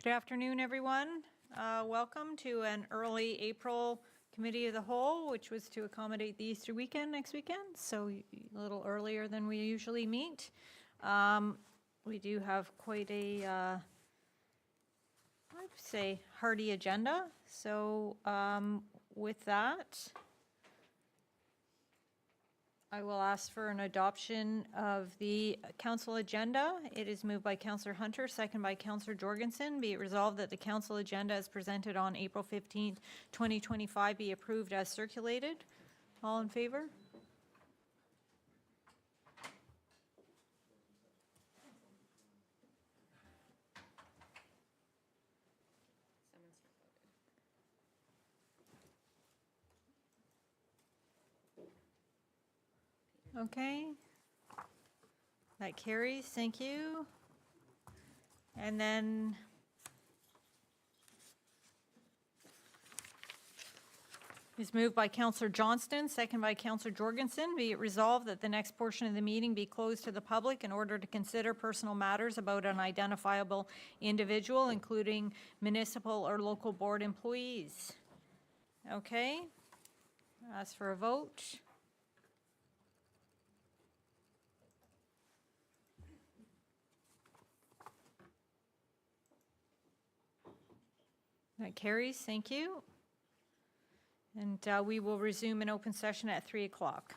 Good afternoon, everyone. Welcome to an early April Committee of the Whole, which was to accommodate the Easter weekend next weekend, so a little earlier than we usually meet. We do have quite a, I'd say, hearty agenda. So with that, I will ask for an adoption of the council agenda. It is moved by Councillor Hunter, second by Councillor Jorgensen. Be it resolved that the council agenda as presented on April 15th, 2025 be approved as circulated. All in favor? Okay. That carries. Thank you. And then is moved by Councillor Johnston, second by Councillor Jorgensen. Be it resolved that the next portion of the meeting be closed to the public in order to consider personal matters about an identifiable individual, including municipal or local board employees. Okay. Ask for a vote. That carries. Thank you. And we will resume an open session at 3 o'clock.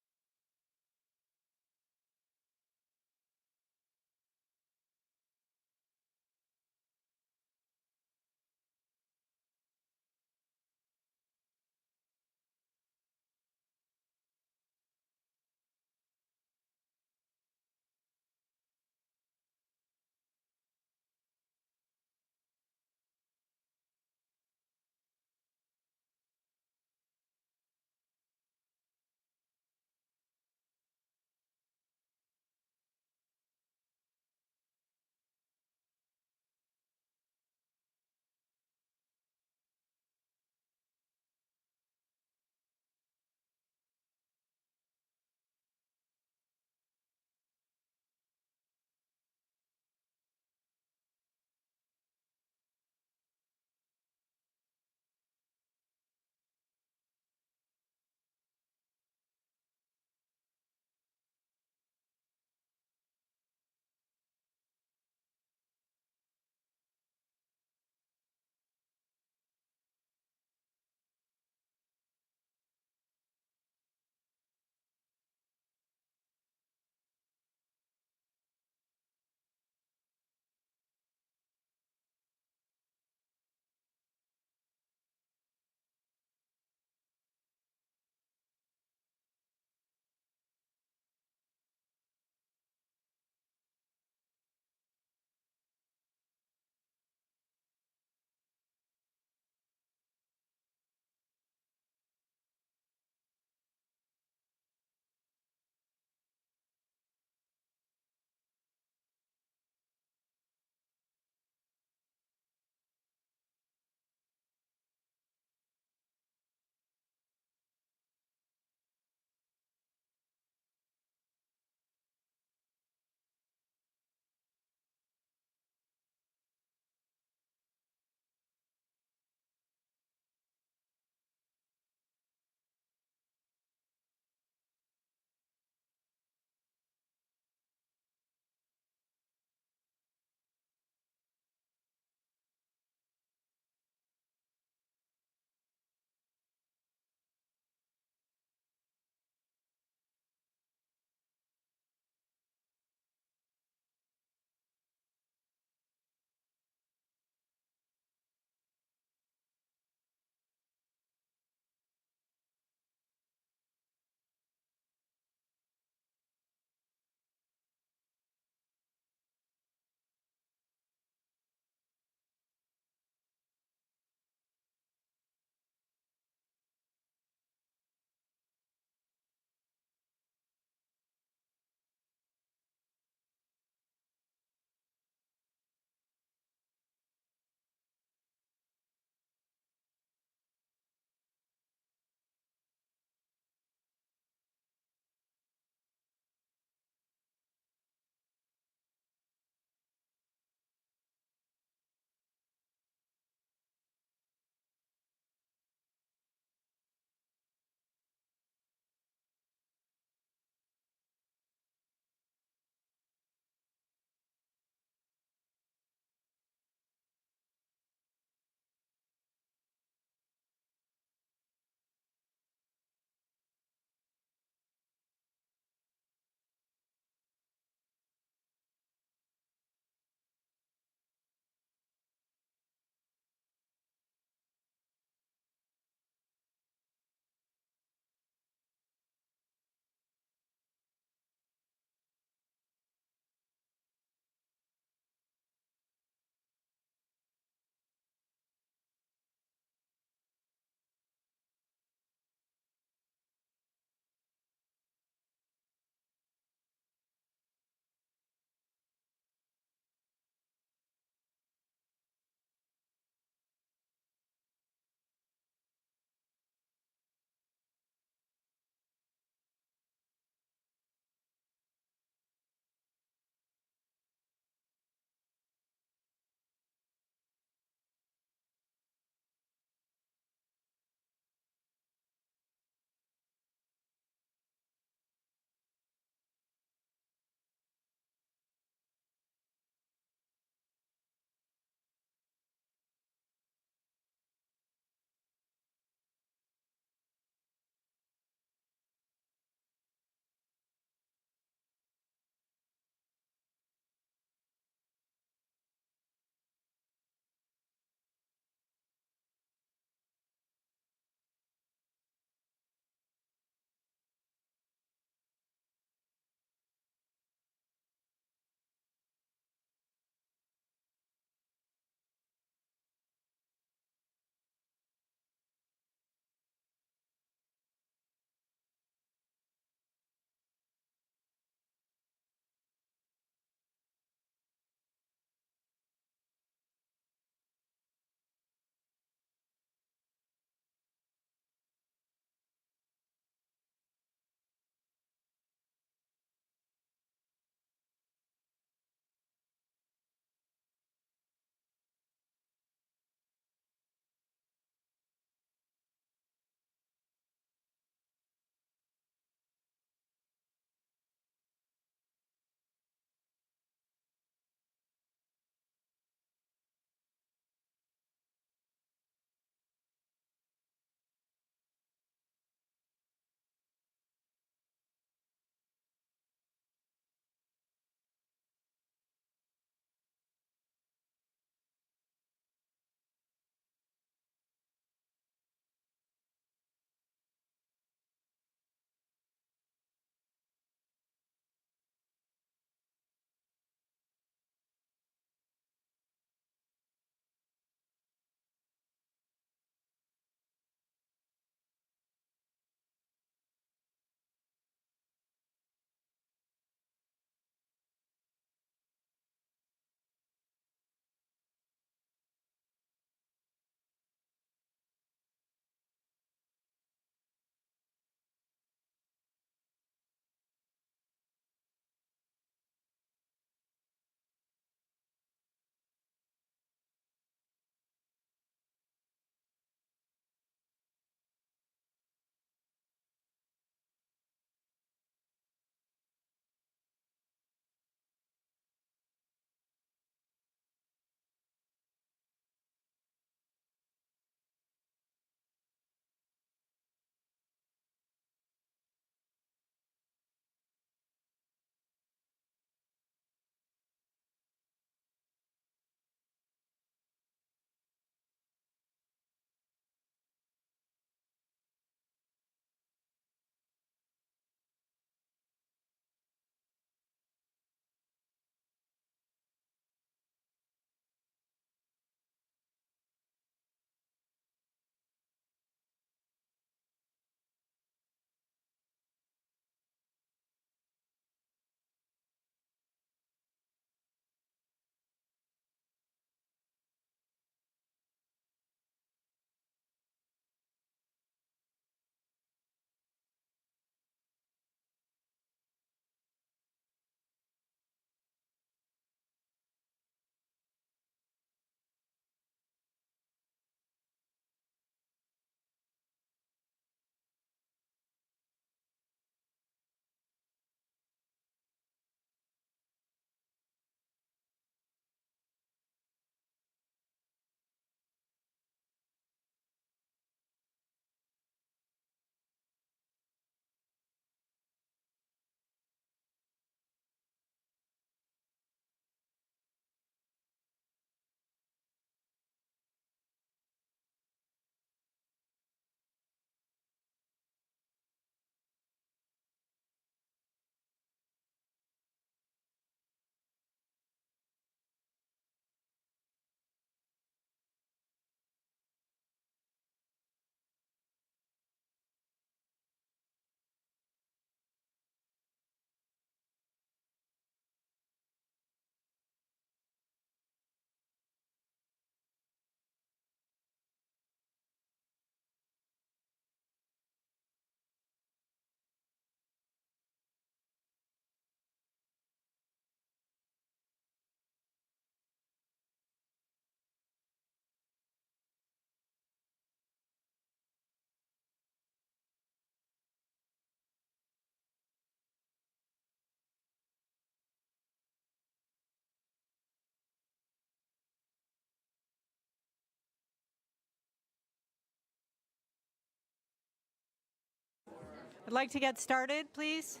I'd like to get started, please.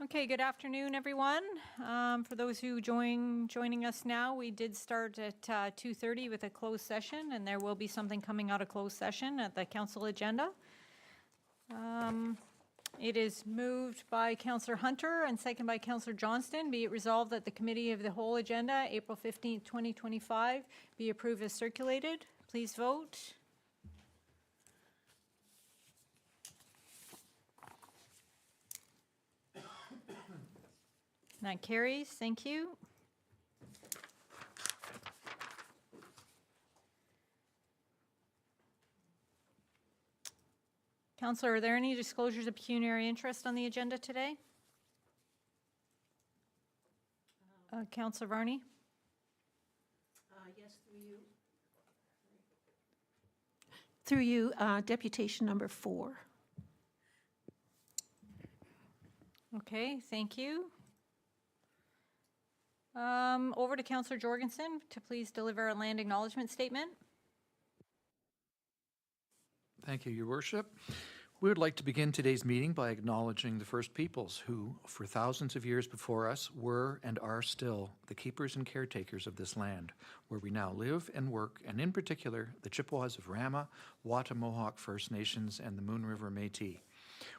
Okay, good afternoon, everyone. For those who joining us now, we did start at 2:30 with a closed session, and there will be something coming out of closed session at the council agenda. It is moved by Councillor Hunter and second by Councillor Johnston. Be it resolved that the Committee of the Whole agenda, April 15th, 2025, be approved as circulated. Please vote. That carries. Thank you. Councillor, are there any disclosures of pecuniary interest on the agenda today? Councillor Varney? Yes, through you. Deputation number 4. Okay, thank you. Over to Councillor Jorgensen to please deliver a land acknowledgement statement. Thank you, Your Worship. We would like to begin today's meeting by acknowledging the First Peoples who, for thousands of years before us, were and are still the keepers and caretakers of this land, where we now live and work, and in particular, the Chippewas of Rama, Wata Mohawk First Nations, and the Moon River Métis.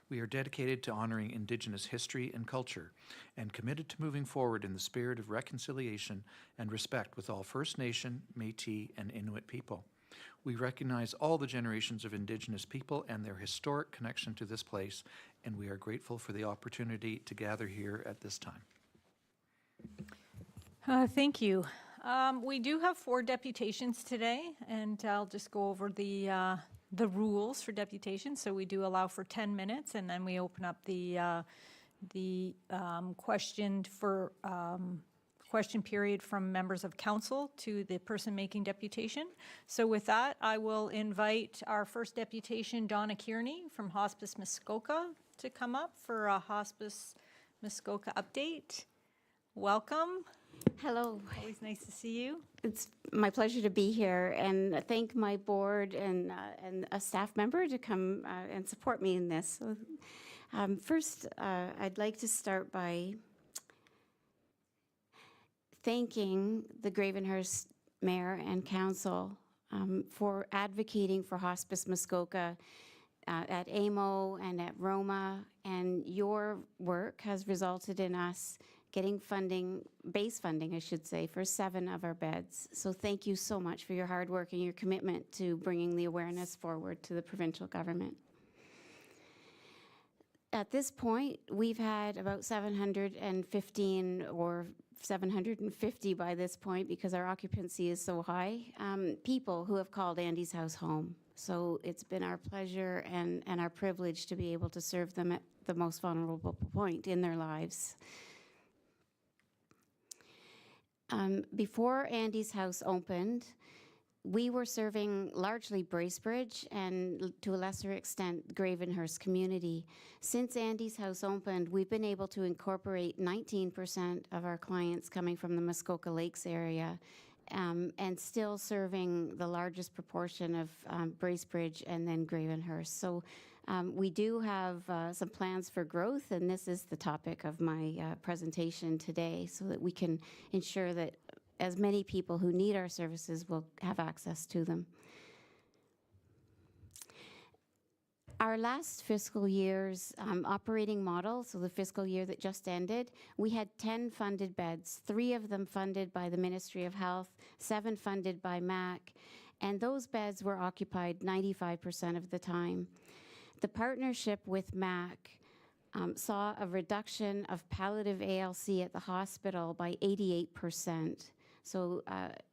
We are dedicated to honoring Indigenous history and culture, and committed to moving forward in the spirit of reconciliation and respect with all First Nation, Métis, and Inuit people. We recognize all the generations of Indigenous people and their historic connection to this place, and we are grateful for the opportunity to gather here at this time. Thank you. We do have 4 deputations today, and I'll just go over the rules for deputation. So we do allow for 10 minutes, and then we open up the question period from members of council to the person making deputation. So with that, I will invite our first deputation, Donna Kearney from Hospice Muskoka, to come up for a Hospice Muskoka update. Welcome. Hello. Always nice to see you. It's my pleasure to be here and thank my board and a staff member to come and support me in this. So, first, I'd like to start by thanking the Gravenhurst Mayor and Council for advocating for Hospice Muskoka at AMO and at Roma, and your work has resulted in us getting funding, base funding, I should say, for 7 of our beds. So thank you so much for your hard work and your commitment to bringing the awareness forward to the provincial government. At this point, we've had about 715 or 750 by this point, because our occupancy is so high, people who have called Andy's House home. So it's been our pleasure and our privilege to be able to serve them at the most vulnerable point in their lives. Before Andy's House opened, we were serving largely Bracebridge and to a lesser extent Gravenhurst community. Since Andy's House opened, we've been able to incorporate 19% of our clients coming from the Muskoka Lakes area, and still serving the largest proportion of Bracebridge and then Gravenhurst. So we do have some plans for growth, and this is the topic of my presentation today, so that we can ensure that as many people who need our services will have access to them. Our last fiscal year's operating model, so the fiscal year that just ended, we had 10 funded beds, 3 of them funded by the Ministry of Health, 7 funded by MAC, and those beds were occupied 95% of the time. The partnership with MAC saw a reduction of palliative ALC at the hospital by 88%. So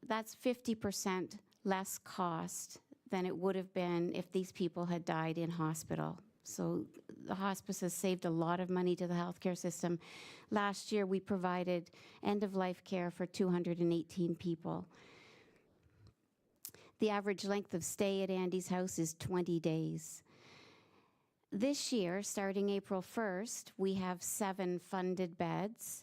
that's 50% less cost than it would have been if these people had died in hospital. So the hospice has saved a lot of money to the healthcare system. Last year, we provided end-of-life care for 218 people. The average length of stay at Andy's House is 20 days. This year, starting April 1st, we have 7 funded beds.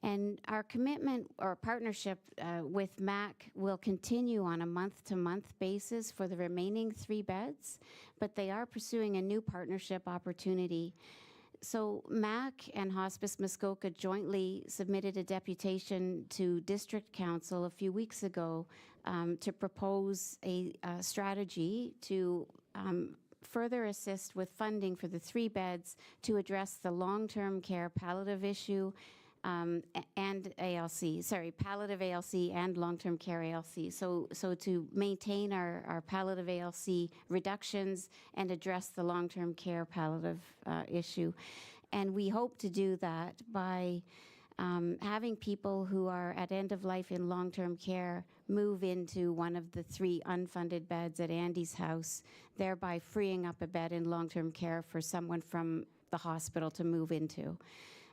And our commitment or partnership with MAC will continue on a month-to-month basis for the remaining 3 beds, but they are pursuing a new partnership opportunity. So MAC and Hospice Muskoka jointly submitted a deputation to District Council a few weeks ago to propose a strategy to further assist with funding for the 3 beds to address the long-term care palliative issue and ALC, palliative ALC and long-term care ALC. So to maintain our palliative ALC reductions and address the long-term care palliative issue. And we hope to do that by having people who are at end of life in long-term care move into one of the 3 unfunded beds at Andy's house, thereby freeing up a bed in long-term care for someone from the hospital to move into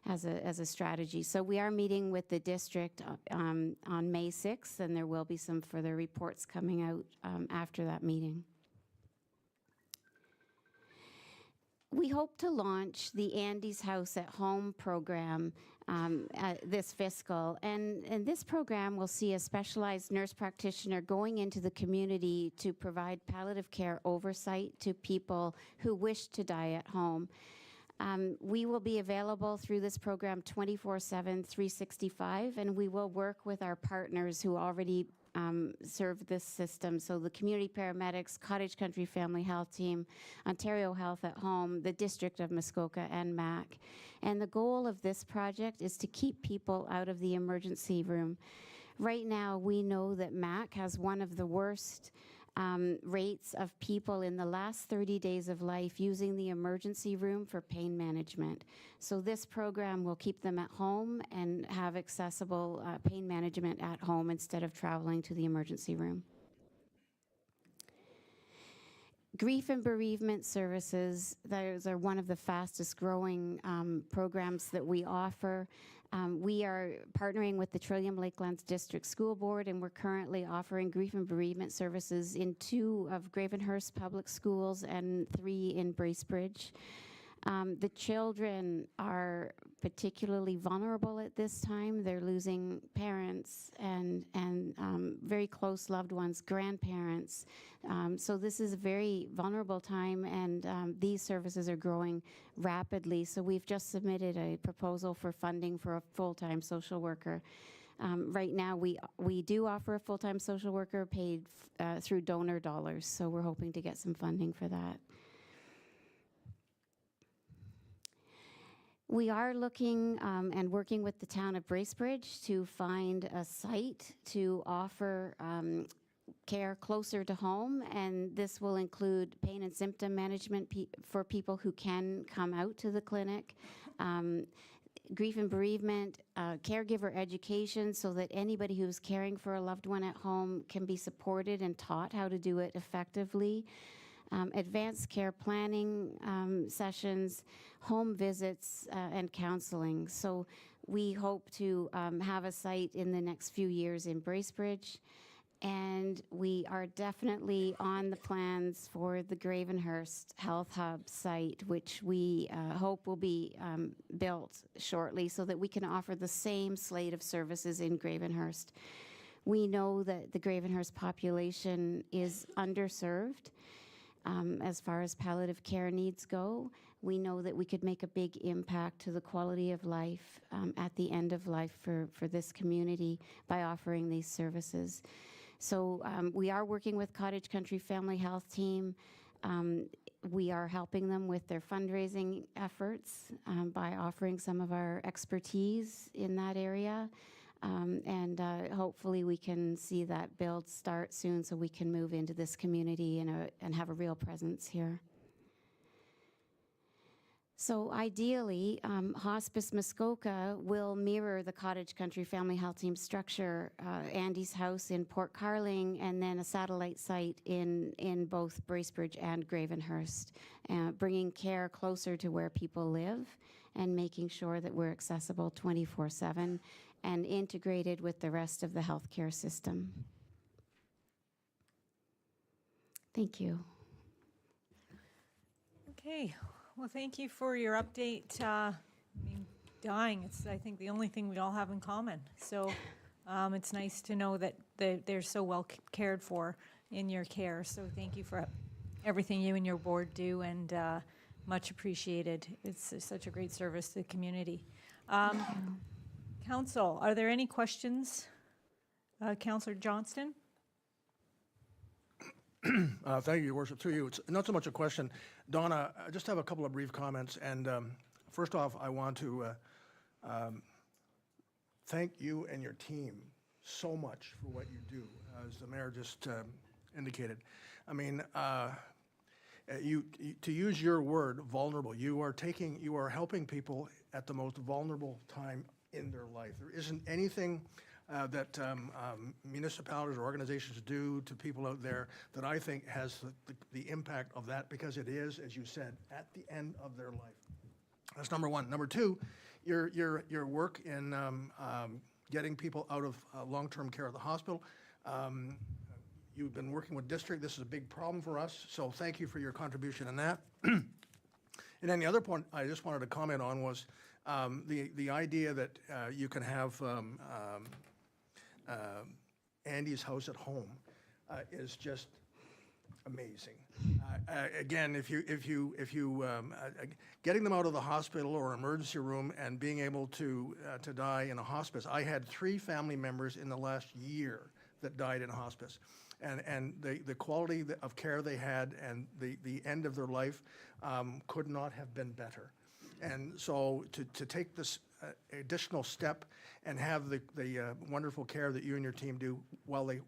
as a strategy. So we are meeting with the district on May 6th, and there will be some further reports coming out after that meeting. We hope to launch the Andy's House at Home program this fiscal, and this program will see a specialized nurse practitioner going into the community to provide palliative care oversight to people who wish to die at home. We will be available through this program 24/7, 365, and we will work with our partners who already serve this system. So the community paramedics, Cottage Country Family Health Team, Ontario Health at Home, the District of Muskoka, and MAC. And the goal of this project is to keep people out of the emergency room. Right now, we know that MAC has one of the worst rates of people in the last 30 days of life using the emergency room for pain management. So this program will keep them at home and have accessible pain management at home instead of traveling to the emergency room. Grief and bereavement services, those are one of the fastest growing programs that we offer. We are partnering with the Trillium Lakelands District School Board, and we're currently offering grief and bereavement services in 2 of Gravenhurst Public Schools and 3 in Bracebridge. The children are particularly vulnerable at this time. They're losing parents and very close loved ones, grandparents. So this is a very vulnerable time, and these services are growing rapidly. So we've just submitted a proposal for funding for a full-time social worker. Right now, we do offer a full-time social worker paid through donor dollars, so we're hoping to get some funding for that. We are looking and working with the town of Bracebridge to find a site to offer care closer to home, and this will include pain and symptom management for people who can come out to the clinic, grief and bereavement, caregiver education so that anybody who's caring for a loved one at home can be supported and taught how to do it effectively. Advanced care planning sessions, home visits, and counseling. So we hope to have a site in the next few years in Bracebridge, and we are definitely on the plans for the Gravenhurst Health Hub site, which we hope will be built shortly so that we can offer the same slate of services in Gravenhurst. We know that the Gravenhurst population is underserved. As far as palliative care needs go, we know that we could make a big impact to the quality of life at the end of life for this community by offering these services. So we are working with Cottage Country Family Health Team. We are helping them with their fundraising efforts by offering some of our expertise in that area. And hopefully we can see that build start soon so we can move into this community and have a real presence here. So ideally, Hospice Muskoka will mirror the Cottage Country Family Health Team structure, Andy's house in Port Carling, and then a satellite site in both Bracebridge and Gravenhurst, bringing care closer to where people live and making sure that we're accessible 24/7 and integrated with the rest of the healthcare system. Thank you. Okay, Well, thank you for your update. I mean, dying, it's, I think, the only thing we all have in common. So it's nice to know that they're so well cared for in your care. So thank you for everything you and your board do, and much appreciated. It's such a great service to the community. Council, are there any questions? Councillor Johnston? Thank you, Your Worship. Through you, it's not so much a question. Donna, I just have a couple of brief comments. And first off, I want to thank you and your team so much for what you do, as the mayor just indicated. I mean, to use your word, vulnerable, you are helping people at the most vulnerable time in their life. There isn't anything that municipalities or organizations do to people out there that I think has the impact of that, because it is, as you said, at the end of their life. That's number one. Number two, your work in getting people out of long-term care at the hospital. You've been working with district. This is a big problem for us, so thank you for your contribution in that. And then the other point I just wanted to comment on was the idea that you can have Andy's house at home is just amazing. Again, if you getting them out of the hospital or emergency room and being able to die in a hospice. I had 3 family members in the last year that died in a hospice, and the quality of care they had and the end of their life could not have been better. And so to take this additional step and have the wonderful care that you and your team do while they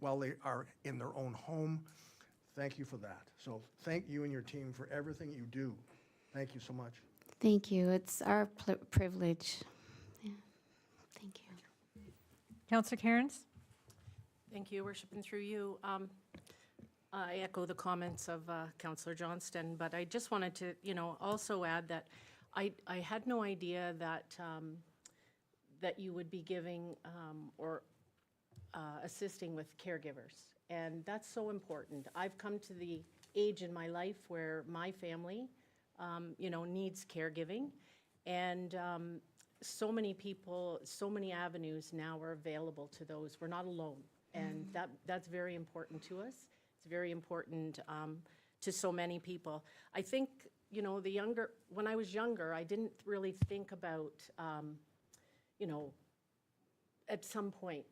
are in their own home, thank you for that. So thank you and your team for everything you do. Thank you so much. Thank you. It's our privilege. Yeah. Thank you. Councillor Cairns? Thank you, Your Worship, and through you. I echo the comments of Councillor Johnston, but I just wanted to, also add that I had no idea that that you would be giving or assisting with caregivers, and that's so important. I've come to the age in my life where my family, needs caregiving, and so many people, so many avenues now are available to those. We're not alone, and that's very important to us. It's very important to so many people. I think, when I was younger, I didn't really think about, at some point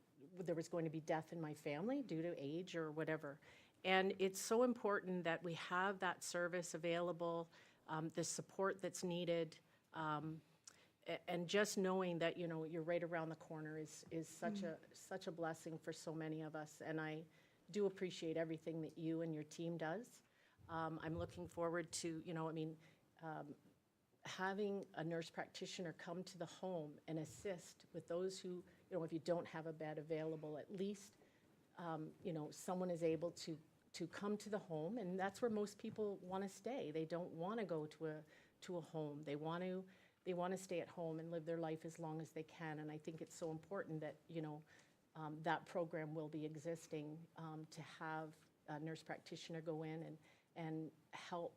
there was going to be death in my family due to age or whatever. And it's so important that we have that service available, the support that's needed, and just knowing that, you're right around the corner is such a blessing for so many of us. And I do appreciate everything that you and your team does. I'm looking forward to, having a nurse practitioner come to the home and assist with those who, if you don't have a bed available, at least, someone is able to come to the home, and that's where most people want to stay. They don't want to go to a home. They want to stay at home and live their life as long as they can. And I think it's so important that, that program will be existing to have a nurse practitioner go in and help,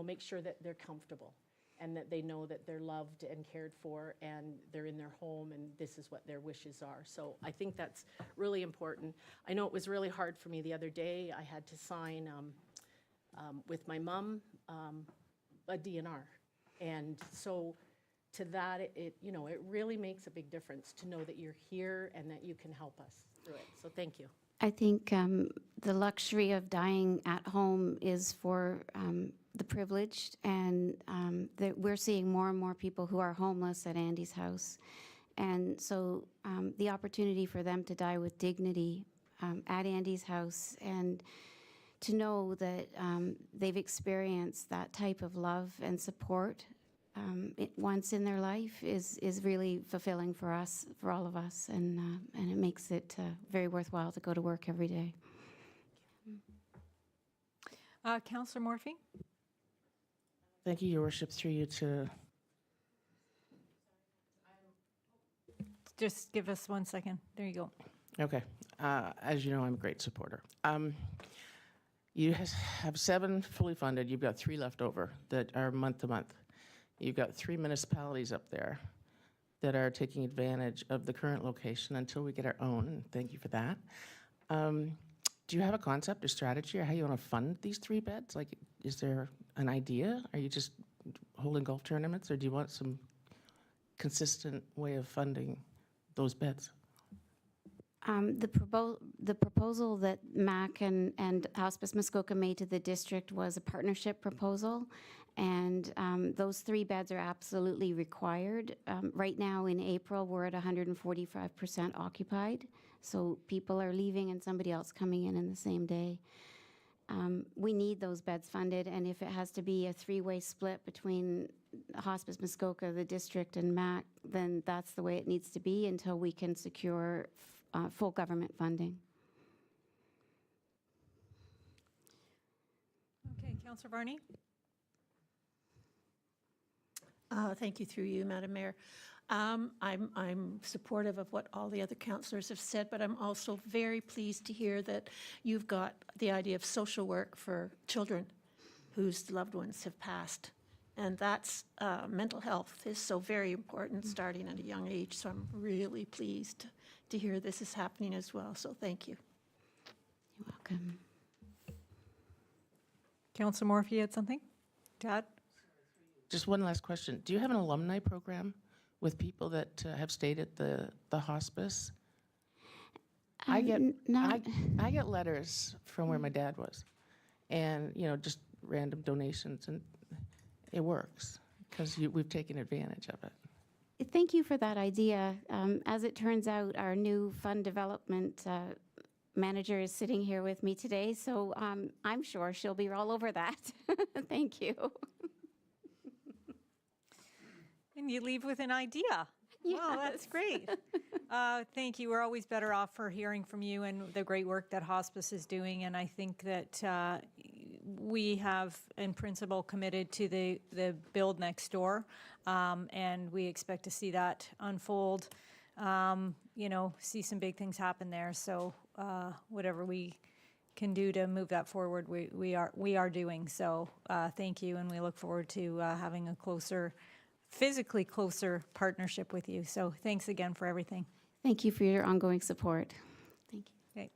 make sure that they're comfortable and that they know that they're loved and cared for and they're in their home and this is what their wishes are. So I think that's really important. I know it was really hard for me the other day. I had to sign with my mom a DNR. And so to that, it really makes a big difference to know that you're here and that you can help us through it. So thank you. I think the luxury of dying at home is for the privileged, and that we're seeing more and more people who are homeless at Andy's house. And so the opportunity for them to die with dignity at Andy's house, and to know that they've experienced that type of love and support once in their life is really fulfilling for us, for all of us, and it makes it very worthwhile to go to work every day. Councillor Morphy? Thank you, Your Worship, through you to... Just give us 1 second. There you go. Okay. As you know, I'm a great supporter. You have 7 fully funded. You've got 3 left over that are month to month. You've got 3 municipalities up there that are taking advantage of the current location until we get our own, and thank you for that. Do you have a concept or strategy or how you want to fund these 3 beds? Like, is there an idea? Are you just holding golf tournaments, or do you want some consistent way of funding those beds? The proposal that MAC and Hospice Muskoka made to the district was a partnership proposal, and those 3 beds are absolutely required. Right now in April, we're at 145% occupied, so people are leaving and somebody else coming in the same day. We need those beds funded, and if it has to be a 3-way split between Hospice Muskoka, the district, and MAC, then that's the way it needs to be until we can secure full government funding. Okay, Councillor Varney? Thank you, through you, Madam Mayor. I'm supportive of what all the other councillors have said, but I'm also very pleased to hear that you've got the idea of social work for children whose loved ones have passed. And that's, mental health is so very important starting at a young age, so I'm really pleased to hear this is happening as well, so thank you. You're welcome. Councillor Moore, if you had something to add? Just one last question. Do you have an alumni program with people that have stayed at the hospice? I get letters from where my dad was, and just random donations, and it works because we've taken advantage of it. Thank you for that idea. As it turns out, our new fund development manager is sitting here with me today, so I'm sure she'll be all over that. Thank you. And you leave with an idea. Wow, that's great. Thank you. We're always better off for hearing from you and the great work that hospice is doing. And I think that we have, in principle, committed to the build next door. And we expect to see that unfold, see some big things happen there. So whatever we can do to move that forward, we are doing. So thank you. And we look forward to having a physically closer partnership with you. So thanks again for everything. Thank you for your ongoing support. Thank you. Okay.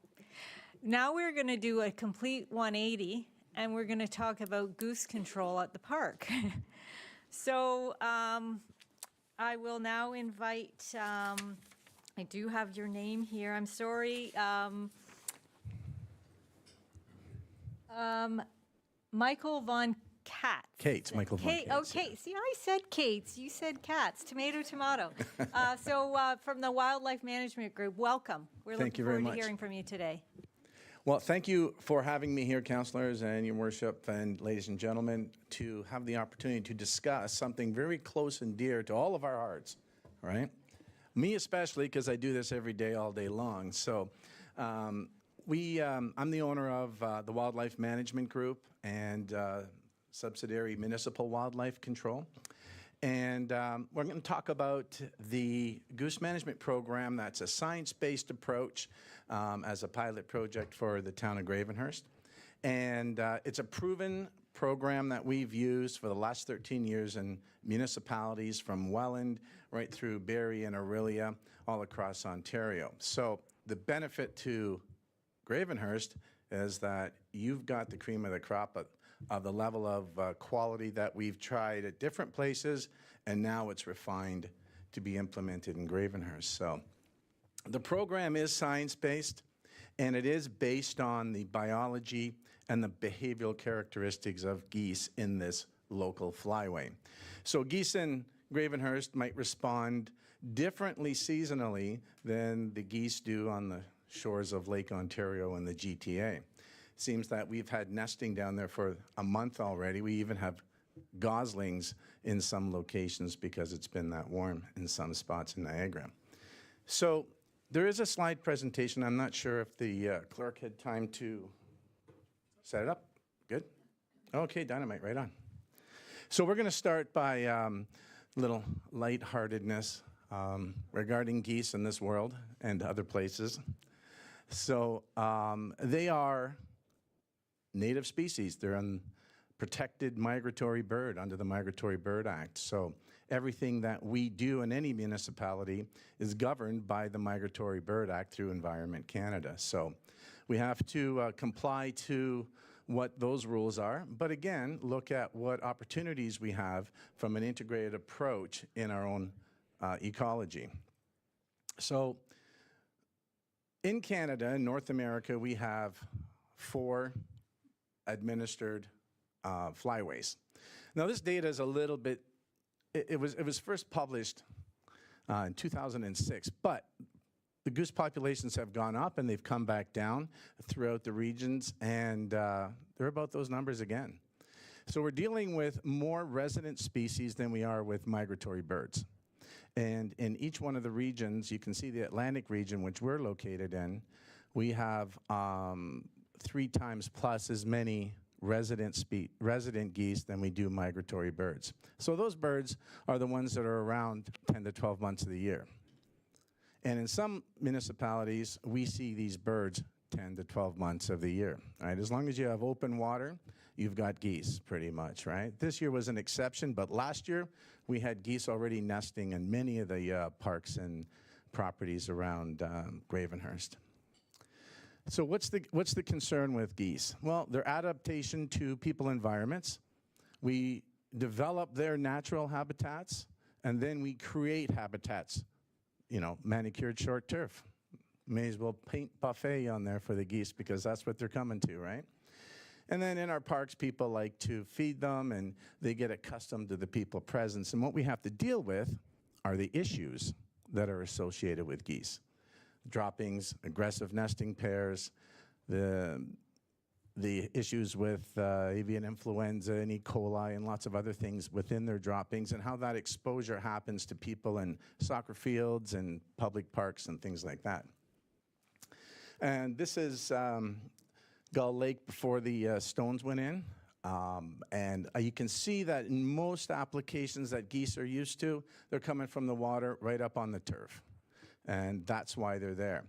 Now we're going to do a complete 180, and we're going to talk about goose control at the park. So I will now invite, I do have your name here, I'm sorry. Michael Von Katz. Kate, Michael Von Katz. Okay, see, I said Kate's, you said Katz, tomato. So from the Wildlife Management Group, welcome. We're Thank looking you very forward to much. hearing from you today. Well, thank you for having me here, councillors and your worship and ladies and gentlemen, to have the opportunity to discuss something very close and dear to all of our hearts, all right? Me especially, because I do this every day, all day long. So I'm the owner of the Wildlife Management Group and subsidiary Municipal Wildlife Control. And we're going to talk about the goose management program. That's a science-based approach as a pilot project for the town of Gravenhurst. And it's a proven program that we've used for the last 13 years in municipalities from Welland right through Barrie and Orillia, all across Ontario. So the benefit to Gravenhurst is that you've got the cream of the crop of the level of quality that we've tried at different places, and now it's refined to be implemented in Gravenhurst. So the program is science-based, and it is based on the biology and the behavioral characteristics of geese in this local flyway. So geese in Gravenhurst might respond differently seasonally than the geese do on the shores of Lake Ontario and the GTA. Seems that we've had nesting down there for a month already. We even have goslings in some locations because it's been that warm in some spots in Niagara. So there is a slide presentation. I'm not sure if the clerk had time to set it up. Good? Okay, dynamite, right on. So we're going to start by a little lightheartedness regarding geese in this world and other places. So they are native species. They're a protected migratory bird under the Migratory Bird Act. So everything that we do in any municipality is governed by the Migratory Bird Act through Environment Canada. So we have to comply to what those rules are, but again, look at what opportunities we have from an integrated approach in our own ecology. So in Canada, in North America, we have 4 administered flyways. Now this data is a little bit, it was first published in 2006, but the goose populations have gone up and they've come back down throughout the regions, and they're about those numbers again. So we're dealing with more resident species than we are with migratory birds. And in each one of the regions, you can see the Atlantic region, which we're located in, we have 3 times plus as many resident geese than we do migratory birds. So those birds are the ones that are around 10 to 12 months of the year. And in some municipalities, we see these birds 10 to 12 months of the year, right? As long as you have open water, you've got geese pretty much, right? This year was an exception, but last year we had geese already nesting in many of the parks and properties around Gravenhurst. So what's the concern with geese? Well, their adaptation to people environments. We develop their natural habitats, and then we create habitats, you know, manicured short turf. May as well paint buffet on there for the geese because that's what they're coming to, right? And then in our parks, people like to feed them and they get accustomed to the people presence. And what we have to deal with are the issues that are associated with geese. Droppings, aggressive nesting pairs, the issues with avian influenza and E. coli and lots of other things within their droppings, and how that exposure happens to people in soccer fields and public parks and things like that. And this is Gull Lake before the stones went in. And you can see that in most applications that geese are used to, they're coming from the water right up on the turf. And that's why they're there.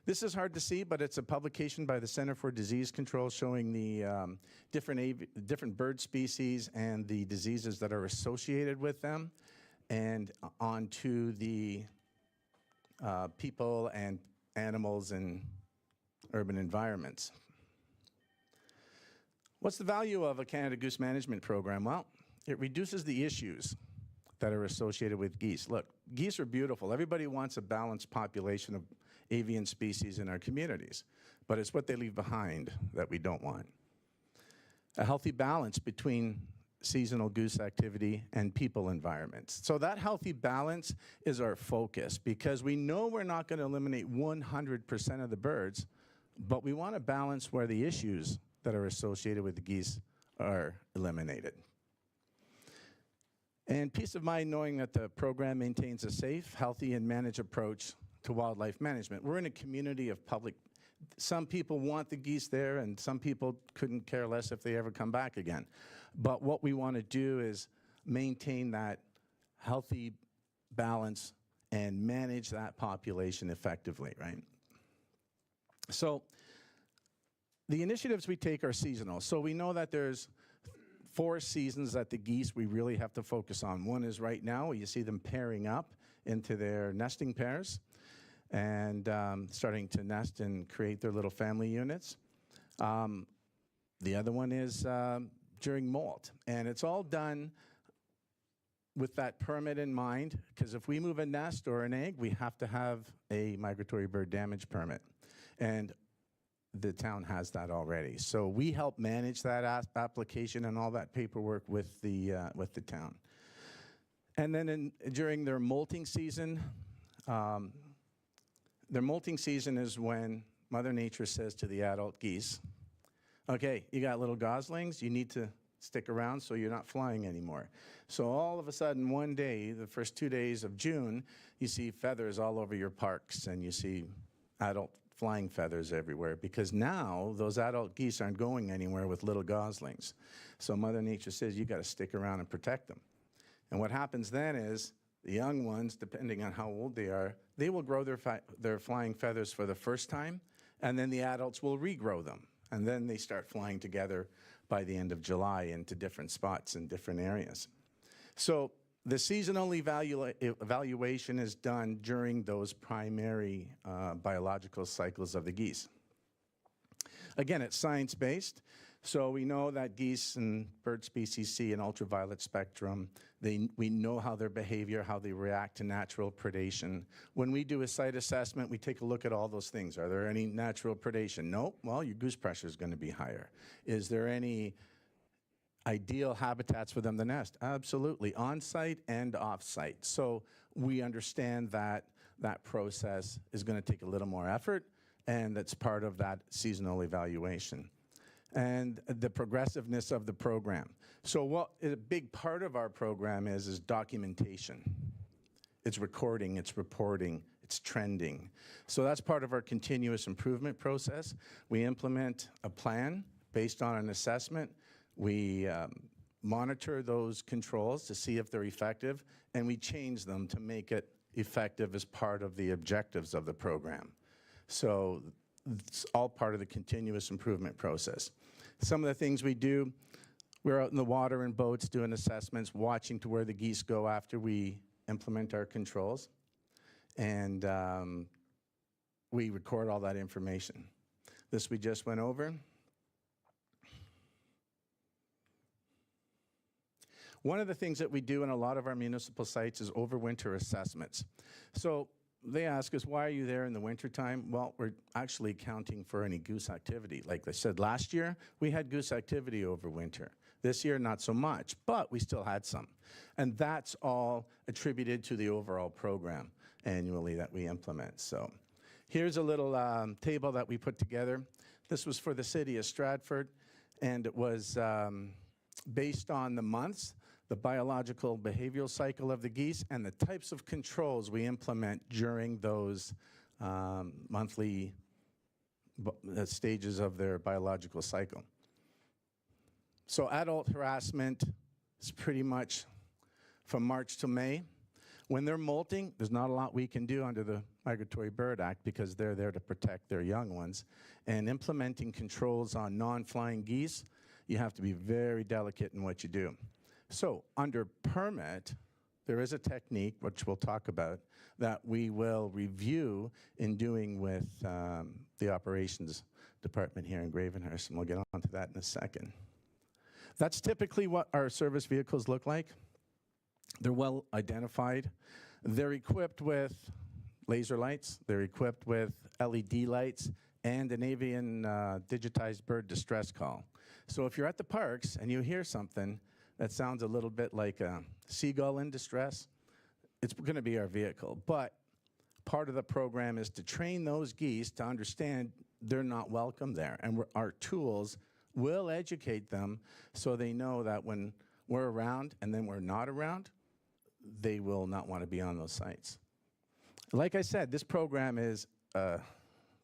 This is hard to see, but it's a publication by the Center for Disease Control showing the different bird species and the diseases that are associated with them, and onto the people and animals in urban environments. What's the value of a Canada Goose Management Program? Well, it reduces the issues that are associated with geese. Look, geese are beautiful. Everybody wants a balanced population of avian species in our communities, but it's what they leave behind that we don't want. A healthy balance between seasonal goose activity and people environments. So that healthy balance is our focus, because we know we're not going to eliminate 100% of the birds, but we want a balance where the issues that are associated with the geese are eliminated. And peace of mind knowing that the program maintains a safe, healthy, and managed approach to wildlife management. We're in a community of public. Some people want the geese there, and some people couldn't care less if they ever come back again. But what we want to do is maintain that healthy balance and manage that population effectively, right? So the initiatives we take are seasonal. So we know that there's 4 seasons that the geese we really have to focus on. One is right now, you see them pairing up into their nesting pairs and starting to nest and create their little family units. The other one is during molt. And it's all done with that permit in mind, because if we move a nest or an egg, we have to have a migratory bird damage permit. And the town has that already. So we help manage that application and all that paperwork with the town. And then during their molting season is when Mother Nature says to the adult geese, okay, you got little goslings, you need to stick around so you're not flying anymore. So all of a sudden, one day, the first 2 days of June, you see feathers all over your parks, and you see adult flying feathers everywhere, because now those adult geese aren't going anywhere with little goslings. So Mother Nature says you got to stick around and protect them. And what happens then is the young ones, depending on how old they are, they will grow their flying feathers for the first time, and then the adults will regrow them. and then they start flying together by the end of July into different spots in different areas. So the seasonal evaluation is done during those primary biological cycles of the geese. Again, it's science-based, so we know that geese and bird species see an ultraviolet spectrum. We know how their behavior, how they react to natural predation. When we do a site assessment, we take a look at all those things. Are there any natural predation? No? Well, your goose pressure is going to be higher. Is there any ideal habitats for them to nest? Absolutely, on-site and off-site. So we understand that that process is going to take a little more effort, and that's part of that seasonal evaluation. And the progressiveness of the program. So what a big part of our program is documentation. It's recording, it's reporting, it's trending. So that's part of our continuous improvement process. We implement a plan based on an assessment. We monitor those controls to see if they're effective, and we change them to make it effective as part of the objectives of the program. So it's all part of the continuous improvement process. Some of the things we do, we're out in the water in boats doing assessments, watching to where the geese go after we implement our controls, and we record all that information. This we just went over. One of the things that we do in a lot of our municipal sites is overwinter assessments. So they ask us, why are you there in the wintertime? Well, we're actually counting for any goose activity. Like I said, last year, we had goose activity over winter. This year, not so much, but we still had some. And that's all attributed to the overall program annually that we implement. So here's a little table that we put together. This was for the city of Stratford, and it was based on the months, the biological behavioral cycle of the geese, and the types of controls we implement during those monthly stages of their biological cycle. So adult harassment is pretty much from March to May. When they're molting, there's not a lot we can do under the Migratory Bird Act because they're there to protect their young ones. And implementing controls on non-flying geese, you have to be very delicate in what you do. So under permit, there is a technique, which we'll talk about, that we will review in doing with the operations department here in Gravenhurst, and we'll get on to that in a second. That's typically what our service vehicles look like. They're well identified. They're equipped with laser lights. They're equipped with LED lights and an avian digitized bird distress call. So if you're at the parks and you hear something that sounds a little bit like a seagull in distress, it's going to be our vehicle. But part of the program is to train those geese to understand they're not welcome there. And our tools will educate them so they know that when we're around and then we're not around, they will not want to be on those sites. Like I said, this program is a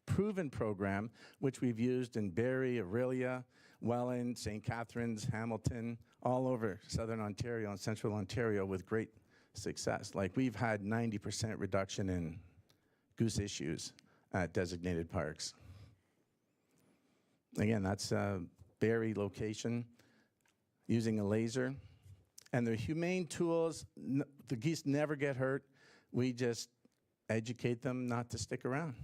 proven program which we've used in Barrie, Orillia, Welland, St. Catharines, Hamilton, all over Southern Ontario and Central Ontario with great success. Like we've had 90% reduction in goose issues at designated parks. Again, that's a Barrie location using a laser. And the humane tools, the geese never get hurt. We just educate them not to stick around.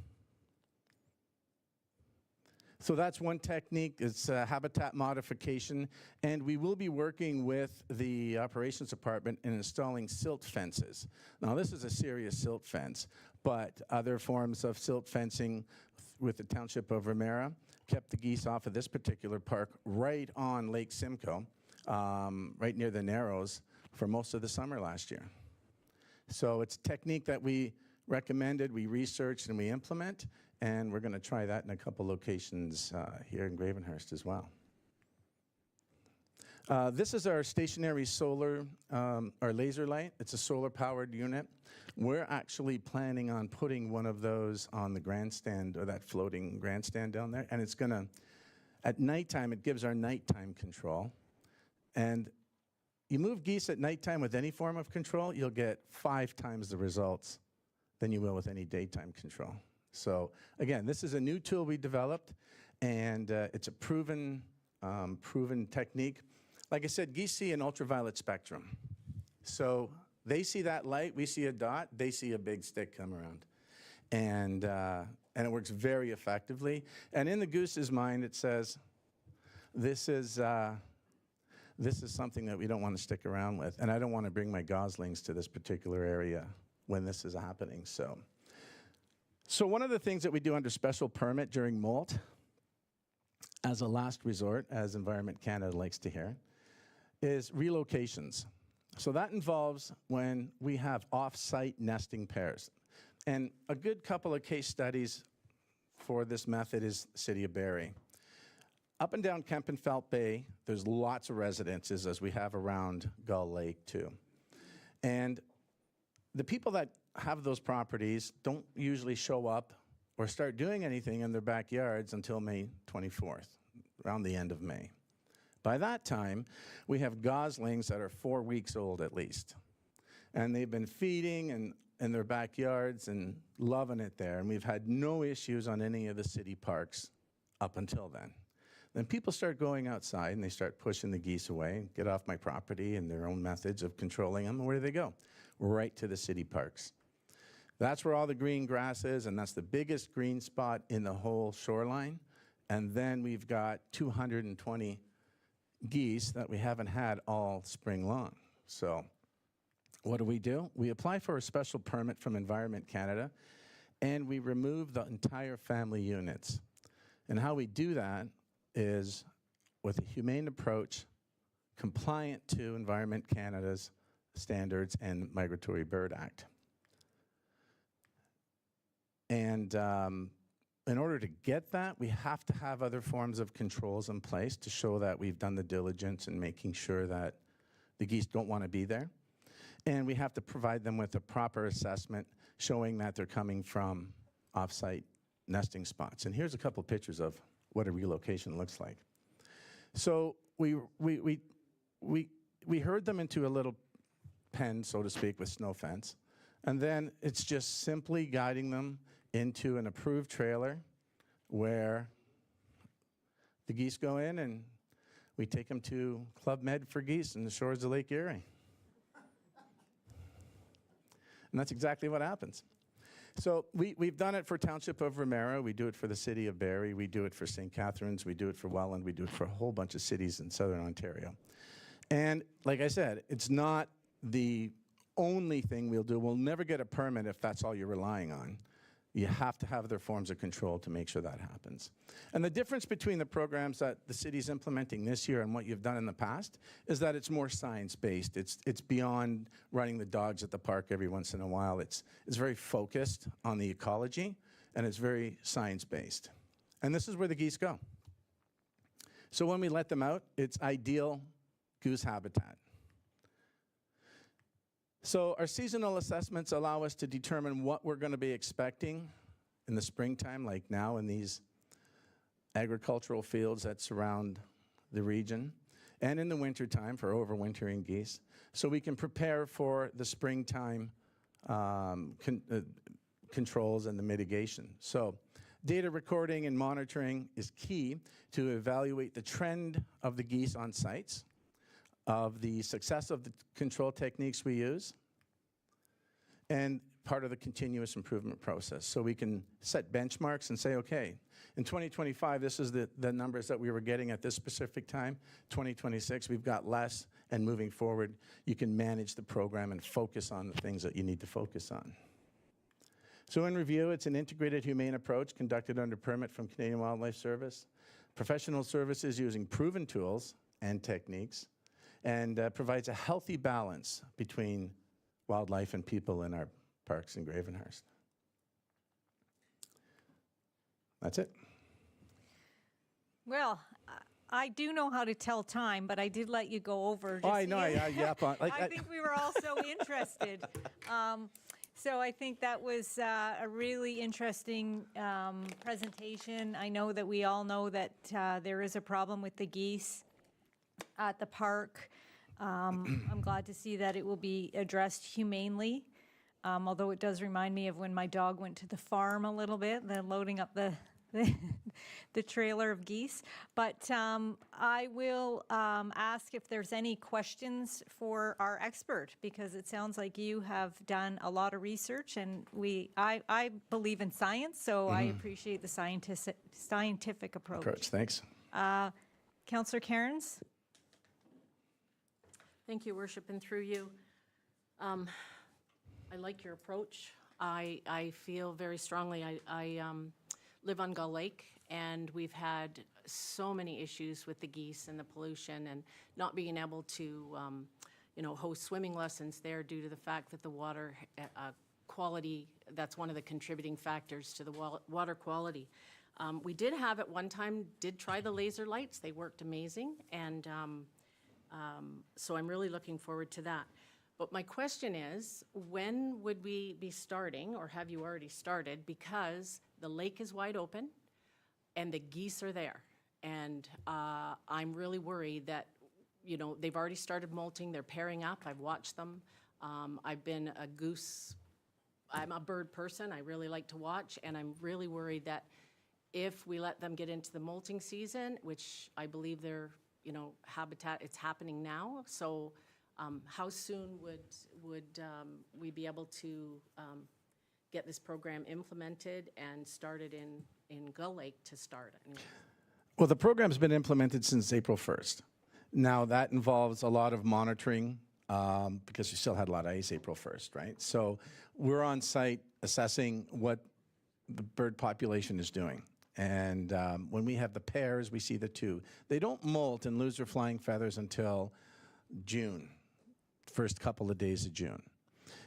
So that's one technique. It's habitat modification, and we will be working with the operations department in installing silt fences. Now, this is a serious silt fence, but other forms of silt fencing with the township of Wimmera kept the geese off of this particular park right on Lake Simcoe, right near the Narrows, for most of the summer last year. So it's a technique that we recommended, we researched, and we implement, and we're going to try that in a couple locations here in Gravenhurst as well. This is our stationary solar, our laser light. It's a solar-powered unit. We're actually planning on putting one of those on the grandstand, or that floating grandstand down there, and it's going to, at nighttime, it gives our nighttime control. And you move geese at nighttime with any form of control, you'll get 5 times the results than you will with any daytime control. So again, this is a new tool we developed, And it's a proven technique. Like I said, geese see an ultraviolet spectrum. So they see that light, we see a dot, they see a big stick come around. And it works very effectively. And in the goose's mind, it says, this is something that we don't want to stick around with. And I don't want to bring my goslings to this particular area when this is happening. So one of the things that we do under special permit during molt, as a last resort, as Environment Canada likes to hear, is relocations. So that involves when we have off-site nesting pairs. And a good couple of case studies for this method is the City of Barrie. Up and down Kempenfelt Bay, there's lots of residences, as we have around Gull Lake too. And the people that have those properties don't usually show up or start doing anything in their backyards until May 24th, around the end of May. By that time, we have goslings that are 4 weeks old at least. And they've been feeding in their backyards and loving it there. And we've had no issues on any of the city parks up until then. Then people start going outside and they start pushing the geese away, get off my property, and their own methods of controlling them. And where do they go? Right to the city parks. That's where all the green grass is, and that's the biggest green spot in the whole shoreline. And then we've got 220 geese that we haven't had all spring long. So what do? We apply for a special permit from Environment Canada, and we remove the entire family units. And how we do that is with a humane approach, compliant to Environment Canada's standards and Migratory Bird Act. And in order to get that, we have to have other forms of controls in place to show that we've done the diligence in making sure that the geese don't want to be there. And we have to provide them with a proper assessment showing that they're coming from off-site nesting spots. And here's a couple of pictures of what a relocation looks like. So we herd them into a little pen, so to speak, with snow fence. And then it's just simply guiding them into an approved trailer where the geese go in, and we take them to Club Med for geese in the shores of Lake Erie. And that's exactly what happens. So we've done it for Township of Romero, we do it for the City of Barrie, we do it for St. Catharines, we do it for Welland, we do it for a whole bunch of cities in Southern Ontario. And like I said, it's not the only thing we'll do. We'll never get a permit if that's all you're relying on. You have to have other forms of control to make sure that happens. And the difference between the programs that the city's implementing this year and what you've done in the past is that it's more science-based. It's beyond running the dogs at the park every once in a while. It's very focused on the ecology, and it's very science-based. And this is where the geese go. So when we let them out, it's ideal goose habitat. So our seasonal assessments allow us to determine what we're going to be expecting in the springtime, like now in these agricultural fields that surround the region, and in the wintertime for overwintering geese, so we can prepare for the springtime controls and the mitigation. So data recording and monitoring is key to evaluate the trend of the geese on sites, of the success of the control techniques we use, and part of the continuous improvement process. So we can set benchmarks and say, okay, in 2025, this is the numbers that we were getting at this specific time. 2026, we've got less, and moving forward, you can manage the program and focus on the things that you need to focus on. So in review, it's an integrated humane approach conducted under permit from Canadian Wildlife Service, professional services using proven tools and techniques, and provides a healthy balance between wildlife and people in our parks in Gravenhurst. That's it. Well, I do know how to tell time, but I did let you go over. Oh, I know, I yap on. I think we were all so interested. So I think that was a really interesting presentation. I know that we all know that there is a problem with the geese at the park. I'm glad to see that it will be addressed humanely, although it does remind me of when my dog went to the farm a little bit, then loading up the the trailer of geese. But I will ask if there's any questions for our expert, because it sounds like you have done a lot of research, and I believe in science, so I appreciate the scientific approach. Thanks. Councillor Cairns? Thank you, Worship, and through you. I like your approach. I feel very strongly. I live on Gull Lake, and we've had so many issues with the geese and the pollution and not being able to, host swimming lessons there due to the fact that the water quality, that's one of the contributing factors to the water quality. We did have at one time, did try the laser lights. They worked amazing, and so I'm really looking forward to that. But my question is, when would we be starting, or have you already started? Because the lake is wide open and the geese are there. And I'm really worried that, they've already started molting, they're pairing up, I've watched them. I've been I'm a bird person, I really like to watch, and I'm really worried that if we let them get into the molting season, which I believe they're, habitat, it's happening now. So how soon would we be able to get this program implemented and started in Gull Lake to start? Anyway. Well, the program's been implemented since April 1st. Now, that involves a lot of monitoring because we still had a lot of ice April 1st, right? So we're on site assessing what the bird population is doing. And when we have the pairs, we see the two. They don't molt and lose their flying feathers until June, first couple of days of June.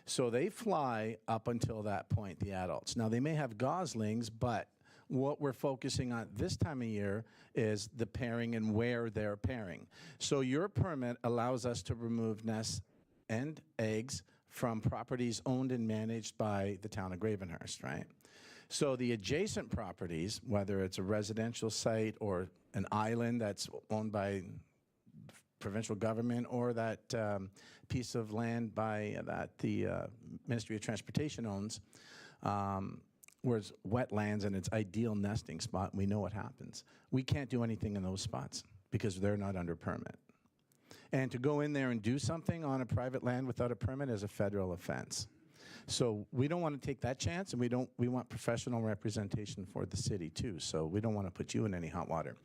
So they fly up until that point, the adults. Now, they may have goslings, but what we're focusing on this time of year is the pairing and where they're pairing. So your permit allows us to remove nests and eggs from properties owned and managed by the town of Gravenhurst, right? So the adjacent properties, whether it's a residential site or an island that's owned by provincial government or that piece of land that the Ministry of Transportation owns, where it's wetlands and it's ideal nesting spot, we know what happens. We can't do anything in those spots because they're not under permit. And to go in there and do something on a private land without a permit is a federal offense. So we don't want to take that chance, and we want professional representation for the city too. So we don't want to put you in any hot water.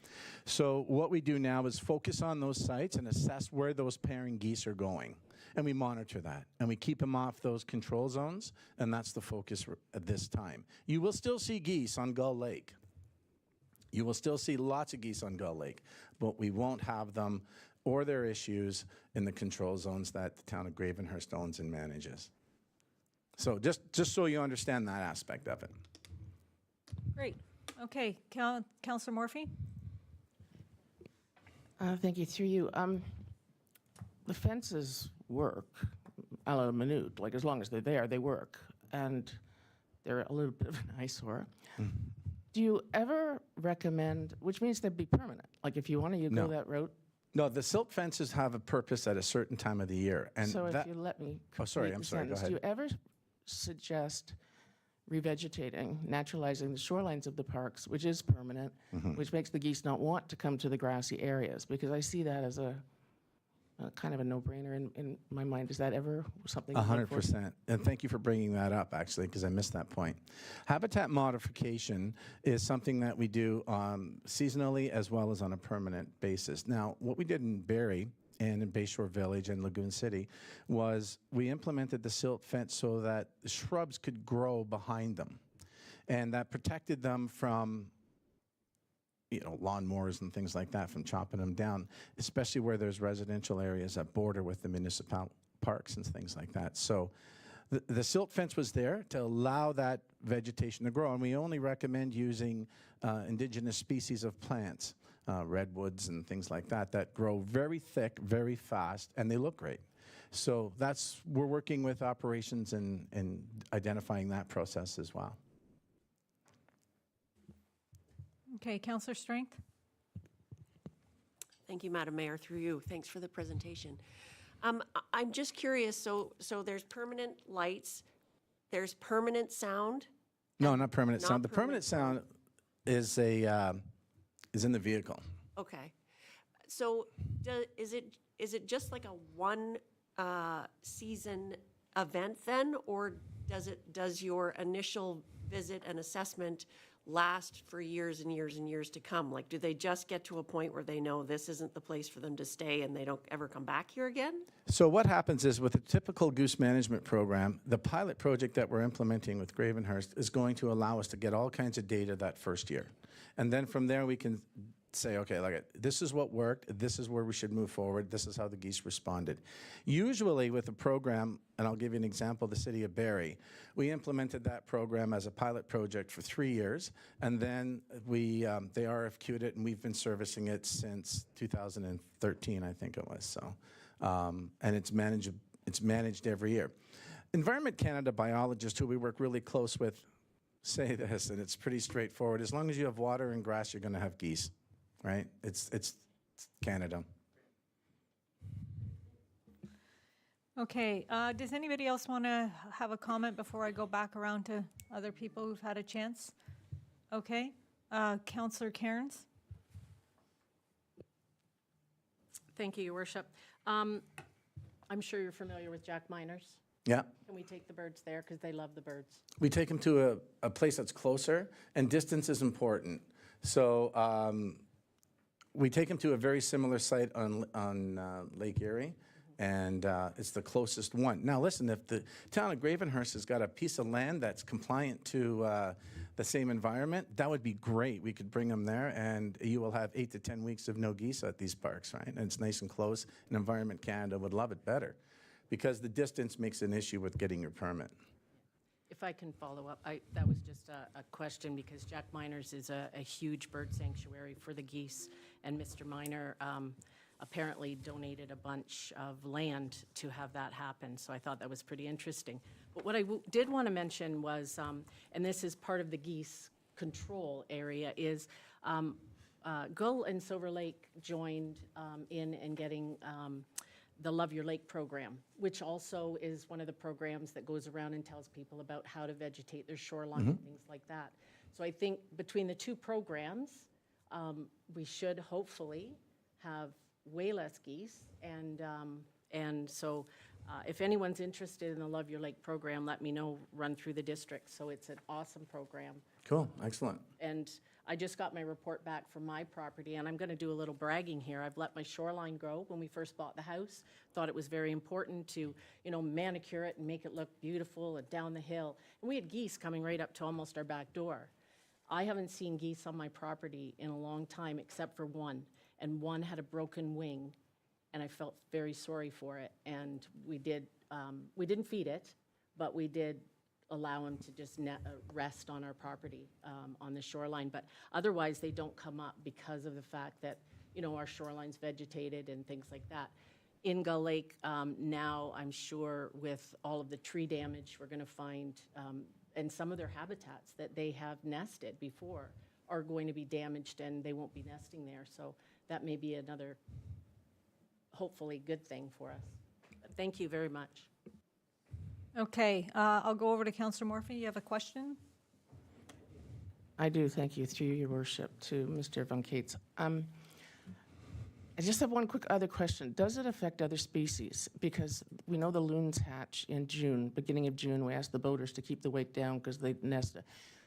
So what we do now is focus on those sites and assess where those pairing geese are going. And we monitor that, and we keep them off those control zones, and that's the focus at this time. You will still see geese on Gull Lake. You will still see lots of geese on Gull Lake, but we won't have them or their issues in the control zones that the town of Gravenhurst owns and manages. So just so you understand that aspect of it. Great. Okay, Councillor Morphy? Thank you. Through you. The fences work a la minute. Like, as long as they're there, they work. And they're a little bit of an eyesore. Do you ever recommend, which means they'd be permanent, like if you want to, you go that route? No, the silt fences have a purpose at a certain time of the year. And So that, if you let me oh, sorry, complete I'm the sorry, go sentence, ahead. do you ever suggest revegetating, naturalizing the shorelines of the parks, which is permanent, which makes the geese not want to come to the grassy areas? Because I see that as a kind of a no-brainer in my mind. Is that ever something? 100%. And thank you for bringing that up, actually, because I missed that point. Habitat modification is something that we do seasonally as well as on a permanent basis. Now, what we did in Barrie and in Bayshore Village and Lagoon City was we implemented the silt fence so that shrubs could grow behind them. And that protected them from lawnmowers and things like that, from chopping them down, especially where there's residential areas that border with the municipal parks and things like that. So the silt fence was there to allow that vegetation to grow, and we only recommend using indigenous species of plants, redwoods and things like that, that grow very thick, very fast, and they look great. So we're working with operations and identifying that process as well. Okay, Councillor Strength? Thank you, Madam Mayor. Through you, thanks for the presentation. I'm just curious, so there's permanent lights, there's permanent sound? No, not permanent Not sound. The permanent permanent sound is in the vehicle. Okay. So is it just like a one season event then? Or does your initial visit and assessment last for years and years and years to come? Like, do they just get to a point where they know this isn't the place for them to stay and they don't ever come back here again? So what happens is with a typical goose management program, the pilot project that we're implementing with Gravenhurst is going to allow us to get all kinds of data that first year. And then from there we can say, okay, like this is what worked, this is where we should move forward, this is how the geese responded. Usually with a program, and I'll give you an example, the city of Barrie, we implemented that program as a pilot project for 3 years, and then they RFQ'd it, and we've been servicing it since 2013, I think it was. So, and it's managed every year. Environment Canada biologists, who we work really close with, say this, and it's pretty straightforward. As long as you have water and grass, you're going to have geese. Right? It's Canada. Okay, does anybody else want to have a comment before I go back around to other people who've had a chance? Okay, Councillor Cairns? Thank you, Your Worship. I'm sure you're familiar with Jack Miners. Yeah. Can we take the birds there? Because they love the birds. We take them to a place that's closer, and distance is important. So we take them to a very similar site on Lake Erie, and it's the closest one. Now listen, if the town of Gravenhurst has got a piece of land that's compliant to the same environment, that would be great. We could bring them there, and you will have 8 to 10 weeks of no geese at these parks, right? And it's nice and close, and Environment Canada would love it better, because the distance makes an issue with getting your permit. If I can follow up, that was just a question, because Jack Miners is a huge bird sanctuary for the geese, and Mr. Miner apparently donated a bunch of land to have that happen, so I thought that was pretty interesting. But what I did want to mention was, and this is part of the geese control area, is Gull and Silver Lake joined in and getting the Love Your Lake program, which also is one of the programs that goes around and tells people about how to vegetate their shoreline and things like that. So I think between the two programs, we should hopefully have way less geese. And so if anyone's interested in the Love Your Lake program, let me know, run through the district. So it's an awesome program. Cool, excellent. And I just got my report back from my property, and I'm going to do a little bragging here. I've let my shoreline grow when we first bought the house. Thought it was very important to, manicure it and make it look beautiful and down the hill. And we had geese coming right up to almost our back door. I haven't seen geese on my property in a long time, except for one. And one had a broken wing, and I felt very sorry for it. And we didn't feed it, but we did allow them to just rest on our property on the shoreline. But otherwise, they don't come up because of the fact that, our shoreline's vegetated and things like that. In Gull Lake, now I'm sure with all of the tree damage, we're going to find, and some of their habitats that they have nested before are going to be damaged, and they won't be nesting there. So that may be another, hopefully, good thing for us. But thank you very much. Okay, I'll go over to Councillor Morphy. You have a question? I do, thank you, through your worship, to Mr. Van Kates. I just have one quick other question. Does it affect other species? Because we know the loons hatch in June, beginning of June. We ask the boaters to keep the weight down because they nest.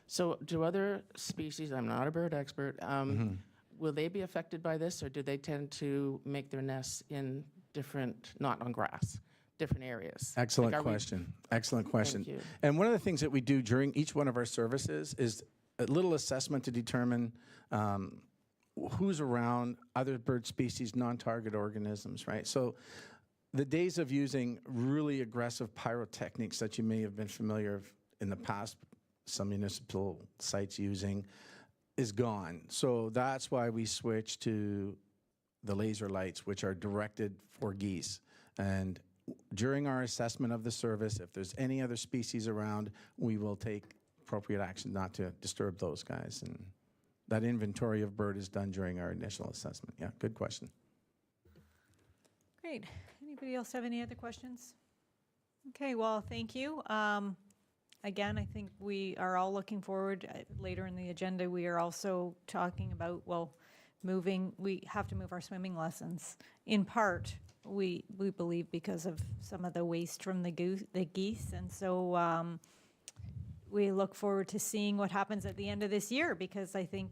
So do other species, I'm not a bird expert, will they be affected by this, or do they tend to make their nests in different, not on grass, different areas? Excellent Like, are we- question. Excellent question. Thank you. And one of the things that we do during each one of our services is a little assessment to determine who's around other bird species, non-target organisms, right? So the days of using really aggressive pyrotechnics that you may have been familiar of in the past, some municipal sites using, is gone. So that's why we switched to the laser lights, which are directed for geese. And during our assessment of the service, if there's any other species around, we will take appropriate action not to disturb those guys. And that inventory of bird is done during our initial assessment. Yeah, good question. Great. Anybody else have any other questions? Okay, well, thank you. again, I think we are all looking forward, later in the agenda, we are also talking about, well, we have to move our swimming lessons. In part, we believe because of some of the waste from the geese. And so we look forward to seeing what happens at the end of this year, because I think,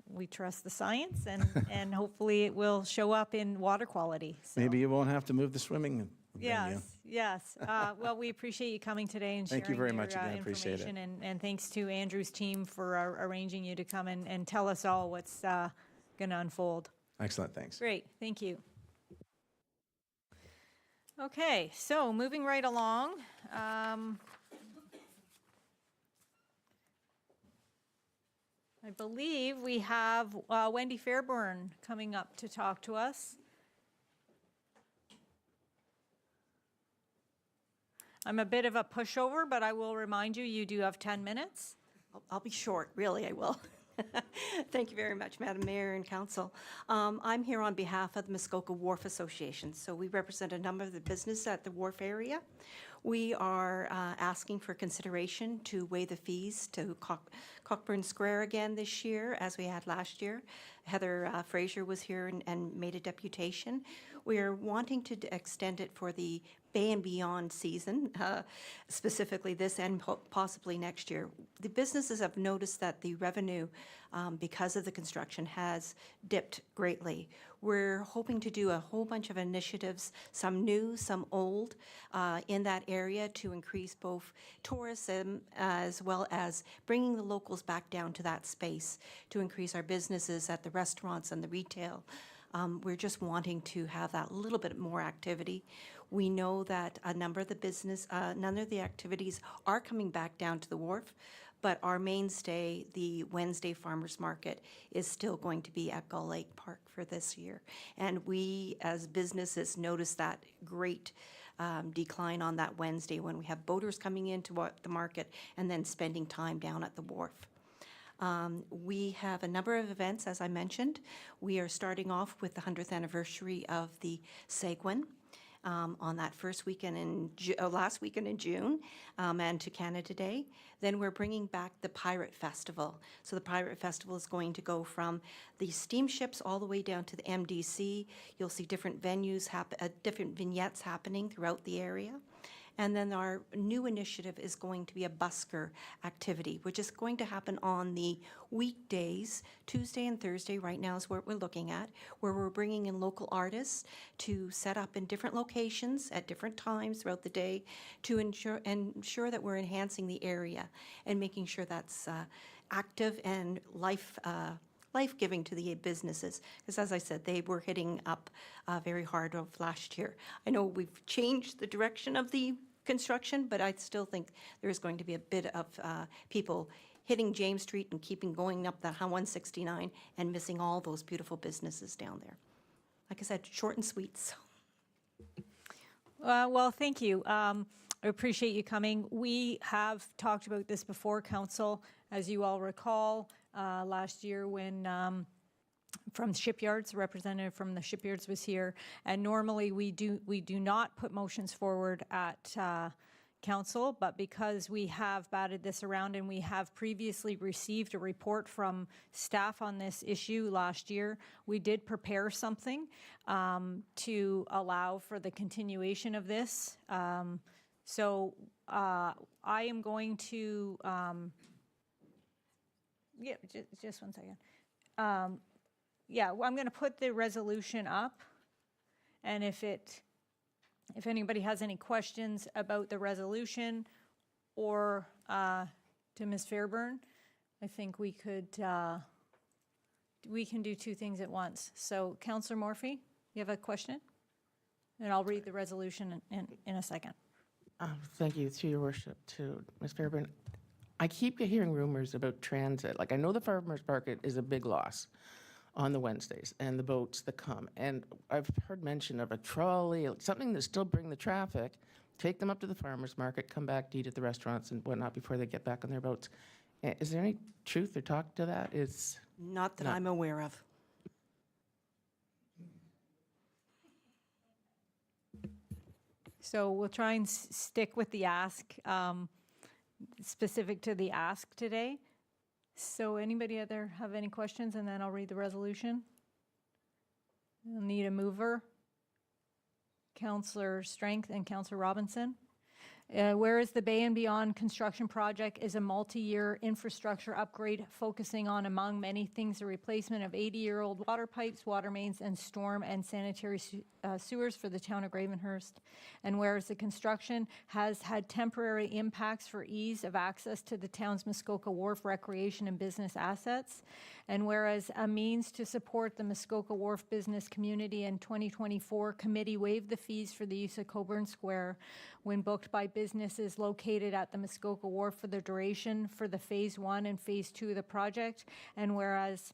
we trust the science and hopefully it will show up in water quality. So, Maybe you won't have to move the swimming venue. yes. Well, we appreciate you coming today and sharing Thank you very your much again. Appreciate it. information. And thanks to Andrew's team for arranging you to come and tell us all what's going to unfold. Excellent, thanks. Great, thank you. Okay, so moving right along. I believe we have Wendy Fairburn coming up to talk to us. I'm a bit of a pushover, but I will remind you, you do have 10 minutes. I'll be short, really, I will. Thank you very much, Madam Mayor and Council. I'm here on behalf of the Muskoka Wharf Association. So we represent a number of the business at the wharf area. We are asking for consideration to waive the fees to Cockburn Square again this year, as we had last year. Heather Fraser was here and made a deputation. We are wanting to extend it for the Bay and Beyond season, specifically this and possibly next year. The businesses have noticed that the revenue, because of the construction, has dipped greatly. We're hoping to do a whole bunch of initiatives, some new, some old, in that area to increase both tourism as well as bringing the locals back down to that space to increase our businesses at the restaurants and the retail. We're just wanting to have that little bit more activity. We know that a number of the none of the activities are coming back down to the wharf, but our mainstay, the Wednesday Farmers Market, is still going to be at Gull Lake Park for this year. And we, as businesses, notice that great decline on that Wednesday when we have boaters coming into the market and then spending time down at the wharf. We have a number of events, as I mentioned. We are starting off with the 100th anniversary of the Seguin on that first weekend last weekend in June, and to Canada Day. Then we're bringing back the Pirate Festival. So the Pirate Festival is going to go from the steamships all the way down to the MDC. You'll see different venues, different vignettes happening throughout the area. And then our new initiative is going to be a busker activity, which is going to happen on the weekdays, Tuesday and Thursday right now is what we're looking at, where we're bringing in local artists to set up in different locations at different times throughout the day to ensure that we're enhancing the area and making sure that's active and life-giving to the businesses. Because as I said, they were hitting up very hard of last year. I know we've changed the direction of the construction, but I still think there's going to be a bit of people hitting James Street and keeping going up the 169 and missing all those beautiful businesses down there. Like I said, short and sweet. So. Well, thank you. I appreciate you coming. We have talked about this before, Council, as you all recall, last year when from shipyards, a representative from the shipyards was here, and normally we do not put motions forward at council, but because we have batted this around and we have previously received a report from staff on this issue last year, we did prepare something to allow for the continuation of this. So I am going to, just 1 second. Yeah, well, I'm going to put the resolution up, and if anybody has any questions about the resolution or to Ms. Fairburn, I think we can do two things at once. So, Councillor Morphy, you have a question? And I'll read the resolution in a second. Thank you, through your worship, to Ms. Fairburn. I keep hearing rumors about transit. Like, I know the farmers market is a big loss on the Wednesdays and the boats that come. And I've heard mention of a trolley, something that still bring the traffic, take them up to the farmers market, come back to eat at the restaurants and whatnot before they get back on their boats. Is there any truth or talk to that? Not that I'm aware of. So we'll try and stick with the ask, specific to the ask today. So anybody other have any questions, and then I'll read the resolution? We'll need a mover. Councillor Strength and Councillor Robinson. Whereas the Bay and Beyond construction project is a multi-year infrastructure upgrade focusing on, among many things, the replacement of 80-year-old water pipes, water mains, and storm and sanitary sewers for the town of Gravenhurst. And whereas the construction has had temporary impacts for ease of access to the town's Muskoka Wharf recreation and business assets. And whereas a means to support the Muskoka Wharf business community in 2024, committee waived the fees for the use of Coburn Square when booked by businesses located at the Muskoka Wharf for the duration for the Phase 1 and Phase 2 of the project. And whereas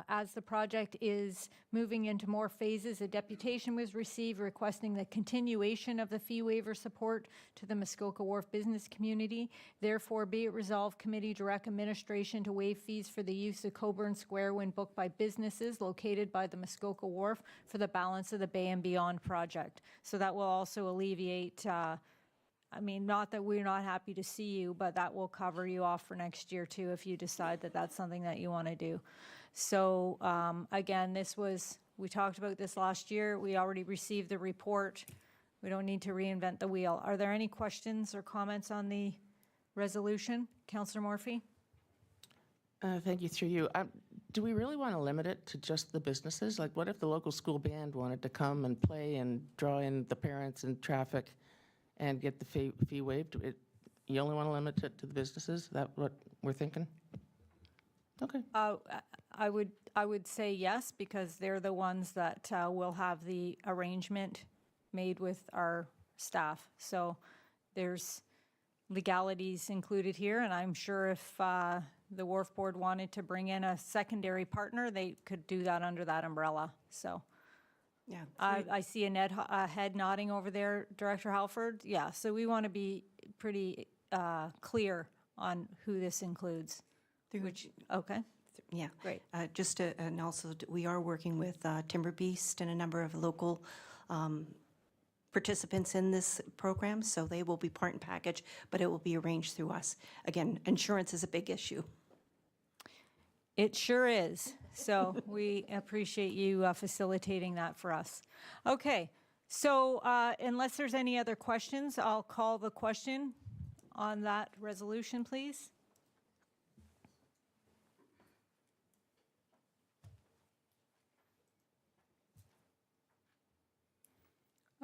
as the project is moving into more phases, a deputation was received requesting the continuation of the fee waiver support to the Muskoka Wharf business community. Therefore, be it resolved, committee direct administration to waive fees for the use of Coburn Square when booked by businesses located by the Muskoka Wharf for the balance of the Bay and Beyond project. So that will also alleviate I mean, not that we're not happy to see you, but that will cover you off for next year too if you decide that that's something that you want to do. So again, we talked about this last year. We already received the report. We don't need to reinvent the wheel. Are there any questions or comments on the resolution? Councillor Morphy? Thank you, through you. Do we really want to limit it to just the businesses? Like, what if the local school band wanted to come and play and draw in the parents and traffic and get the fee waived? You only want to limit it to the businesses? Is that what we're thinking? Okay. I would say yes, because they're the ones that will have the arrangement made with our staff. So there's legalities included here, and I'm sure if the Wharf Board wanted to bring in a secondary partner, they could do that under that umbrella. So Yeah. I see a head nodding over there, Director Halford. Yeah, so we want to be pretty clear on who this includes. Which, okay. Yeah. Great. And also, we are working with Timber Beast and a number of local participants in this program, so they will be part and package, but it will be arranged through us. Again, insurance is a big issue. It sure is. So we appreciate you facilitating that for us. Okay, so unless there's any other questions, I'll call the question on that resolution, please.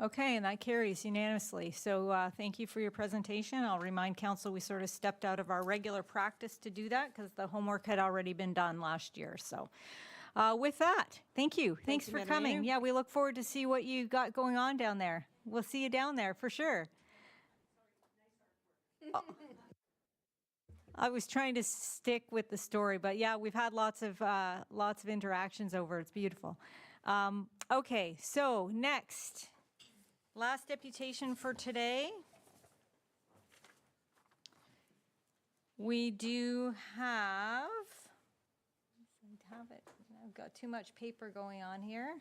Okay, and that carries unanimously. So thank you for your presentation. I'll remind council we sort of stepped out of our regular practice to do that because the homework had already been done last year. So with that, thank you. Thanks you, for Madam coming. Mayor. Yeah, we look forward to see what you got going on down there. We'll see you down there for sure. Oh. I was trying to stick with the story, but yeah, we've had lots of interactions over. It's beautiful. Okay, so next. Last deputation for today. We do have it. I've got too much paper going on here.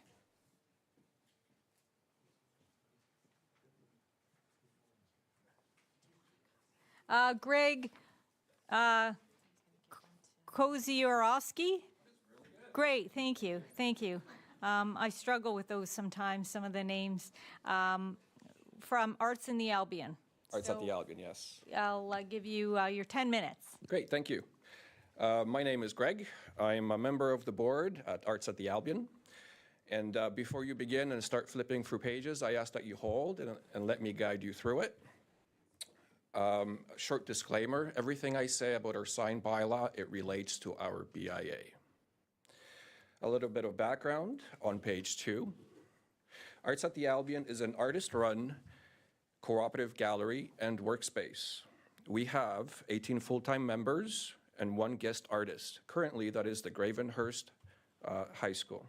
Greg Koziorowski. Great, thank you, thank you. I struggle with those sometimes, some of the names, from Arts in the Albion. Arts at the Albion, yes. I'll give you your 10 minutes. Great, thank you. My name is Greg. I'm a member of the board at Arts at the Albion. And before you begin and start flipping through pages, I ask that you hold and let me guide you through it. Short disclaimer, everything I say about our sign bylaw, it relates to our BIA. A little bit of background on page 2. Arts at the Albion is an artist-run cooperative gallery and workspace. We have 18 full-time members and 1 guest artist. Currently, that is the Gravenhurst High School.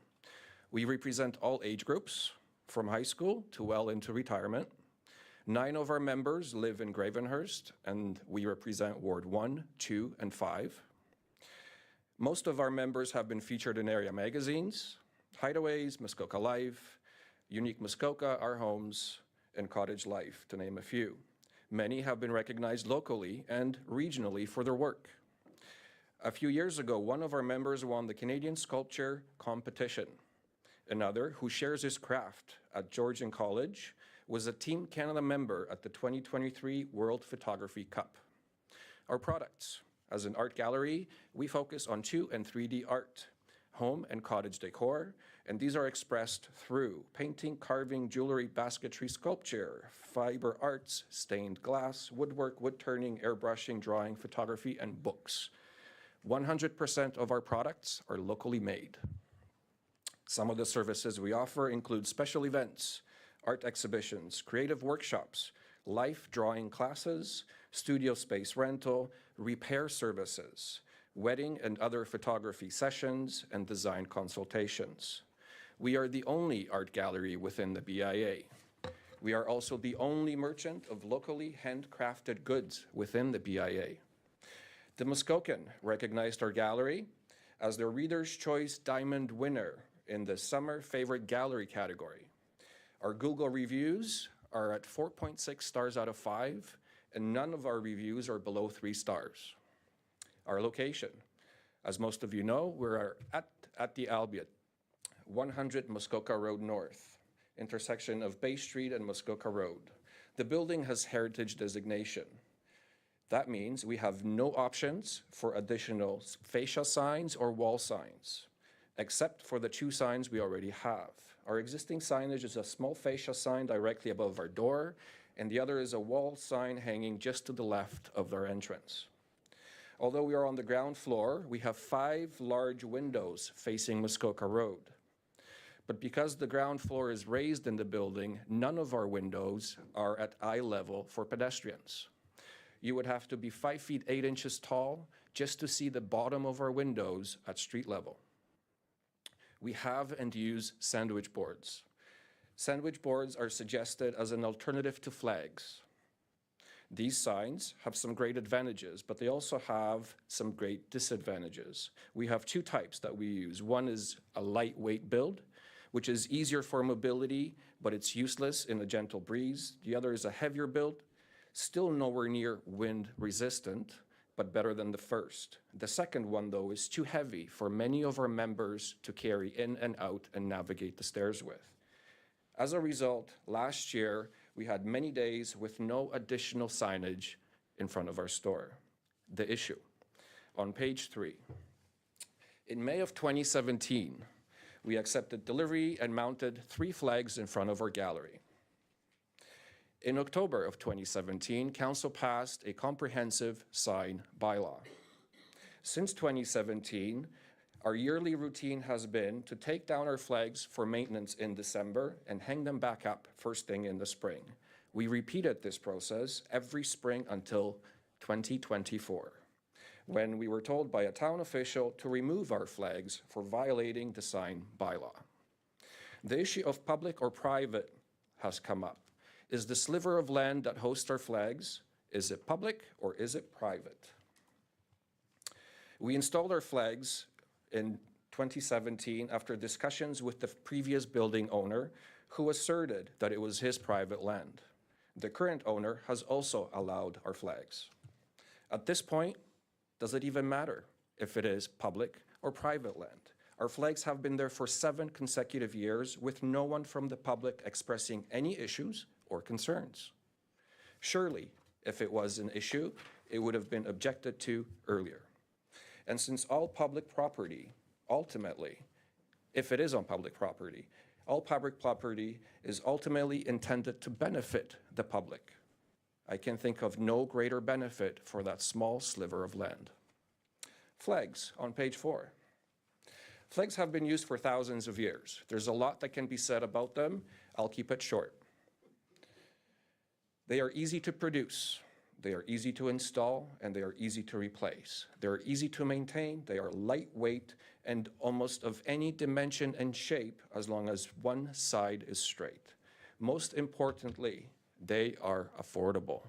We represent all age groups, from high school to well into retirement. 9 of our members live in Gravenhurst, and we represent Ward 1, 2, and 5. Most of our members have been featured in area magazines, Hideaways, Muskoka Life, Unique Muskoka, Our Homes, and cottage life, to name a few. Many have been recognized locally and regionally for their work. A few years ago, one of our members won the Canadian Sculpture Competition. Another, who shares his craft at Georgian College, was a Team Canada member at the 2023 World Photography Cup. Our products. As an art gallery, we focus on 2 and 3D art, home and cottage decor, and these are expressed through painting, carving, jewelry, basketry, sculpture, fiber arts, stained glass, woodwork, wood turning, airbrushing, drawing, photography, and books. 100% of our products are locally made. Some of the services we offer include special events, art exhibitions, creative workshops, life drawing classes, studio space rental, repair services, wedding and other photography sessions, and design consultations. We are the only art gallery within the BIA. We are also the only merchant of locally handcrafted goods within the BIA. The Muskokan recognized our gallery as their Reader's Choice Diamond winner in the Summer Favorite Gallery category. Our Google reviews are at 4.6 stars out of 5, and none of our reviews are below 3 stars. Our location. As most of you know, we're at the Albion, 100 Muskoka Road North, intersection of Bay Street and Muskoka Road. The building has heritage designation. That means we have no options for additional fascia signs or wall signs, except for the 2 signs we already have. Our existing signage is a small fascia sign directly above our door, and the other is a wall sign hanging just to the left of our entrance. Although we are on the ground floor, we have 5 large windows facing Muskoka Road. But because the ground floor is raised in the building, none of our windows are at eye level for pedestrians. You would have to be 5 feet 8 inches tall just to see the bottom of our windows at street level. We have and use sandwich boards. Sandwich boards are suggested as an alternative to flags. These signs have some great advantages, but they also have some great disadvantages. We have 2 types that we use. One is a lightweight build, which is easier for mobility, but it's useless in a gentle breeze. The other is a heavier build, still nowhere near wind resistant, but better than the first. The second one, though, is too heavy for many of our members to carry in and out and navigate the stairs with. As a result, last year, we had many days with no additional signage in front of our store. The issue. On page 3. In May of 2017, we accepted delivery and mounted 3 flags in front of our gallery. In October of 2017, Council passed a comprehensive sign bylaw. Since 2017, our yearly routine has been to take down our flags for maintenance in December and hang them back up first thing in the spring. We repeated this process every spring until 2024, when we were told by a town official to remove our flags for violating the sign bylaw. The issue of public or private has come up. Is the sliver of land that hosts our flags, is it public or is it private? We installed our flags in 2017 after discussions with the previous building owner, who asserted that it was his private land. The current owner has also allowed our flags. At this point, does it even matter if it is public or private land? Our flags have been there for 7 consecutive years with no one from the public expressing any issues or concerns. Surely, if it was an issue, it would have been objected to earlier. And since all public property, ultimately, if it is on public property, all public property is ultimately intended to benefit the public. I can think of no greater benefit for that small sliver of land. Flags on page 4. Flags have been used for thousands of years. There's a lot that can be said about them. I'll keep it short. They are easy to produce, they are easy to install, and they are easy to replace. They are easy to maintain, they are lightweight, and almost of any dimension and shape as long as one side is straight. Most importantly, they are affordable.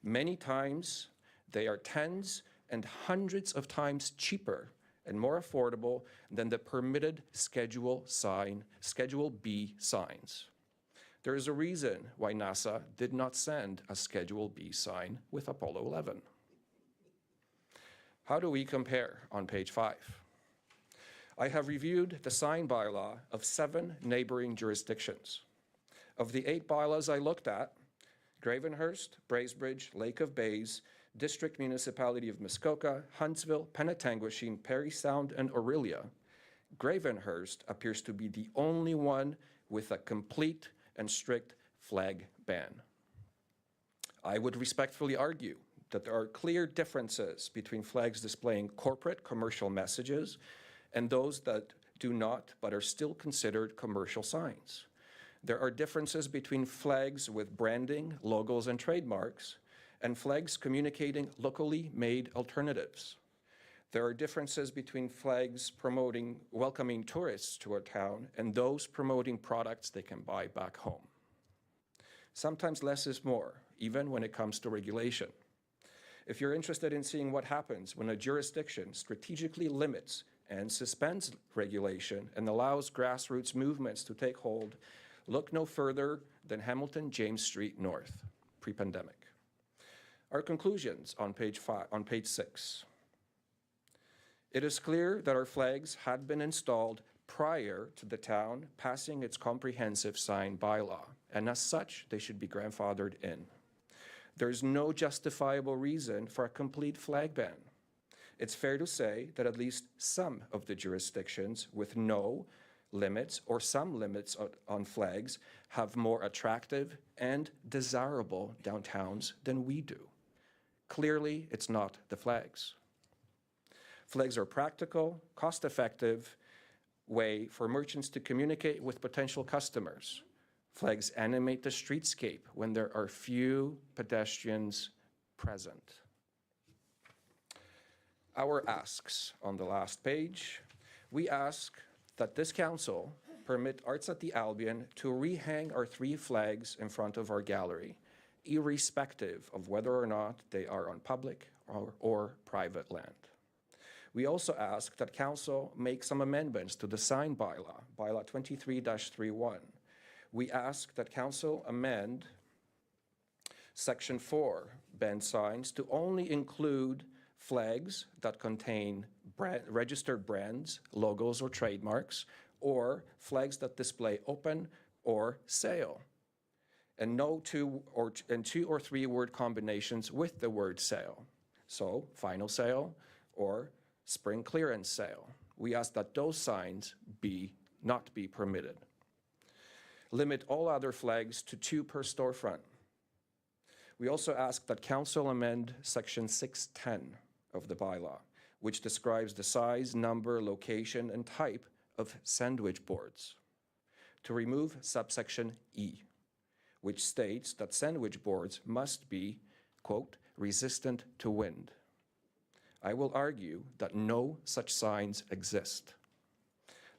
Many times, they are tens and hundreds of times cheaper and more affordable than the permitted Schedule B signs. There is a reason why NASA did not send a Schedule B sign with Apollo 11. How do we compare on page 5? I have reviewed the sign bylaw of 7 neighboring jurisdictions. Of the 8 bylaws I looked at, Gravenhurst, Bracebridge, Lake of Bays, District Municipality of Muskoka, Huntsville, Penetanguishene, Parry Sound, and Orillia, Gravenhurst appears to be the only one with a complete and strict flag ban. I would respectfully argue that there are clear differences between flags displaying corporate commercial messages and those that do not but are still considered commercial signs. There are differences between flags with branding, logos, and trademarks, and flags communicating locally made alternatives. There are differences between flags promoting welcoming tourists to a town and those promoting products they can buy back home. Sometimes less is more, even when it comes to regulation. If you're interested in seeing what happens when a jurisdiction strategically limits and suspends regulation and allows grassroots movements to take hold, look no further than Hamilton James Street North, pre-pandemic. Our conclusions on page 6. It is clear that our flags had been installed prior to the town passing its comprehensive sign bylaw, and as such, they should be grandfathered in. There is no justifiable reason for a complete flag ban. It's fair to say that at least some of the jurisdictions with no limits or some limits on flags have more attractive and desirable downtowns than we do. Clearly, it's not the flags. Flags are a practical, cost-effective way for merchants to communicate with potential customers. Flags animate the streetscape when there are few pedestrians present. Our asks on the last page. We ask that this council permit Arts at the Albion to rehang our 3 flags in front of our gallery, irrespective of whether or not they are on public or private land. We also ask that council make some amendments to the sign bylaw, bylaw 23-31. We ask that council amend section 4, ban signs, to only include flags that contain registered brands, logos, or trademarks, or flags that display open or sale, and no 2 or 3 word combinations with the word sale. So, final sale or spring clearance sale. We ask that those signs not be permitted. Limit all other flags to 2 per storefront. We also ask that council amend section 610 of the bylaw, which describes the size, number, location, and type of sandwich boards, to remove subsection E, which states that sandwich boards must be, quote, resistant to wind. I will argue that no such signs exist.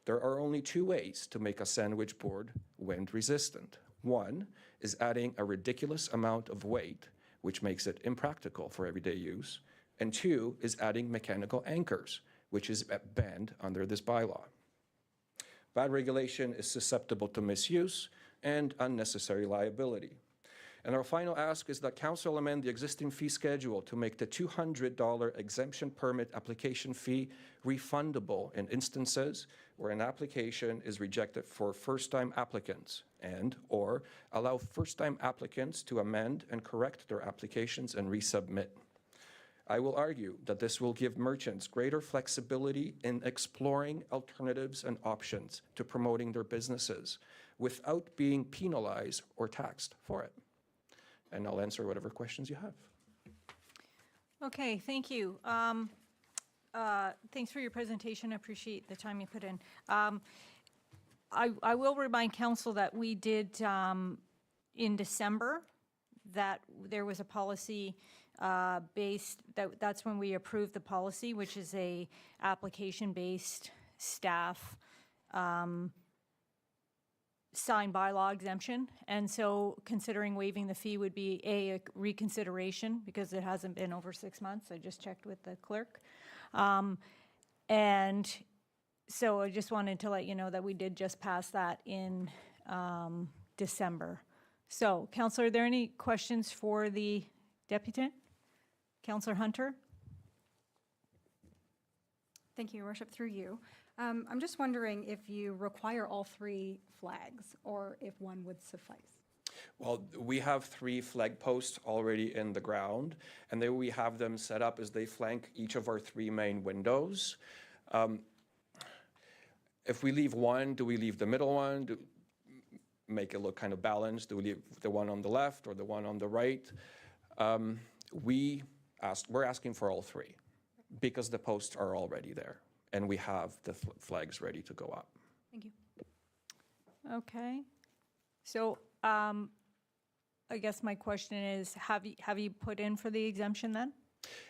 There are only 2 ways to make a sandwich board wind resistant. One is adding a ridiculous amount of weight, which makes it impractical for everyday use. And 2 is adding mechanical anchors, which is banned under this bylaw. Bad regulation is susceptible to misuse and unnecessary liability. And our final ask is that council amend the existing fee schedule to make the $200 exemption permit application fee refundable in instances where an application is rejected for first-time applicants, and or allow first-time applicants to amend and correct their applications and resubmit. I will argue that this will give merchants greater flexibility in exploring alternatives and options to promoting their businesses without being penalized or taxed for it. And I'll answer whatever questions you have. Okay, thank you. Thanks for your presentation. I appreciate the time you put in. I will remind council that we did in December that there was a policy based, that's when we approved the policy, which is a application-based staff sign bylaw exemption. And so considering waiving the fee would be a reconsideration because it hasn't been over 6 months. I just checked with the clerk. And so I just wanted to let you know that we did just pass that in December. So, Counselor, are there any questions for the deputant? Counselor Hunter? Thank you, Your Worship, through you. I'm just wondering if you require all 3 flags or if one would suffice. Well, we have 3 flag posts already in the ground, and then we have them set up as they flank each of our 3 main windows. If we leave one, do we leave the middle one? Make it look kind of balanced? Do we leave the one on the left or the one on the right? We're asking for all 3 because the posts are already there, and we have the flags ready to go up. Thank you. Okay. So, I guess my question is, have you put in for the exemption then?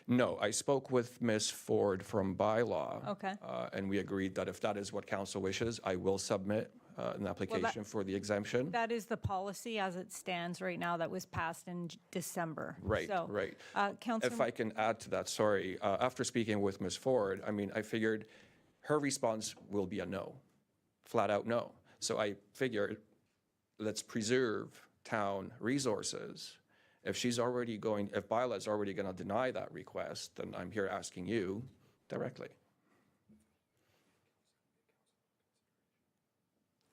No, I spoke with Ms. Ford from Bylaw. Okay. And we agreed that if that is what council wishes, I will submit an application for the exemption. That is the policy as it stands right now that was passed in December. Right, So, right. Councilor, If I can add to that, sorry, after speaking with Ms. Ford, I mean, I figured her response will be a no, flat out no. So I figured, let's preserve town resources. If Bylaw is already going to deny that request, then I'm here asking you directly.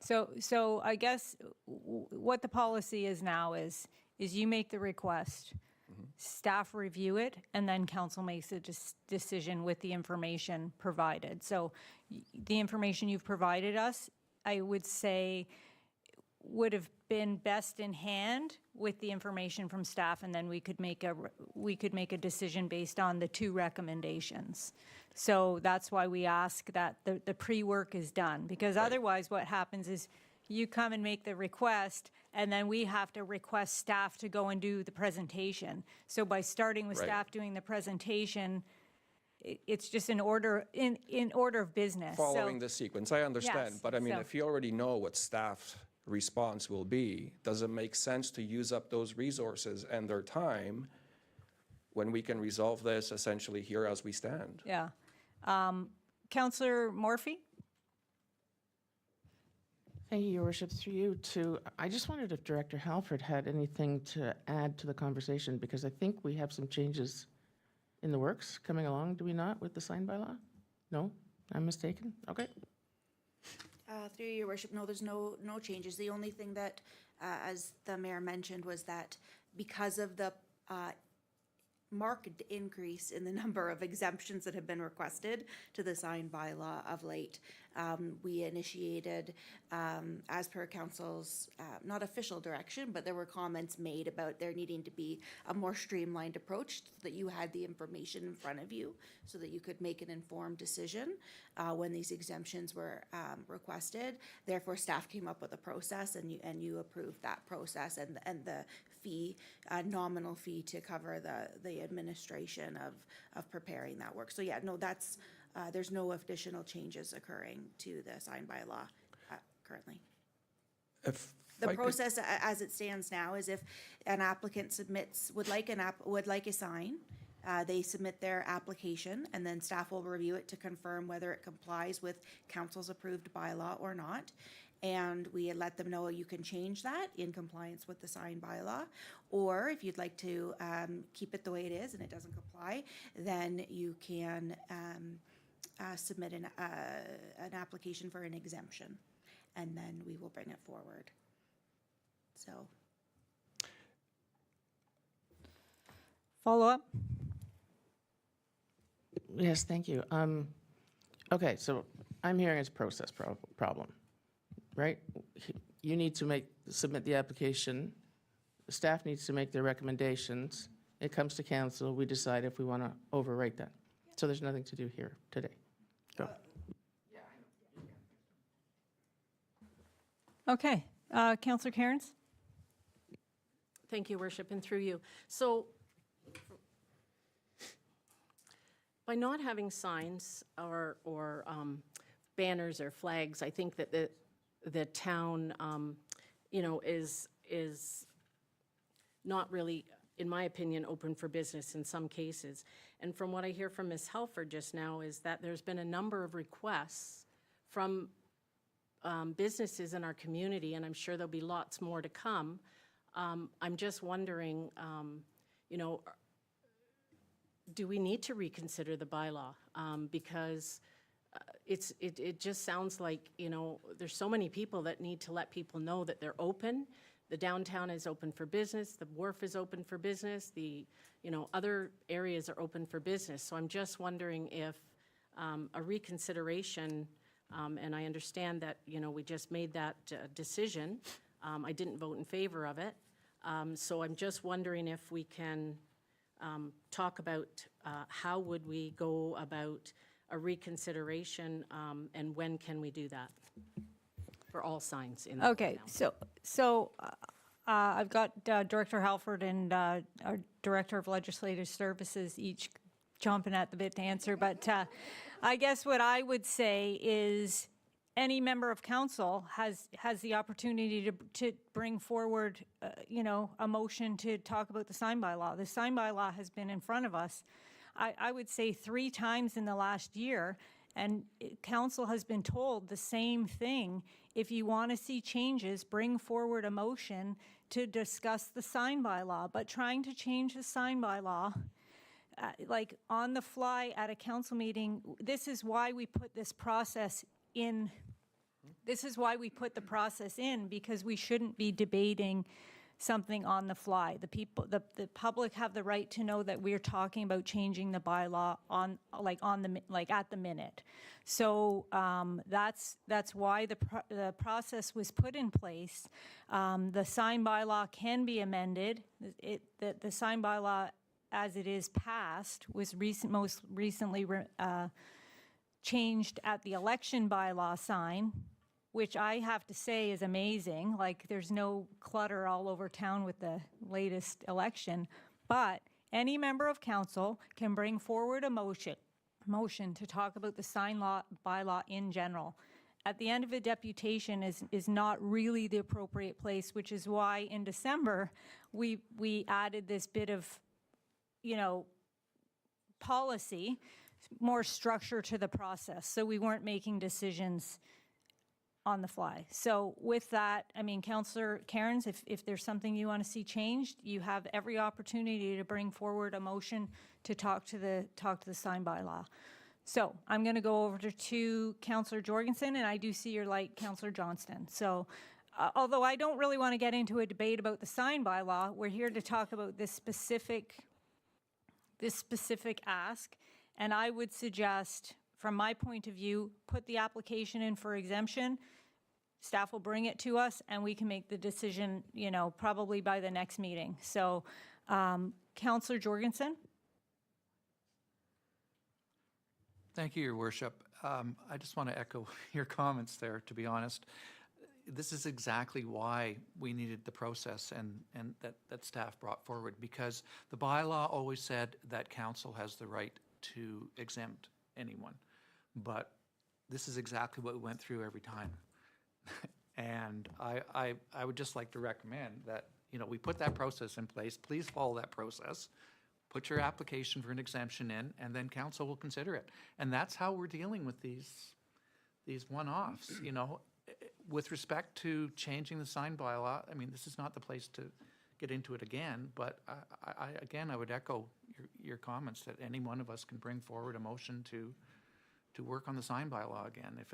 So I guess what the policy is now is you make the request, staff review it, and then council makes a decision with the information provided. So the information you've provided us, I would say, would have been best in hand with the information from staff, and then we could make a decision based on the 2 recommendations. So that's why we ask that the pre-work is done, because otherwise what happens is you come and make the request, and then we have to request staff to go and do the presentation. So by starting with Right. staff doing the presentation, it's just in order of business. So- Following the sequence, I understand, Yes, but I mean, so- if you already know what staff's response will be, does it make sense to use up those resources and their time when we can resolve this essentially here as we stand? Yeah. Counselor Morphy? Thank you, Your Worship. Through you to, I just wondered if Director Halford had anything to add to the conversation, because I think we have some changes in the works coming along, do we not, with the sign bylaw? No? I'm mistaken? Okay. Through Your Worship, no, there's no changes. The only thing that, as the mayor mentioned, was that because of the marked increase in the number of exemptions that have been requested to the sign bylaw of late, we initiated, as per council's, not official direction, but there were comments made about there needing to be a more streamlined approach so that you had the information in front of you so that you could make an informed decision when these exemptions were requested. Therefore, staff came up with a process, and you approved that process and the fee, nominal fee to cover the administration of preparing that work. So yeah, no, that's, there's no additional changes occurring to the sign bylaw currently. The process as it stands now is if an applicant would like a sign, they submit their application, and then staff will review it to confirm whether it complies with council's approved bylaw or not. And we let them know you can change that in compliance with the sign bylaw. Or if you'd like to keep it the way it is and it doesn't comply, then you can submit an application for an exemption, and then we will bring it forward. So. Follow up? Yes, thank you. Okay, so I'm hearing it's a process problem, right? You need to submit the application, the staff needs to make their recommendations, it comes to council, we decide if we want to overwrite that. So there's nothing to do here today. Go. Okay. Counselor Cairns? Thank you, Worship, and through you. So by not having signs or banners or flags, I think that the town, is not really, in my opinion, open for business in some cases. And from what I hear from Ms. Halford just now is that there's been a number of requests from businesses in our community, and I'm sure there'll be lots more to come. I'm just wondering, you know, do we need to reconsider the bylaw? Because it just sounds like, you know, there's so many people that need to let people know that they're open. The downtown is open for business, the wharf is open for business, the, you know, other areas are open for business. So I'm just wondering if a reconsideration, and I understand that, you know, we just made that decision. I didn't vote in favor of it. So I'm just wondering if we can talk about how would we go about a reconsideration, and when can we do that for all signs in the Okay, town? so I've got Director Halford and our Director of Legislative Services each chomping at the bit to answer, but I guess what I would say is any member of council has the opportunity to bring forward, you know, a motion to talk about the sign bylaw. The sign bylaw has been in front of us, I would say 3 times in the last year, and council has been told the same thing. If you want to see changes, bring forward a motion to discuss the sign bylaw. But trying to change the sign bylaw, like on the fly at a council meeting, this is why we put this process in. This is why we put the process in, because we shouldn't be debating something on the fly. The public have the right to know that we're talking about changing the bylaw at the minute. So that's why the process was put in place. The sign bylaw can be amended. The sign bylaw, as it is passed, was most recently changed at the election bylaw sign, which I have to say is amazing. Like, there's no clutter all over town with the latest election. But any member of council can bring forward a motion to talk about the sign bylaw in general. At the end of a deputation is not really the appropriate place, which is why in December we added this bit of, you know, policy, more structure to the process, so we weren't making decisions on the fly. So with that, I mean, Councillor Cairns, if there's something you want to see changed, you have every opportunity to bring forward a motion to talk to the sign bylaw. So I'm going to go over to Councillor Jorgensen, and I do see your light, Councillor Johnston. So although I don't really want to get into a debate about the sign bylaw, we're here to talk about this specific ask, and I would suggest, from my point of view, put the application in for exemption. Staff will bring it to us, and we can make the decision, you know, probably by the next meeting. So, Councillor Jorgensen? Thank you, Your Worship. I just want to echo your comments there, to be honest. This is exactly why we needed the process and that staff brought forward, because the bylaw always said that council has the right to exempt anyone. But this is exactly what we went through every time. And I would just like to recommend that, you know, we put that process in place. Please follow that process. Put your application for an exemption in, and then council will consider it. And that's how we're dealing with these one-offs, you know. With respect to changing the sign bylaw, I mean, this is not the place to get into it again, but I would echo your comments that any one of us can bring forward a motion to work on the sign bylaw again if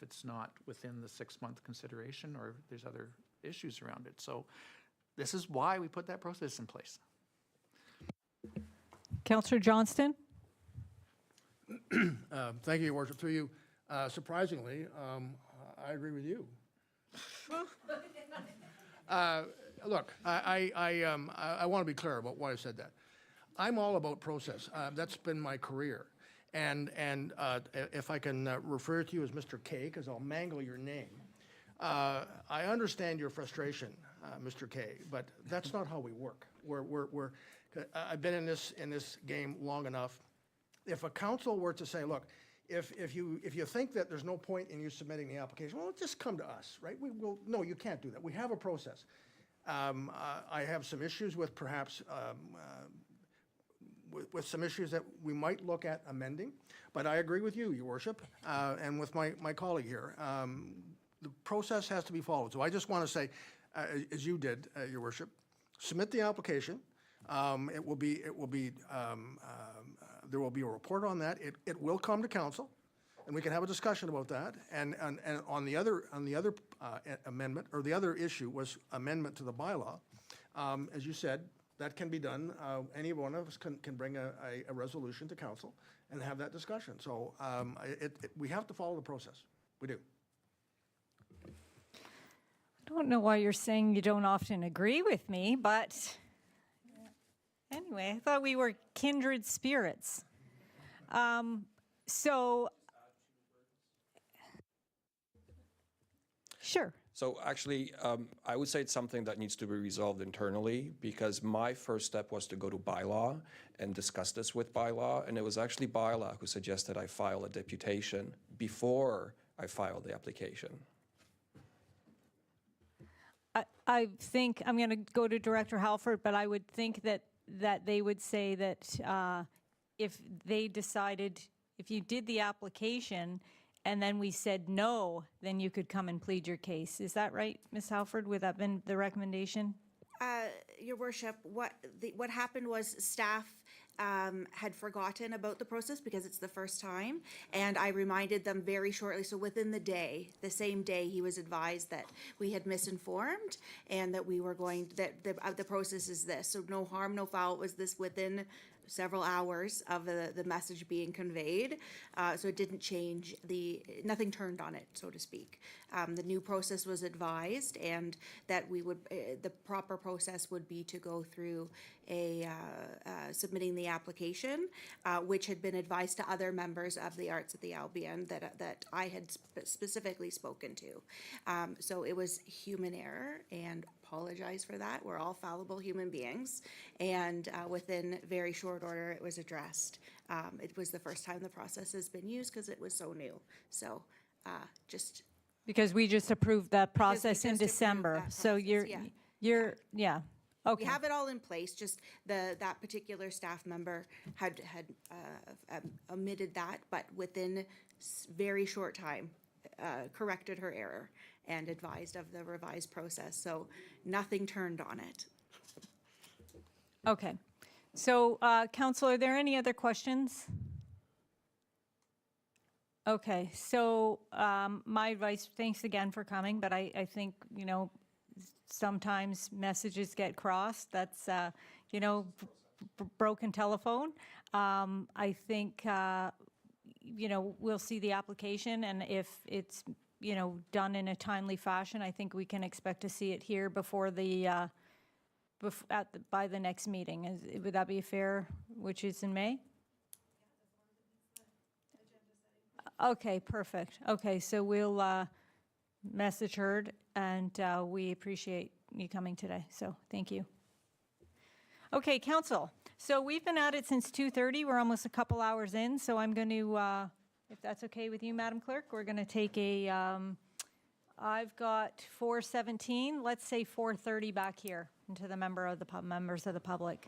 it's not within the 6-month consideration or there's other issues around it. So this is why we put that process in place. Councillor Johnston? Thank you, Your Worship. Through you, surprisingly, I agree with you. Look, I want to be clear about why I said that. I'm all about process. That's been my career. And if I can refer to you as Mr. K, because I'll mangle your name, I understand your frustration, Mr. K, but that's not how we work. I've been in this game long enough. If a council were to say, look, if you think that there's no point in you submitting the application, well, just come to us, right? We will. No, you can't do that. We have a process. I have some issues with perhaps with some issues that we might look at amending, but I agree with you, Your Worship, and with my colleague here. the process has to be followed. So I just want to say, as you did, Your Worship, submit the application. There will be a report on that. It will come to council, and we can have a discussion about that. And on the other amendment, or the other issue was amendment to the bylaw. As you said, that can be done. Any one of us can bring a resolution to council and have that discussion. So we have to follow the process. We do. I don't know why you're saying you don't often agree with me, but anyway, I thought we were kindred spirits. Sure. So actually, I would say it's something that needs to be resolved internally, because my first step was to go to bylaw and discuss this with bylaw, and it was actually bylaw who suggested I file a deputation before I filed the application. I think, I'm going to go to Director Halford, but I would think that they would say that if they decided, if you did the application and then we said no, then you could come and plead your case. Is that right, Ms. Halford? Would that have been the recommendation? Your Worship, what happened was staff had forgotten about the process because it's the first time, and I reminded them very shortly. So within the same day, he was advised that we had misinformed and that we were going, that the process is this. So no harm, no foul. It was this within several hours of the message being conveyed. So it didn't change nothing turned on it, so to speak. The new process was advised, and that we would, the proper process would be to go through submitting the application, which had been advised to other members of the Arts at the Albion that I had specifically spoken to. So it was human error, and apologize for that. We're all fallible human beings, and within very short order, it was addressed. It was the first time the process has been used because it was so new. So just Because we just approved that process we in just approved December. that So process, yeah. Okay. we have it all in place. Just that particular staff member had omitted that, but within very short time, corrected her error and advised of the revised process. So nothing turned on it. Okay. So, Council, are there any other questions? Okay, so my advice, thanks again for coming, but I think, sometimes messages get crossed. That's, broken telephone. I think, we'll see the application, and if it's, done in a timely fashion, I think we can expect to see it here before the, by the next meeting. Would that be fair, which is in May? Okay, perfect. Okay, so we'll message heard, and we appreciate you coming today, so thank you. Okay, Council, so we've been at it since 2:30. We're almost a couple hours in, so I'm going to, if that's okay with you, Madam Clerk, we're going to take I've got 4:17, let's say 4:30 back here into the members of the public.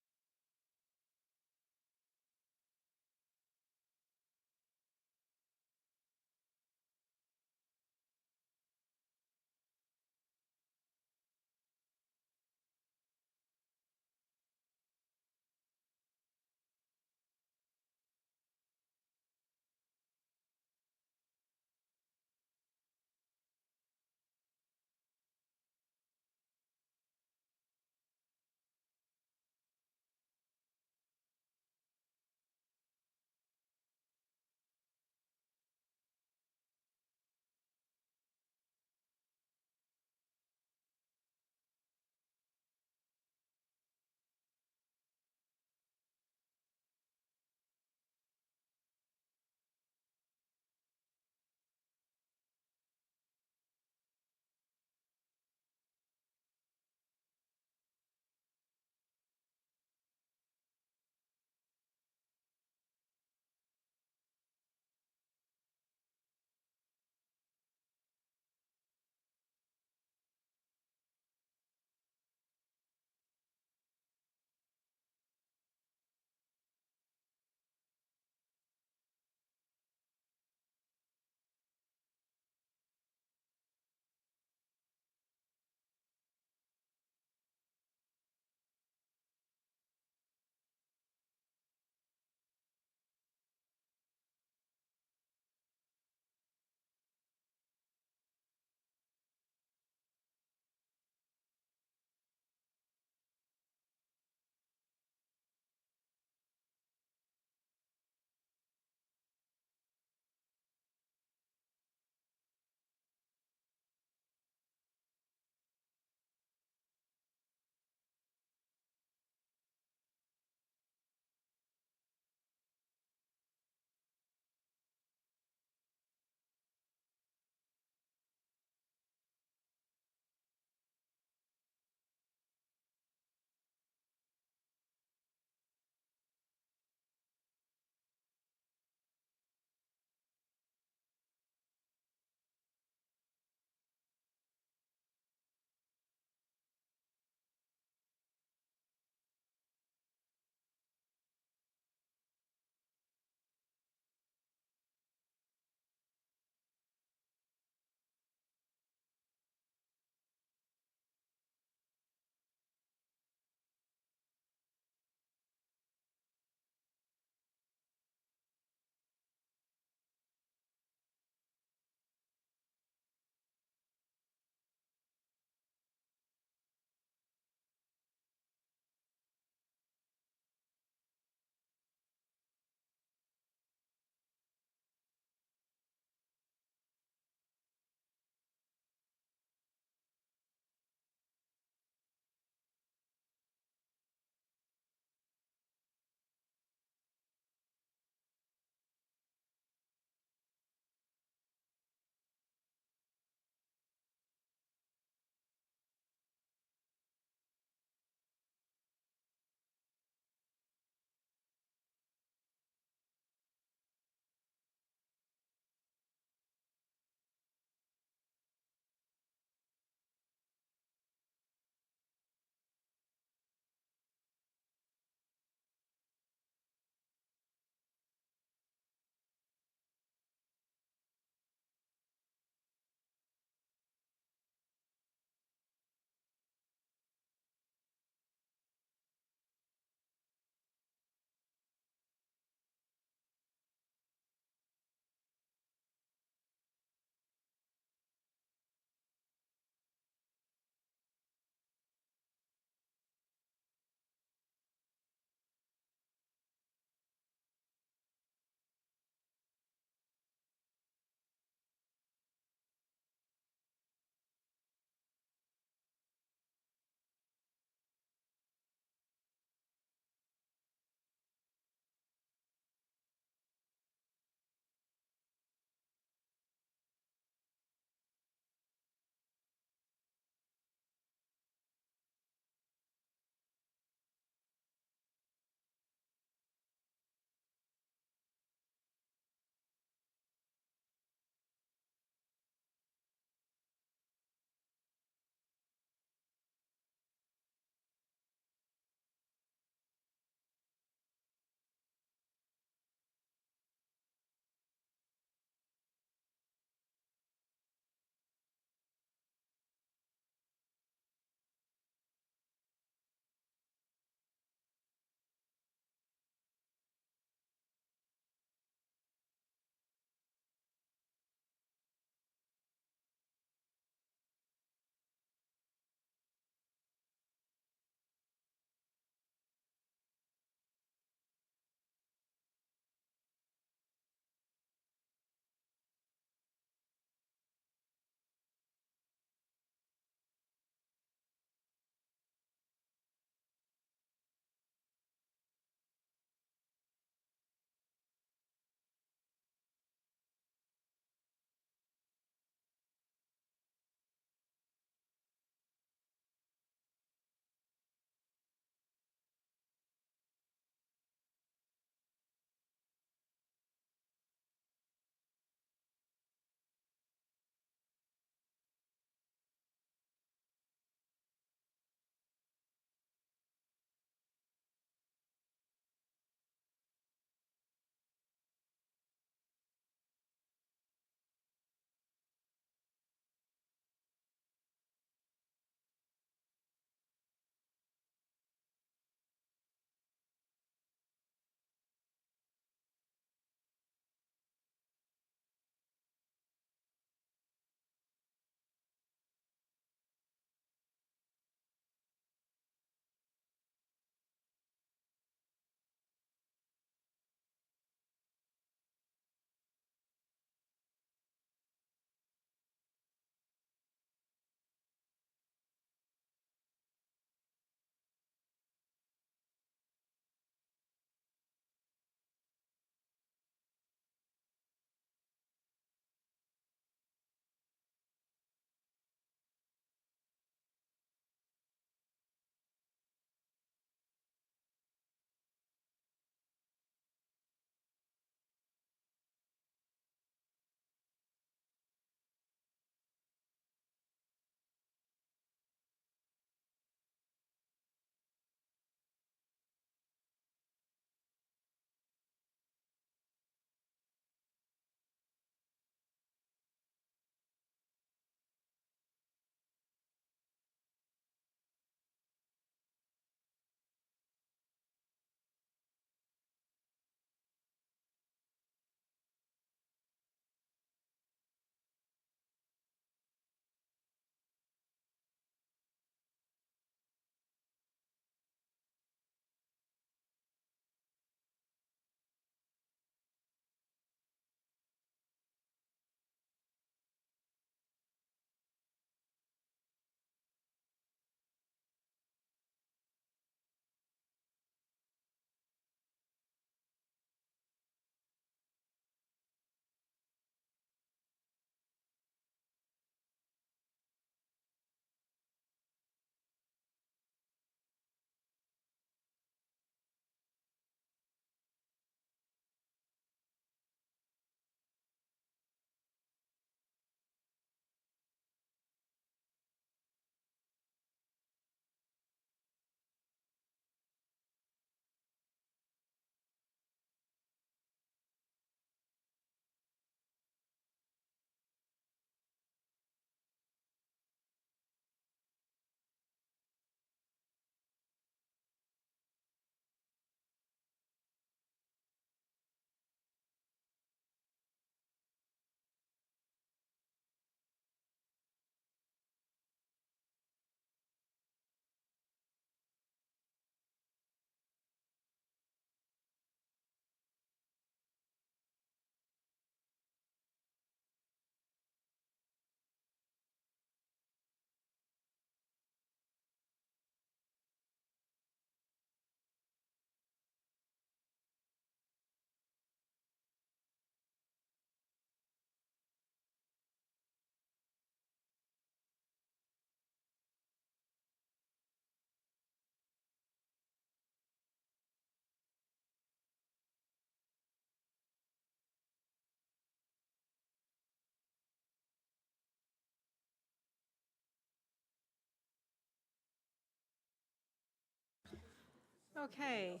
Okay.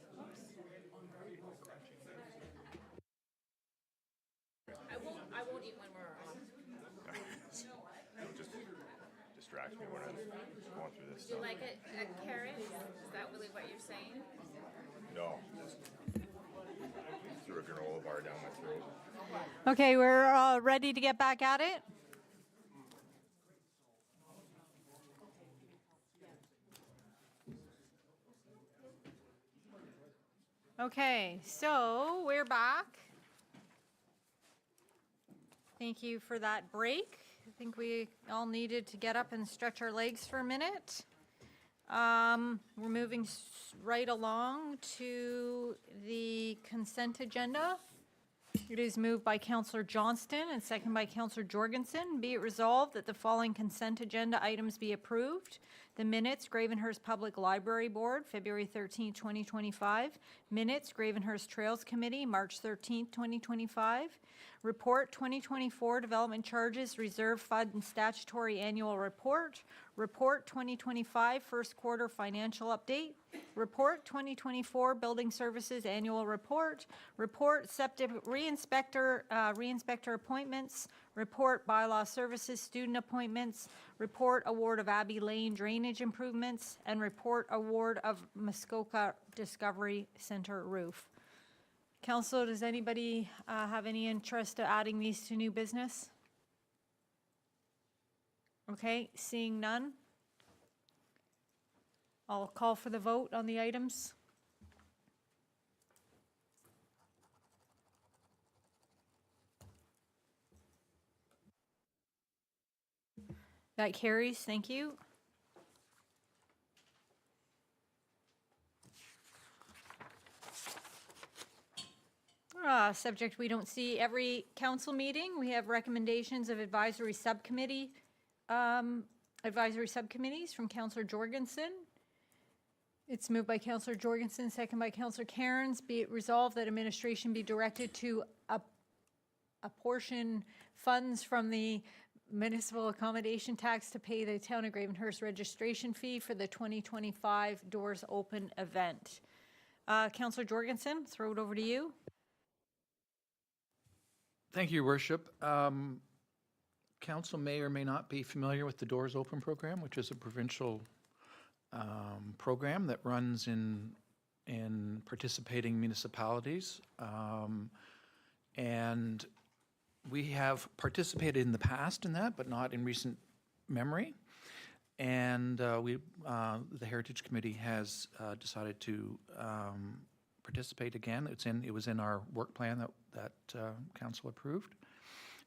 I won't eat when we're on. Just distract me when I'm going through this Do you stuff. like a carrot? Is that really what you're saying? No, just threw a granola bar down my throat. Okay, we're ready to get back at it. Okay, so we're back. Thank you for that break. I think we all needed to get up and stretch our legs for a minute. We're moving right along to the consent agenda. It is moved by Councillor Johnston and second by Councillor Jorgensen. Be it resolved that the following consent agenda items be approved. The minutes, Gravenhurst Public Library Board, February 13, 2025. Minutes, Gravenhurst Trails Committee, March 13, 2025. Report 2024 Development Charges Reserve Fund and Statutory Annual Report. Report 2025 First Quarter Financial Update. Report 2024 Building Services Annual Report. Report Septic Re-inspector Appointments. Report Bylaw Services Student Appointments. Report Award of Abbey Lane Drainage Improvements. And Report Award of Muskoka Discovery Center Roof. Council, does anybody have any interest in adding these to new business? Okay, seeing none. I'll call for the vote on the items. That carries, thank you. Subject we don't see every council meeting. We have recommendations of advisory subcommittees from Councillor Jorgensen. It's moved by Councillor Jorgensen, second by Councillor Cairns. Be it resolved that administration be directed to apportion funds from the municipal accommodation tax to pay the Town of Gravenhurst registration fee for the 2025 Doors Open event. Councillor Jorgensen, throw it over to you. Thank you, Your Worship. Council may or may not be familiar with the Doors Open program, which is a provincial program that runs in participating municipalities. And we have participated in the past in that, but not in recent memory. And the Heritage Committee has decided to participate again. It was in our work plan that council approved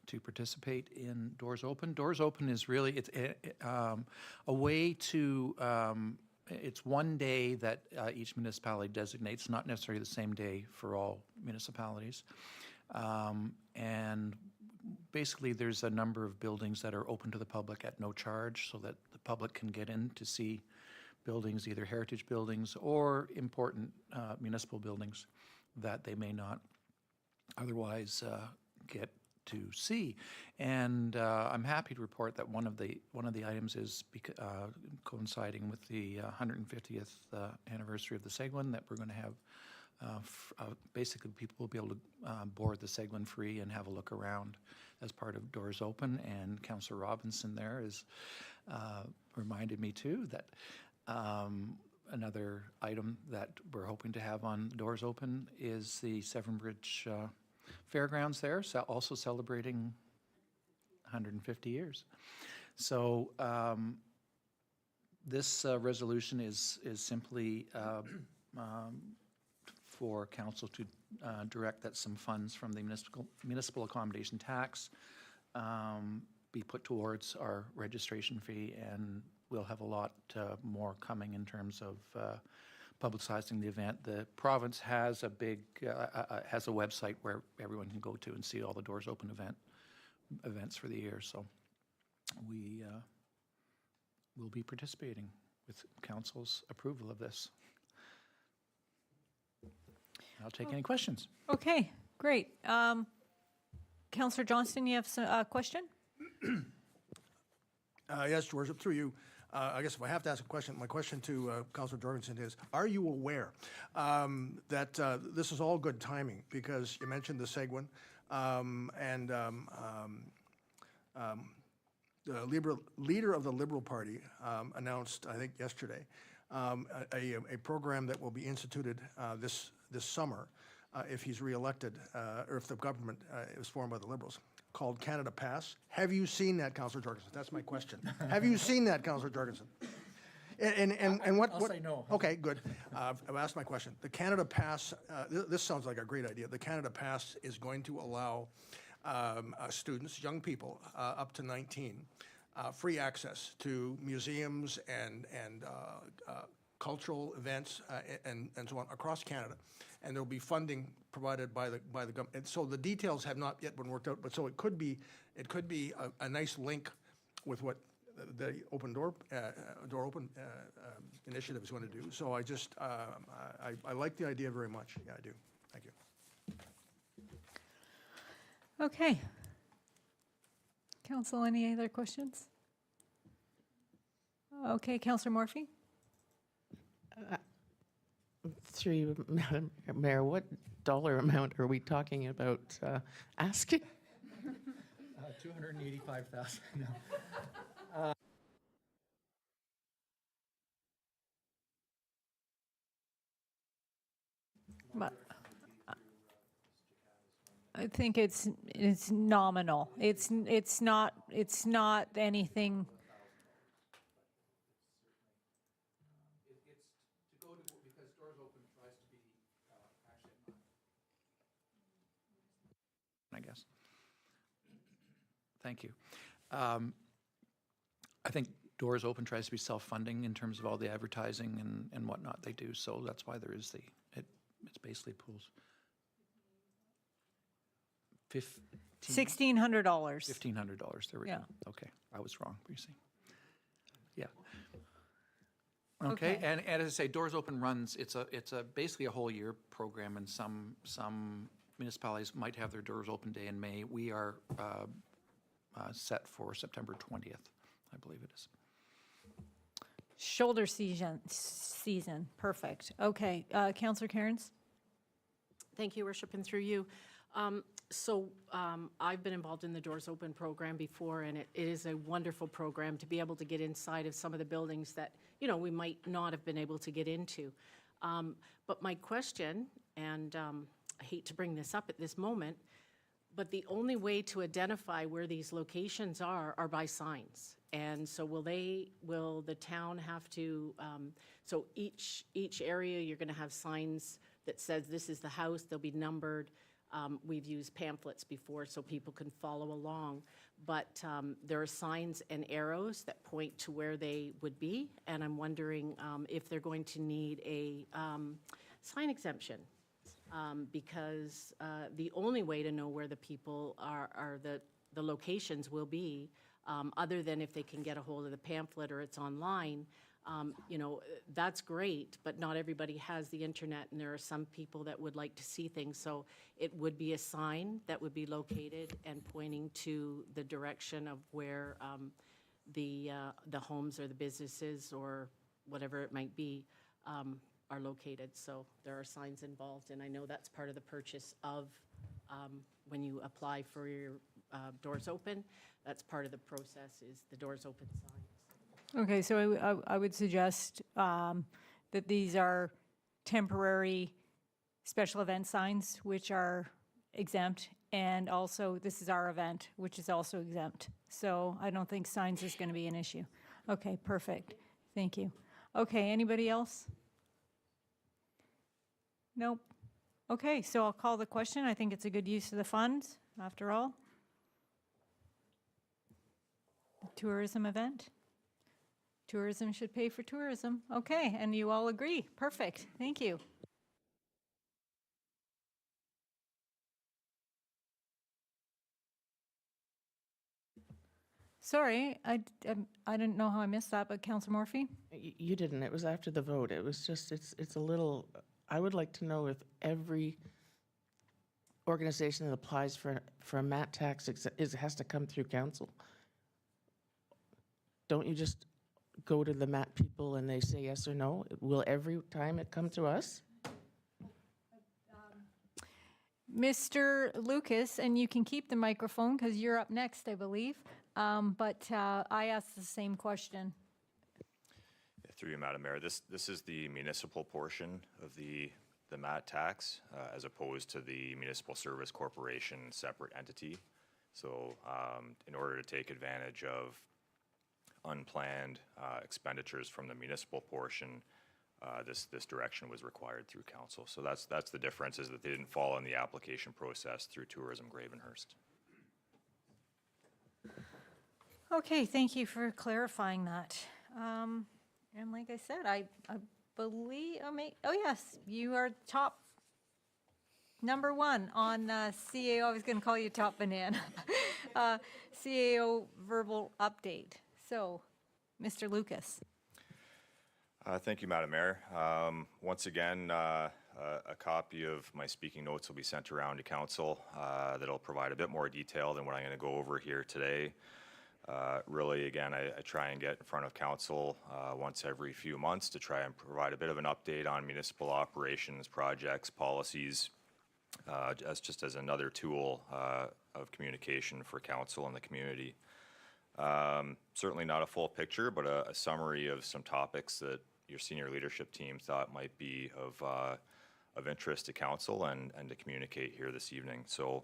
to participate in Doors Open. Doors Open is really a way to. It's one day that each municipality designates, not necessarily the same day for all municipalities. And basically, there's a number of buildings that are open to the public at no charge so that the public can get in to see buildings, either heritage buildings or important municipal buildings that they may not otherwise get to see. And I'm happy to report that one of the items is coinciding with the 150th anniversary of the Seguin, that we're going to have basically people will be able to board the Seguin free and have a look around as part of Doors Open. And Councillor Robinson there has reminded me too that another item that we're hoping to have on Doors Open is the Severn Bridge Fairgrounds there, also celebrating 150 years. So this resolution is simply for council to direct that some funds from the municipal accommodation tax be put towards our registration fee, and we'll have a lot more coming in terms of publicizing the event. The province has a has a website where everyone can go to and see all the Doors Open events for the year. So we will be participating with council's approval of this. I'll take any questions. Okay, great. Councillor Johnston, you have a question? Yes, Your Worship, through you. I guess if I have to ask a question, my question to Councilor Jorgensen is, are you aware that this is all good timing? Because you mentioned the Seguin, and the leader of the Liberal Party announced, I think yesterday, a program that will be instituted this summer if he's reelected, or if the government is formed by the Liberals, called Canada Pass. Have you seen that, Councillor Jorgensen? That's my question. Have you seen that, Councillor Jorgensen? And what? I'll say no. Okay, good. I've asked my question. The Canada Pass, this sounds like a great idea. The Canada Pass is going to allow students, young people, up to 19, free access to museums and cultural events and so on across Canada. And there'll be funding provided by the government. And so the details have not yet been worked out, but so it could be a nice link with what the Open Door Open initiative is going to do. So I just I like the idea very much. Yeah, I do. Thank you. Okay. Council, any other questions? Okay, Councillor Morphy? Through you, Madam Mayor, what dollar amount are we talking about asking? 285,000. But I think it's nominal. It's not anything. I guess. Thank you. I think Doors Open tries to be self-funding in terms of all the advertising and whatnot they do, so that's why there is it's basically pools. $1,600. $1,500, there we Yeah. go. Okay, I was wrong, you see. Yeah. Okay, and as I say, Doors Open runs, it's a basically a whole year program, and some municipalities might have their Doors Open Day in May. We are set for September 20th, I believe it is. Shoulder season, perfect. Okay, Councillor Cairns? Thank you, Worship, and through you. I've been involved in the Doors Open program before, and it is a wonderful program to be able to get inside of some of the buildings that, we might not have been able to get into. But my question, and I hate to bring this up at this moment, but the only way to identify where these locations are by signs. And so will the town have to, so each area, you're going to have signs that says this is the house, they'll be numbered. We've used pamphlets before so people can follow along, but there are signs and arrows that point to where they would be, and I'm wondering if they're going to need a sign exemption, because the only way to know where the people are the locations will be, other than if they can get a hold of the pamphlet or it's online. That's great, but not everybody has the internet, and there are some people that would like to see things. So it would be a sign that would be located and pointing to the direction of where the homes or the businesses or whatever it might be are located. So there are signs involved, and I know that's part of the purchase of when you apply for your Doors Open. That's part of the process, is the Doors Open signs. Okay, so I would suggest that these are temporary special event signs, which are exempt, and also this is our event, which is also exempt. So I don't think signs is going to be an issue. Okay, perfect. Thank you. Okay, anybody else? Nope. Okay, so I'll call the question. I think it's a good use of the funds, after all. Tourism event. Tourism should pay for tourism. Okay, and you all agree. Perfect. Thank you. Sorry, I didn't know how I missed that, but Councillor Morphy? You didn't. It was after the vote. It was just, it's a little, I would like to know if every organization that applies for a MAT tax has to come through council. Don't you just go to the MAT people and they say yes or no? Will every time it come to us? Mr. Lucas, and you can keep the microphone because you're up next, I believe. But I asked the same question. Through you, Madam Mayor, this is the municipal portion of the MAT tax, as opposed to the Municipal Service Corporation separate entity. So in order to take advantage of unplanned expenditures from the municipal portion, this direction was required through council. So that's the difference, is that they didn't follow in the application process through Tourism Gravenhurst. Okay, thank you for clarifying that. And like I said, I believe, oh yes, you are top number one on CAO. I was going to call you top banana. CAO verbal update. So, Mr. Lucas. Thank you, Madam Mayor. Once again, a copy of my speaking notes will be sent around to council that'll provide a bit more detail than what I'm going to go over here today. Really, again, I try and get in front of council once every few months to try and provide a bit of an update on municipal operations, projects, policies, just as another tool of communication for council and the community. Certainly not a full picture, but a summary of some topics that your senior leadership team thought might be of interest to council and to communicate here this evening. So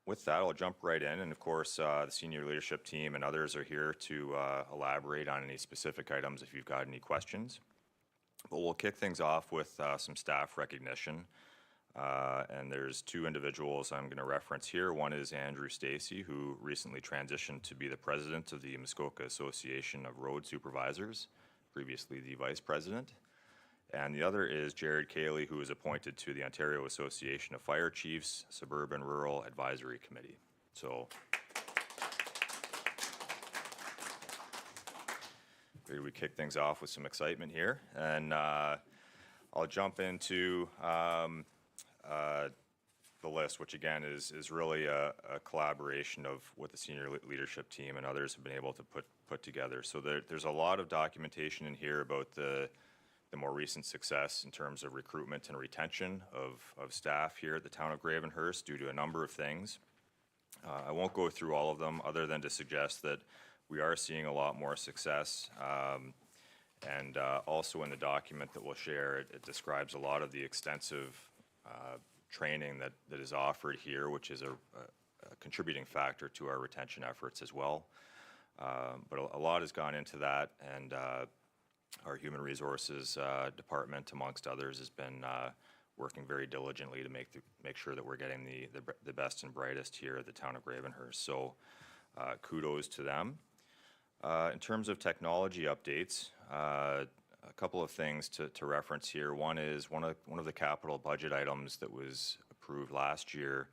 with that, I'll jump right in. And of course, the senior leadership team and others are here to elaborate on any specific items if you've got any questions. But we'll kick things off with some staff recognition. And there's two individuals I'm going to reference here. One is Andrew Stacey, who recently transitioned to be the president of the Muskoka Association of Road Supervisors, previously the vice president. And the other is Jared Cayley, who was appointed to the Ontario Association of Fire Chiefs Suburban Rural Advisory Committee. So we kick things off with some excitement here. And I'll jump into the list, which again is really a collaboration of what the senior leadership team and others have been able to put together. So there's a lot of documentation in here about the more recent success in terms of recruitment and retention of staff here at the town of Gravenhurst due to a number of things. I won't go through all of them other than to suggest that we are seeing a lot more success. And also in the document that we'll share, it describes a lot of the extensive training that is offered here, which is a contributing factor to our retention efforts as well. But a lot has gone into that, and our Human Resources Department, amongst others, has been working very diligently to make sure that we're getting the best and brightest here at the town of Gravenhurst. So kudos to them. In terms of technology updates, a couple of things to reference here. One is one of the capital budget items that was approved last year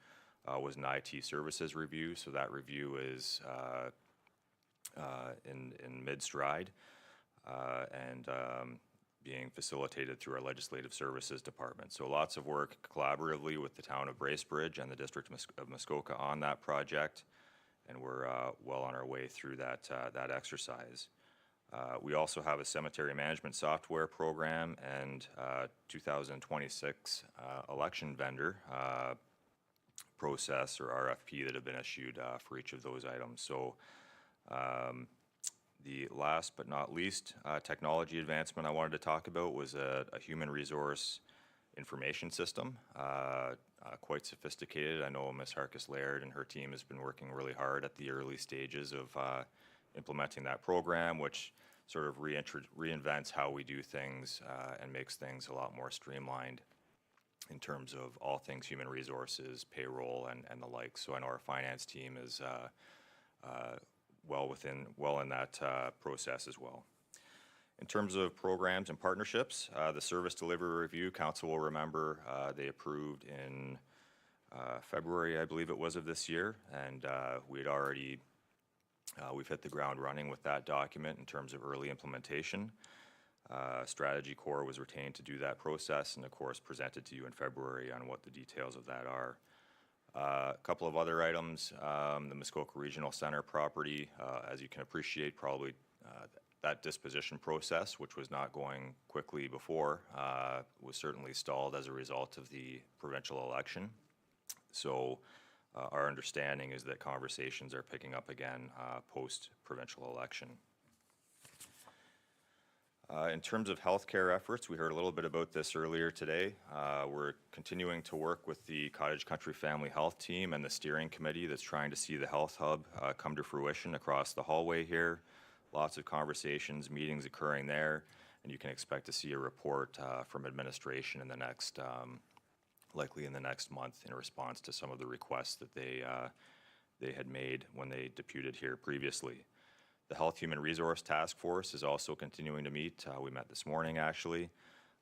was an IT services review. So that review is in mid-stride and being facilitated through our Legislative Services Department. So lots of work collaboratively with the town of Bracebridge and the District of Muskoka on that project, and we're well on our way through that exercise. We also have a cemetery management software program and 2026 election vendor process or RFP that have been issued for each of those items. So the last but not least technology advancement I wanted to talk about was a human resource information system, quite sophisticated. I know Ms. Harkis-Laird and her team has been working really hard at the early stages of implementing that program, which sort of reinvents how we do things and makes things a lot more streamlined in terms of all things human resources, payroll, and the like. So I know our finance team is well in that process as well. In terms of programs and partnerships, the Service Delivery Review, Council will remember they approved in February, I believe it was, of this year, and we've hit the ground running with that document in terms of early implementation. Strategy Corps was retained to do that process and, of course, presented to you in February on what the details of that are. A couple of other items, the Muskoka Regional Center property, as you can appreciate, probably that disposition process, which was not going quickly before, was certainly stalled as a result of the provincial election. So our understanding is that conversations are picking up again post-provincial election. In terms of healthcare efforts, we heard a little bit about this earlier today. We're continuing to work with the Cottage Country Family Health Team and the steering committee that's trying to see the Health Hub come to fruition across the hallway here. Lots of conversations, meetings occurring there, and you can expect to see a report from administration in the next, likely in the next month, in response to some of the requests that they had made when they deputed here previously. The Health Human Resource Task Force is also continuing to meet. We met this morning, actually.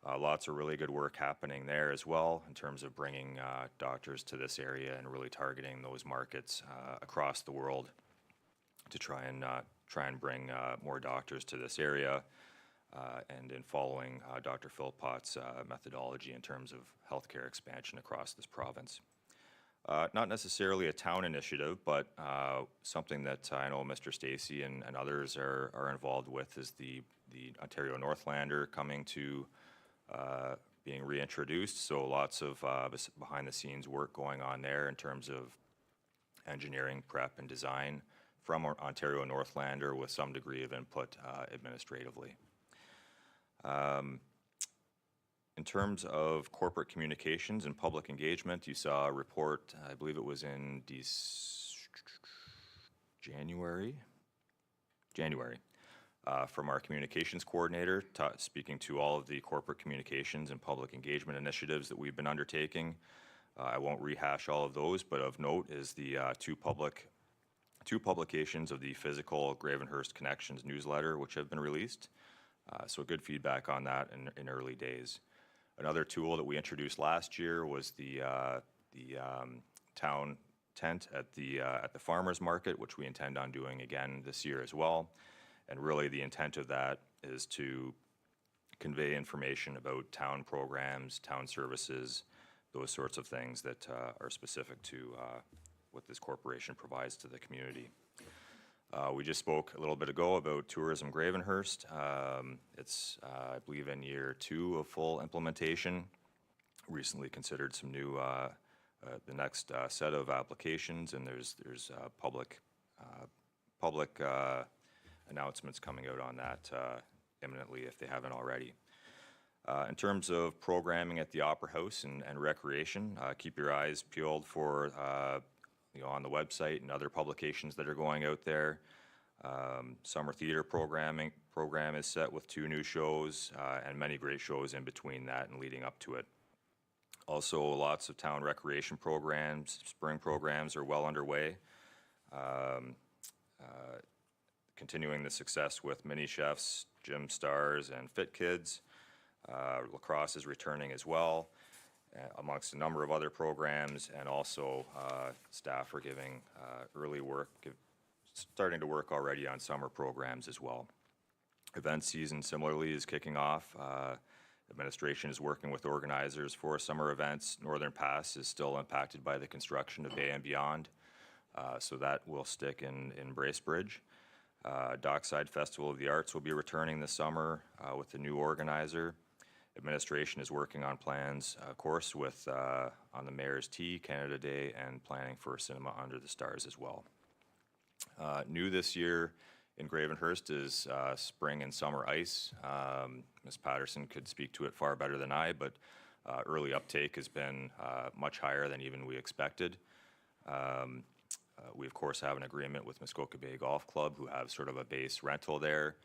Lots of really good work happening there as well in terms of bringing doctors to this area and really targeting those markets across the world to try and bring more doctors to this area and in following Dr. Philpott's methodology in terms of healthcare expansion across this province. Not necessarily a town initiative, but something that I know Mr. Stacey and others are involved with is the Ontario Northlander coming to being reintroduced. So lots of behind the scenes work going on there in terms of engineering, prep, and design from Ontario Northlander with some degree of input administratively. In terms of corporate communications and public engagement, you saw a report, I believe it was in January, from our communications coordinator, speaking to all of the corporate communications and public engagement initiatives that we've been undertaking. I won't rehash all of those, but of note is the two publications of the physical Gravenhurst Connections newsletter, which have been released. So good feedback on that in early days. Another tool that we introduced last year was the town tent at the farmers market, which we intend on doing again this year as well. And really the intent of that is to convey information about town programs, town services, those sorts of things that are specific to what this corporation provides to the community. We just spoke a little bit ago about Tourism Gravenhurst. It's, I believe, in year 2 of full implementation. Recently considered some new, the next set of applications, and there's public announcements coming out on that imminently if they haven't already. In terms of programming at the Opera House and recreation, keep your eyes peeled for on the website and other publications that are going out there. Summer theater program is set with 2 new shows and many great shows in between that and leading up to it. Also, lots of town recreation programs, spring programs are well underway. Continuing the success with Mini Chefs, Gym Stars, and Fit Kids. Lacrosse is returning as well, amongst a number of other programs, and also staff are giving early work, starting to work already on summer programs as well. Event season similarly is kicking off. Administration is working with organizers for summer events. Northern Pass is still impacted by the construction of Bay and Beyond, so that will stick in Bracebridge. Dockside Festival of the Arts will be returning this summer with a new organizer. Administration is working on plans, of course, with on the Mayor's Tea, Canada Day, and planning for Cinema Under the Stars as well. New this year in Gravenhurst is spring and summer ice. Ms. Patterson could speak to it far better than I, but early uptake has been much higher than even we expected. We, of course, have an agreement with Muskoka Bay Golf Club, who have sort of a base rental there,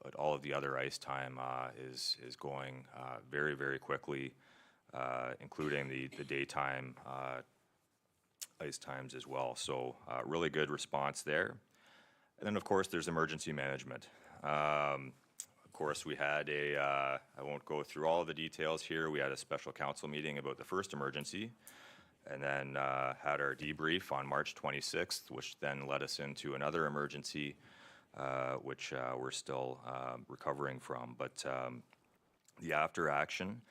but all of the other ice time is going very, very quickly, including the daytime ice times as well. So really good response there. And then, of course, there's emergency management. Of course, we had I won't go through all of the details here. We had a special council meeting about the first emergency, and then had our debrief on March 26th, which then led us into another emergency, which we're still recovering from. But the after action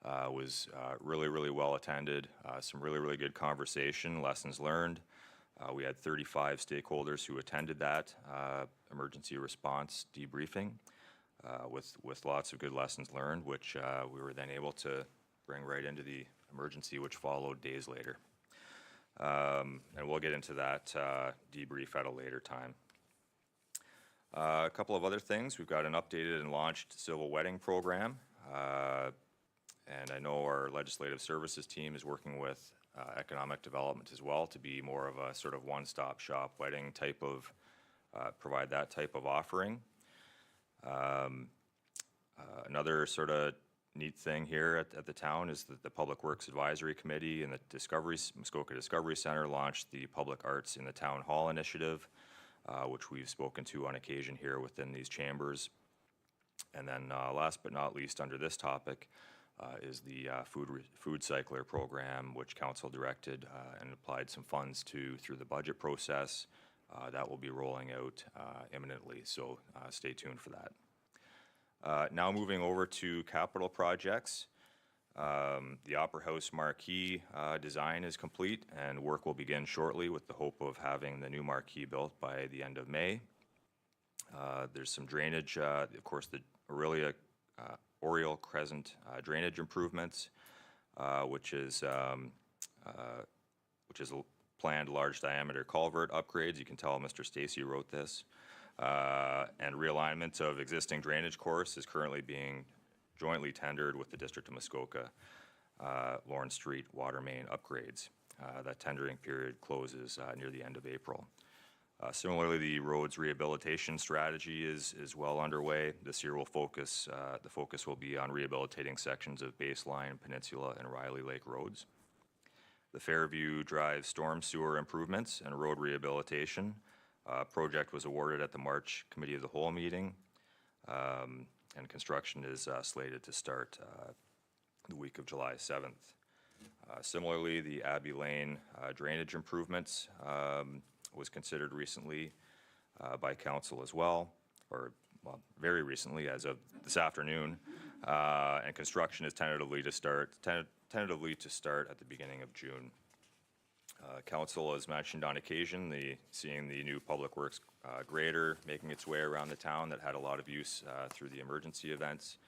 was really, really well attended. Some really, really good conversation, lessons learned. We had 35 stakeholders who attended that emergency response debriefing with lots of good lessons learned, which we were then able to bring right into the emergency, which followed days later. And we'll get into that debrief at a later time. A couple of other things. We've got an updated and launched civil wedding program. And I know our legislative services team is working with economic development as well to be more of a sort of one-stop shop wedding type of, provide that type of offering. Another sort of neat thing here at the town is that the Public Works Advisory Committee and the Muskoka Discovery Center launched the Public Arts in the Town Hall initiative, which we've spoken to on occasion here within these chambers. And then last but not least under this topic is the food cycler program, which council directed and applied some funds to through the budget process. That will be rolling out imminently, so stay tuned for that. Now moving over to capital projects. The Opera House marquee design is complete and work will begin shortly with the hope of having the new marquee built by the end of May. There's some drainage, of course, the Oriole Crescent drainage improvements, which is a planned large diameter culvert upgrades. You can tell Mr. Stacy wrote this. And realignment of existing drainage course is currently being jointly tendered with the District of Muskoka, Lawrence Street water main upgrades. That tendering period closes near the end of April. Similarly, the roads rehabilitation strategy is well underway. This year will focus, the focus will be on rehabilitating sections of Baseline, Peninsula, and Riley Lake roads. The Fairview Drive storm sewer improvements and road rehabilitation project was awarded at the March Committee of the Whole meeting, and construction is slated to start the week of July 7th. Similarly, the Abbey Lane drainage improvements was considered recently by council as well, or well, very recently as of this afternoon, and construction is tentatively to start at the beginning of June. Council has mentioned on occasion seeing the new Public Works grader making its way around the town that had a lot of use through the emergency events.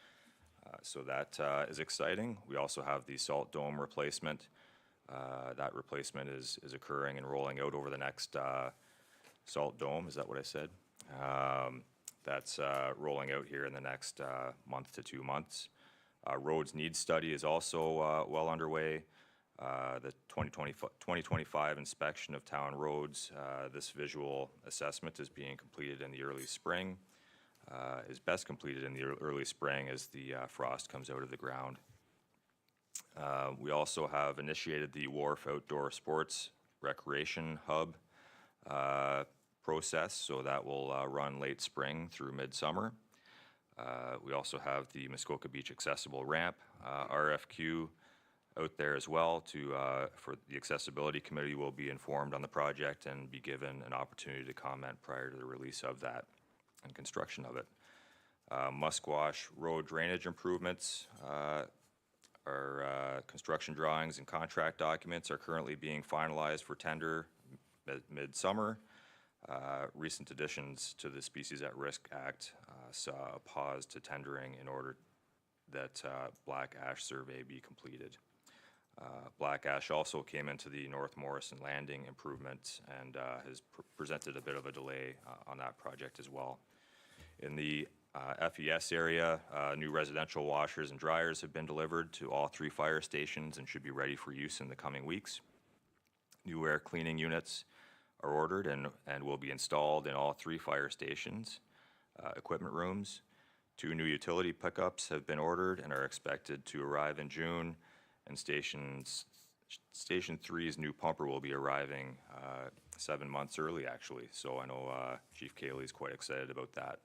So that is exciting. We also have the salt dome replacement. That replacement is occurring and rolling out over the next salt dome. Is that what I said? That's rolling out here in the next month to 2 months. Roads needs study is also well underway. The 2025 inspection of town roads, this visual assessment is being completed in the early spring, is best completed in the early spring as the frost comes out of the ground. We also have initiated the Wharf Outdoor Sports Recreation Hub process, so that will run late spring through midsummer. We also have the Muskoka Beach Accessible Ramp RFQ out there as well for the Accessibility Committee will be informed on the project and be given an opportunity to comment prior to the release of that and construction of it. Musquash Road drainage improvements our construction drawings and contract documents are currently being finalized for tender midsummer. Recent additions to the Species at Risk Act saw a pause to tendering in order that black ash survey be completed. Black ash also came into the North Morrison Landing improvement and has presented a bit of a delay on that project as well. In the FES area, new residential washers and dryers have been delivered to all 3 fire stations and should be ready for use in the coming weeks. New air cleaning units are ordered and will be installed in all 3 fire stations, equipment rooms. 2 new utility pickups have been ordered and are expected to arrive in June, and Station 3's new pumper will be arriving 7 months early, actually. So I know Chief Cayley's quite excited about that.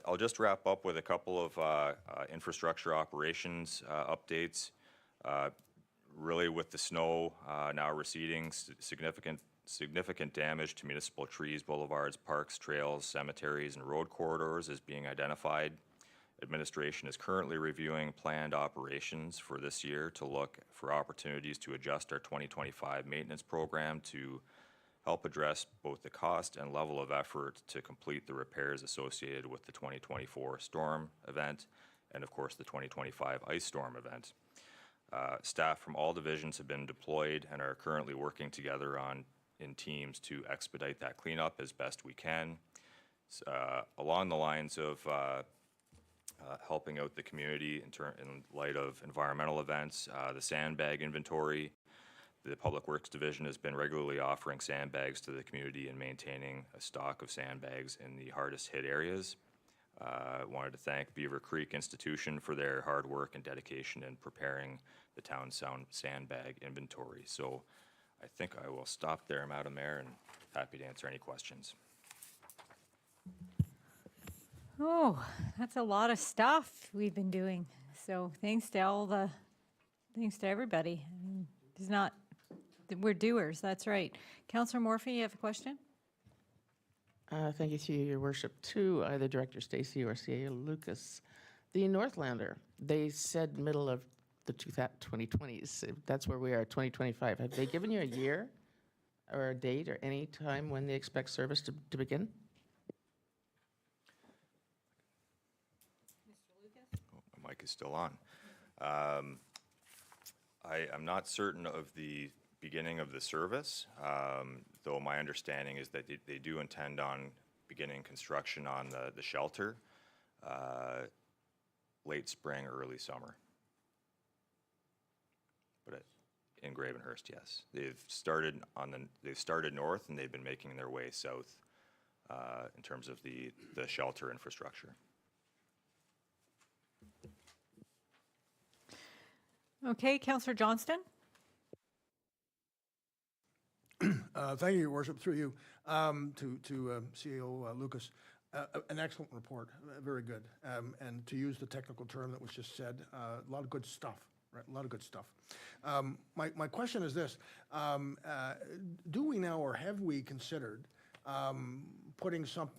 I'll just wrap up with a couple of infrastructure operations updates. Really, with the snow now receding, significant damage to municipal trees, boulevards, parks, trails, cemeteries, and road corridors is being identified. Administration is currently reviewing planned operations for this year to look for opportunities to adjust our 2025 maintenance program to help address both the cost and level of effort to complete the repairs associated with the 2024 storm event and, of course, the 2025 ice storm event. Staff from all divisions have been deployed and are currently working together in teams to expedite that cleanup as best we can. Along the lines of helping out the community in light of environmental events, the sandbag inventory. The Public Works Division has been regularly offering sandbags to the community and maintaining a stock of sandbags in the hardest hit areas. Wanted to thank Beaver Creek Institution for their hard work and dedication in preparing the town sandbag inventory. So I think I will stop there, Madam Mayor, and happy to answer any questions. Oh, that's a lot of stuff we've been doing. So thanks to everybody. It's not, we're doers, that's right. Councillor Morphy, you have a question? Thank you, through your worship, to either Director Stacey or CAO Lucas. The Northlander, they said middle of the 2020s. That's where we are, 2025. Have they given you a year or a date or any time when they expect service to begin? My mic is still on. I'm not certain of the beginning of the service, though my understanding is that they do intend on beginning construction on the shelter late spring, early summer. But in Gravenhurst, yes. They've started north and they've been making their way south in terms of the shelter infrastructure. Okay, Councillor Johnston? Thank you, Your Worship, through you, to CEO Lucas. An excellent report, very good. And to use the technical term that was just said, a lot of good stuff, right? A lot of good stuff. My question is this. Do we now, or have we considered putting some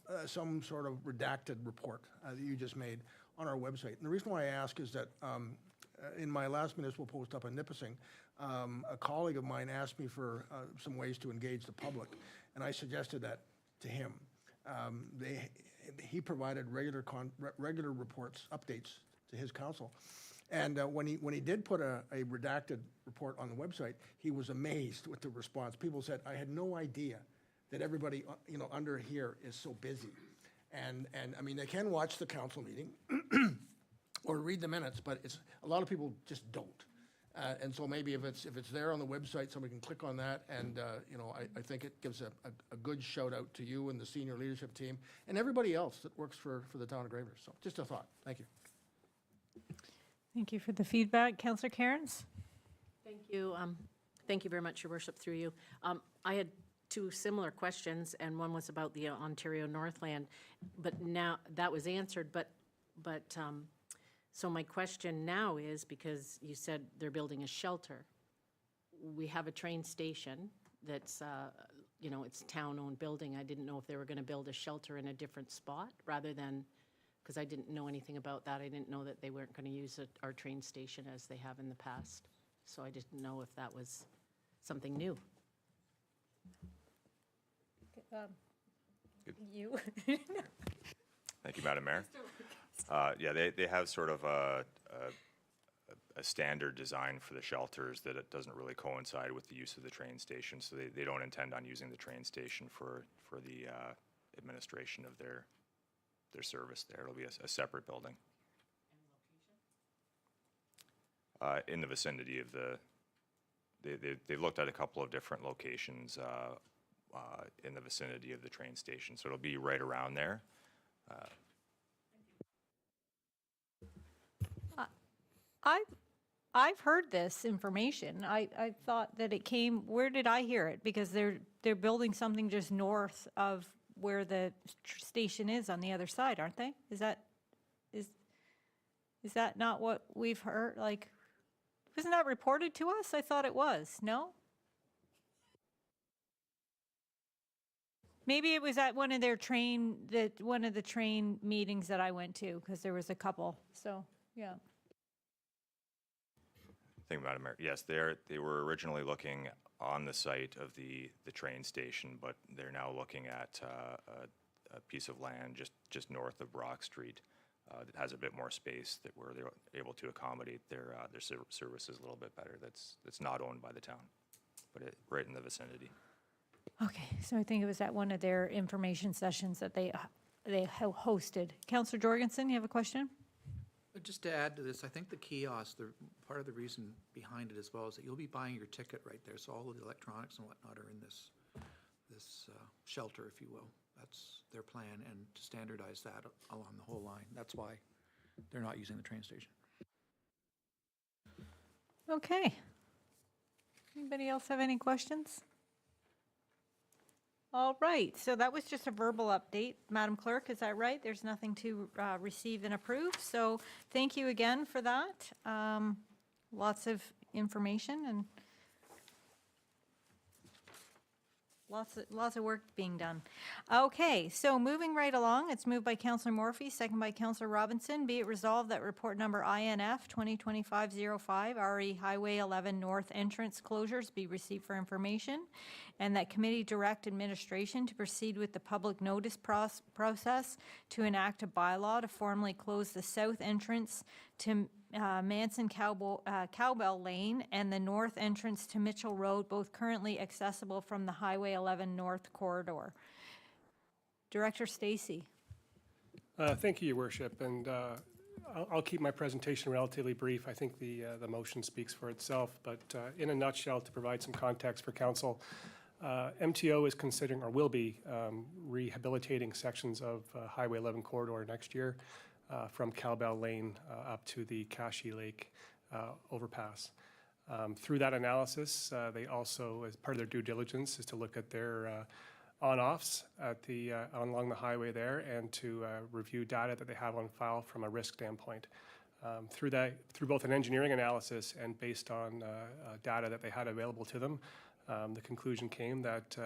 sort of redacted report that you just made on our website? And the reason why I ask is that in my last municipal post up in Nipissing, a colleague of mine asked me for some ways to engage the public, and I suggested that to him. He provided regular reports, updates to his council, and when he did put a redacted report on the website, he was amazed with the response. People said, "I had no idea that everybody under here is so busy," and I mean they can watch the council meeting or read the minutes, but a lot of people just don't. And so maybe if it's there on the website, somebody can click on that, and I think it gives a good shout out to you and the senior leadership team and everybody else that works for the town of Gravenhurst. So just a thought. Thank you. Thank you for the feedback. Councillor Cairns? Thank you. Thank you very much, Your Worship, through you. I had two similar questions, and one was about the Ontario Northland, but now that was answered. So my question now is, because you said they're building a shelter, we have a train station that's, it's a town-owned building. I didn't know if they were going to build a shelter in a different spot rather than, because I didn't know anything about that. I didn't know that they weren't going to use our train station as they have in the past. So I didn't know if that was something new. You. Thank you, Madam Mayor. Yeah, they have sort of a standard design for the shelters that it doesn't really coincide with the use of the train station, so they don't intend on using the train station for the administration of their service there. It'll be a separate building. In the vicinity of they've looked at a couple of different locations in the vicinity of the train station, so it'll be right around there. I've heard this information. I thought that it came, where did I hear it? Because they're building something just north of where the station is on the other side, aren't they? Is that not what we've heard? Like, wasn't that reported to us? I thought it was, no? Maybe it was at one of the train meetings that I went to, because there was a couple, so, yeah. Thank you, Madam Mayor. Yes, they were originally looking on the site of the train station, but they're now looking at a piece of land just north of Brock Street that has a bit more space where they're able to accommodate their services a little bit better. That's not owned by the town, but right in the vicinity. Okay, so I think it was at one of their information sessions that they hosted. Councillor Jorgensen, you have a question? Just to add to this, I think the kiosk, part of the reason behind it as well is that you'll be buying your ticket right there. So all of the electronics and whatnot are in this shelter, if you will. That's their plan, and to standardize that along the whole line. That's why they're not using the train station. Okay. Anybody else have any questions? All right, so that was just a verbal update. Madam Clerk, is that right? There's nothing to receive and approve, so thank you again for that. Lots of information and lots of work being done. Okay, so moving right along, it's moved by Councillor Morphy, second by Councillor Robinson. Be it resolved that report number INF 2025-05, RE Highway 11 North entrance closures be received for information, and that committee direct administration to proceed with the public notice process to enact a bylaw to formally close the south entrance to Manson Cowbell Lane and the north entrance to Mitchell Road, both currently accessible from the Highway 11 North corridor. Director Stacey. Thank you, Your Worship, and I'll keep my presentation relatively brief. I think the motion speaks for itself, but in a nutshell, to provide some context for council, MTO is considering, or will be, rehabilitating sections of Highway 11 corridor next year. From Cowbell Lane up to the Cache Lake overpass. Through that analysis, they also, as part of their due diligence, is to look at their on-offs at along the highway there and to review data that they have on file from a risk standpoint. Through both an engineering analysis and based on data that they had available to them, the conclusion came that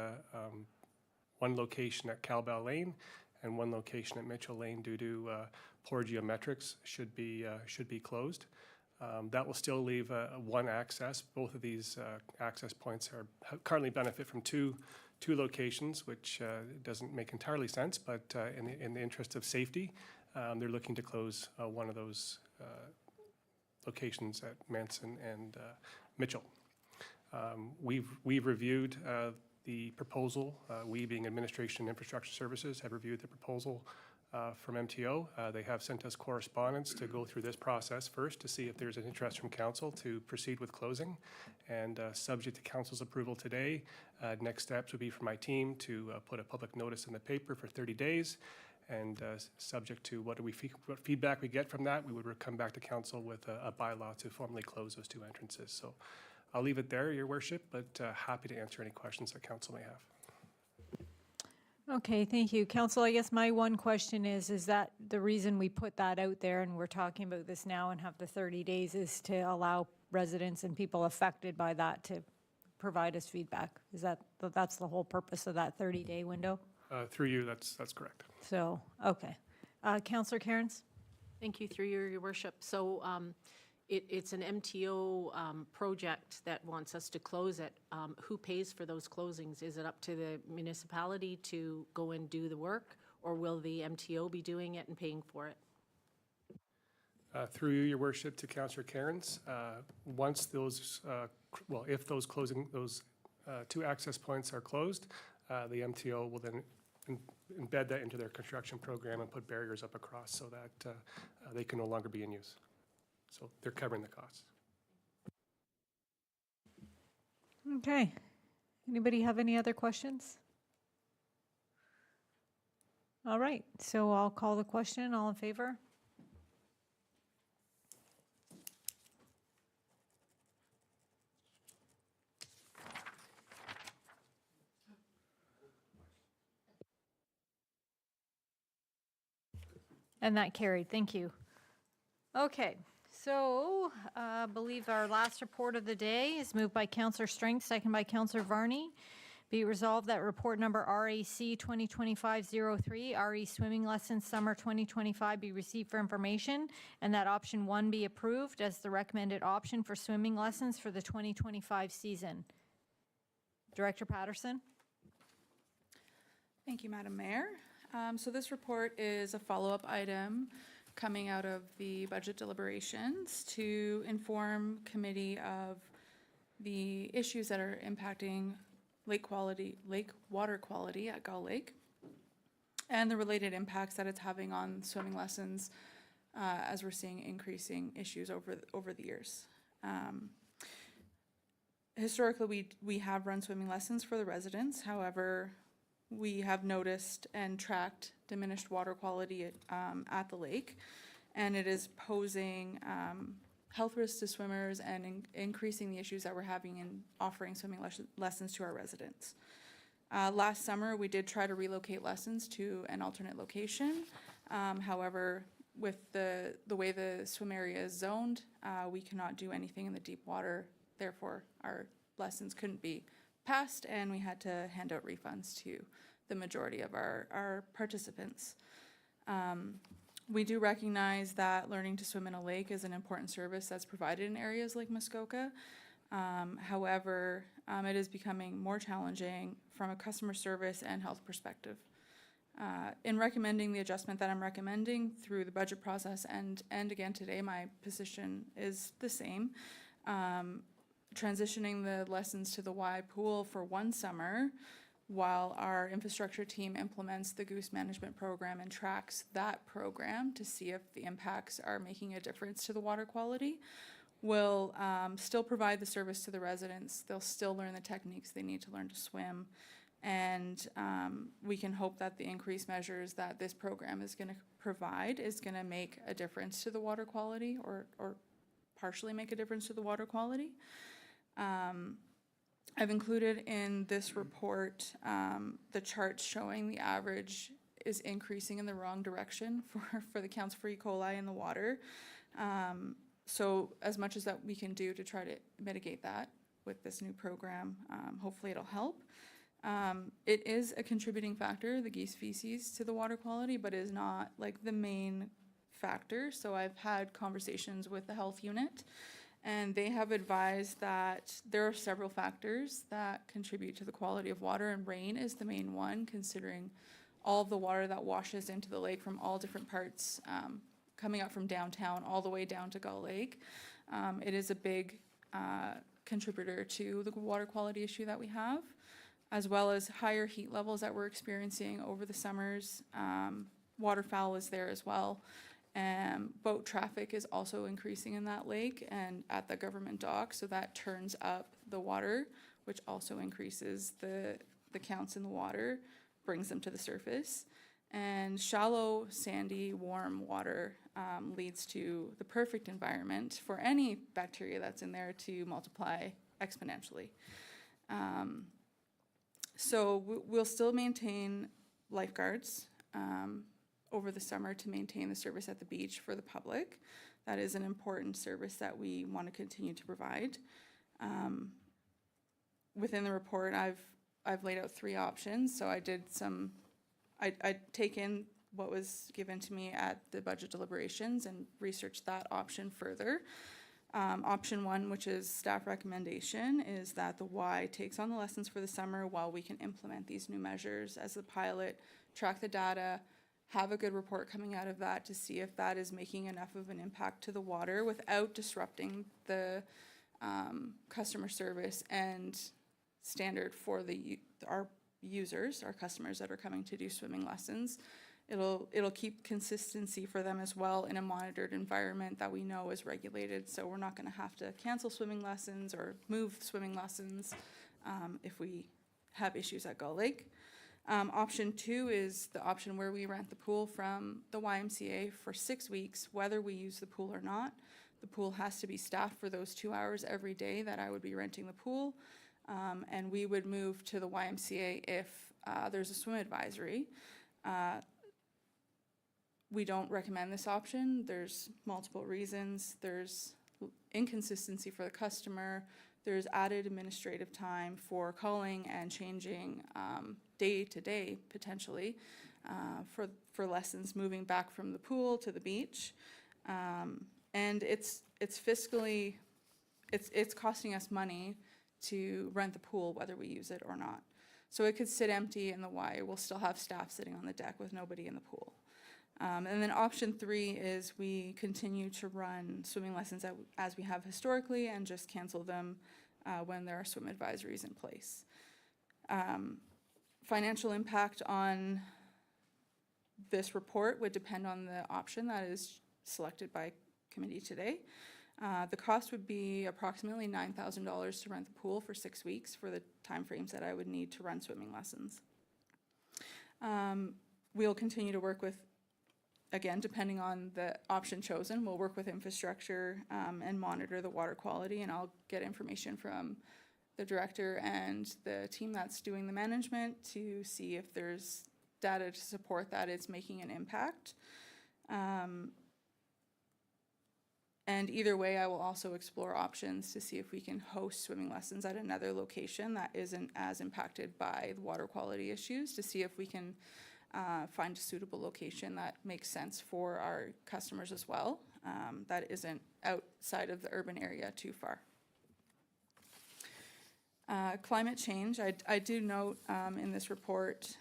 one location at Cowbell Lane and one location at Mitchell Lane, due to poor geometrics, should be closed. That will still leave one access. Both of these access points currently benefit from two locations, which doesn't make entirely sense, but in the interest of safety, they're looking to close one of those locations at Manson and Mitchell. We've reviewed the proposal. We, being Administration and Infrastructure Services, have reviewed the proposal from MTO. They have sent us correspondence to go through this process first to see if there's an interest from council to proceed with closing. And subject to council's approval today, next steps would be for my team to put a public notice in the paper for 30 days. And subject to what feedback we get from that, we would come back to council with a bylaw to formally close those two entrances. So I'll leave it there, Your Worship, but happy to answer any questions that council may have. Okay, thank you. Council, I guess my one question is that the reason we put that out there and we're talking about this now and have the 30 days is to allow residents and people affected by that to provide us feedback? Is that's the whole purpose of that 30-day window? Through you, that's correct. So, okay. Councillor Cairns? Thank you, through your worship. So it's an MTO project that wants us to close it. Who pays for those closings? Is it up to the municipality to go and do the work, or will the MTO be doing it and paying for it? Through you, Your Worship, to Councillor Cairns, once those, if those two access points are closed, the MTO will then embed that into their construction program and put barriers up across so that they can no longer be in use. So they're covering the costs. Okay. Anybody have any other questions? All right, so I'll call the question. All in favor? And that carried. Thank you. Okay. So, I believe our last report of the day is moved by Councillor Strength, second by Councillor Varney. Be it resolved that report number RAC 2025-03, RE Swimming Lessons Summer 2025 be received for information, and that option 1 be approved as the recommended option for swimming lessons for the 2025 season. Director Patterson? Thank you, Madam Mayor. So this report is a follow-up item coming out of the budget deliberations to inform committee of the issues that are impacting lake water quality at Gull Lake and the related impacts that it's having on swimming lessons as we're seeing increasing issues over the years. Historically, we have run swimming lessons for the residents. However, we have noticed and tracked diminished water quality at the lake, and it is posing health risks to swimmers and increasing the issues that we're having in offering swimming lessons to our residents. Last summer, we did try to relocate lessons to an alternate location. However, with the way the swim area is zoned, we cannot do anything in the deep water. Therefore, our lessons couldn't be passed, and we had to hand out refunds to the majority of our participants. We do recognize that learning to swim in a lake is an important service that's provided in areas like Muskoka. However, it is becoming more challenging from a customer service and health perspective. In recommending the adjustment that I'm recommending through the budget process and again today, my position is the same. Transitioning the lessons to the Y pool for one summer while our infrastructure team implements the Goose Management Program and tracks that program to see if the impacts are making a difference to the water quality, will still provide the service to the residents. They'll still learn the techniques they need to learn to swim. And we can hope that the increased measures that this program is going to provide is going to make a difference to the water quality or partially make a difference to the water quality. I've included in this report the charts showing the average is increasing in the wrong direction for the counts for E. coli in the water. So as much as that we can do to try to mitigate that with this new program, hopefully it'll help. It is a contributing factor, the geese feces, to the water quality, but is not like the main factor. So I've had conversations with the health unit, and they have advised that there are several factors that contribute to the quality of water, and rain is the main one, considering all of the water that washes into the lake from all different parts, coming up from downtown all the way down to Gull Lake. It is a big contributor to the water quality issue that we have, as well as higher heat levels that we're experiencing over the summers. Waterfowl is there as well. Boat traffic is also increasing in that lake and at the government dock, so that turns up the water, which also increases the counts in the water, brings them to the surface. And shallow, sandy, warm water leads to the perfect environment for any bacteria that's in there to multiply exponentially. So we'll still maintain lifeguards over the summer to maintain the service at the beach for the public. That is an important service that we want to continue to provide. Within the report, I've laid out 3 options. So I did I'd taken what was given to me at the budget deliberations and researched that option further. Option 1, which is staff recommendation, is that the Y takes on the lessons for the summer while we can implement these new measures as a pilot, track the data, have a good report coming out of that to see if that is making enough of an impact to the water without disrupting the customer service and standard for our users, our customers that are coming to do swimming lessons. It'll keep consistency for them as well in a monitored environment that we know is regulated, so we're not going to have to cancel swimming lessons or move swimming lessons if we have issues at Gull Lake. Option 2 is the option where we rent the pool from the YMCA for 6 weeks, whether we use the pool or not. The pool has to be staffed for those 2 hours every day that I would be renting the pool, and we would move to the YMCA if there's a swim advisory. We don't recommend this option. There's multiple reasons. There's inconsistency for the customer. there's added administrative time for calling and changing day to day, potentially, for lessons moving back from the pool to the beach. And it's fiscally, it's costing us money to rent the pool, whether we use it or not. So it could sit empty in the Y. We'll still have staff sitting on the deck with nobody in the pool. And then option 3 is we continue to run swimming lessons as we have historically and just cancel them when there are swim advisories in place. Financial impact on this report would depend on the option that is selected by committee today. The cost would be approximately $9,000 to rent the pool for 6 weeks for the timeframes that I would need to run swimming lessons. We'll continue to work with, again, depending on the option chosen, we'll work with infrastructure and monitor the water quality, and I'll get information from the director and the team that's doing the management to see if there's data to support that it's making an impact. And either way, I will also explore options to see if we can host swimming lessons at another location that isn't as impacted by the water quality issues, to see if we can find a suitable location that makes sense for our customers as well, that isn't outside of the urban area too far. Climate change, I do note in this report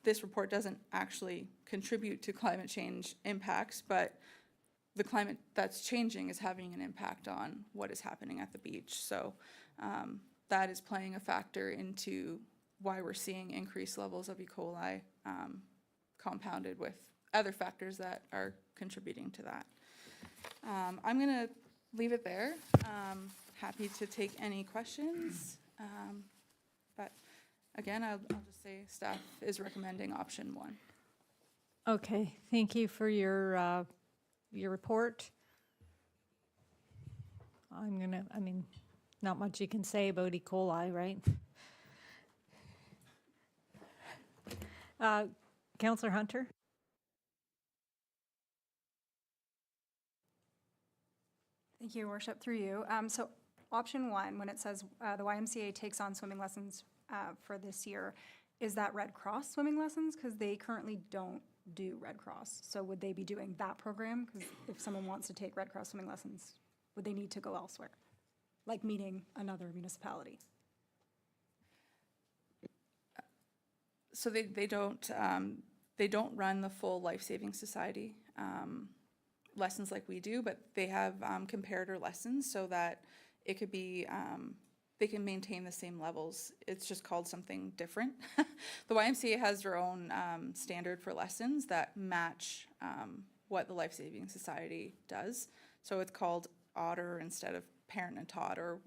doesn't actually contribute to climate change impacts, but the climate that's changing is having an impact on what is happening at the beach. So that is playing a factor into why we're seeing increased levels of E. coli, compounded with other factors that are contributing to that. I'm going to leave it there. Happy to take any questions. But again, I'll just say staff is recommending option 1. Okay, thank you for your report. Not much you can say about E. coli, right? Councillor Hunter? Thank you, Your Worship, through you. So option 1, when it says the YMCA takes on swimming lessons for this year, is that Red Cross swimming lessons? Because they currently don't do Red Cross. So would they be doing that program? Because if someone wants to take Red Cross swimming lessons, would they need to go elsewhere? Like meeting another municipality? So they don't run the full Life Saving Society lessons like we do, but they have comparator lessons so that it could be, they can maintain the same levels. It's just called something different. The YMCA has their own standard for lessons that match what the Life Saving Society does. So it's called Otter instead of Parent and Taught, or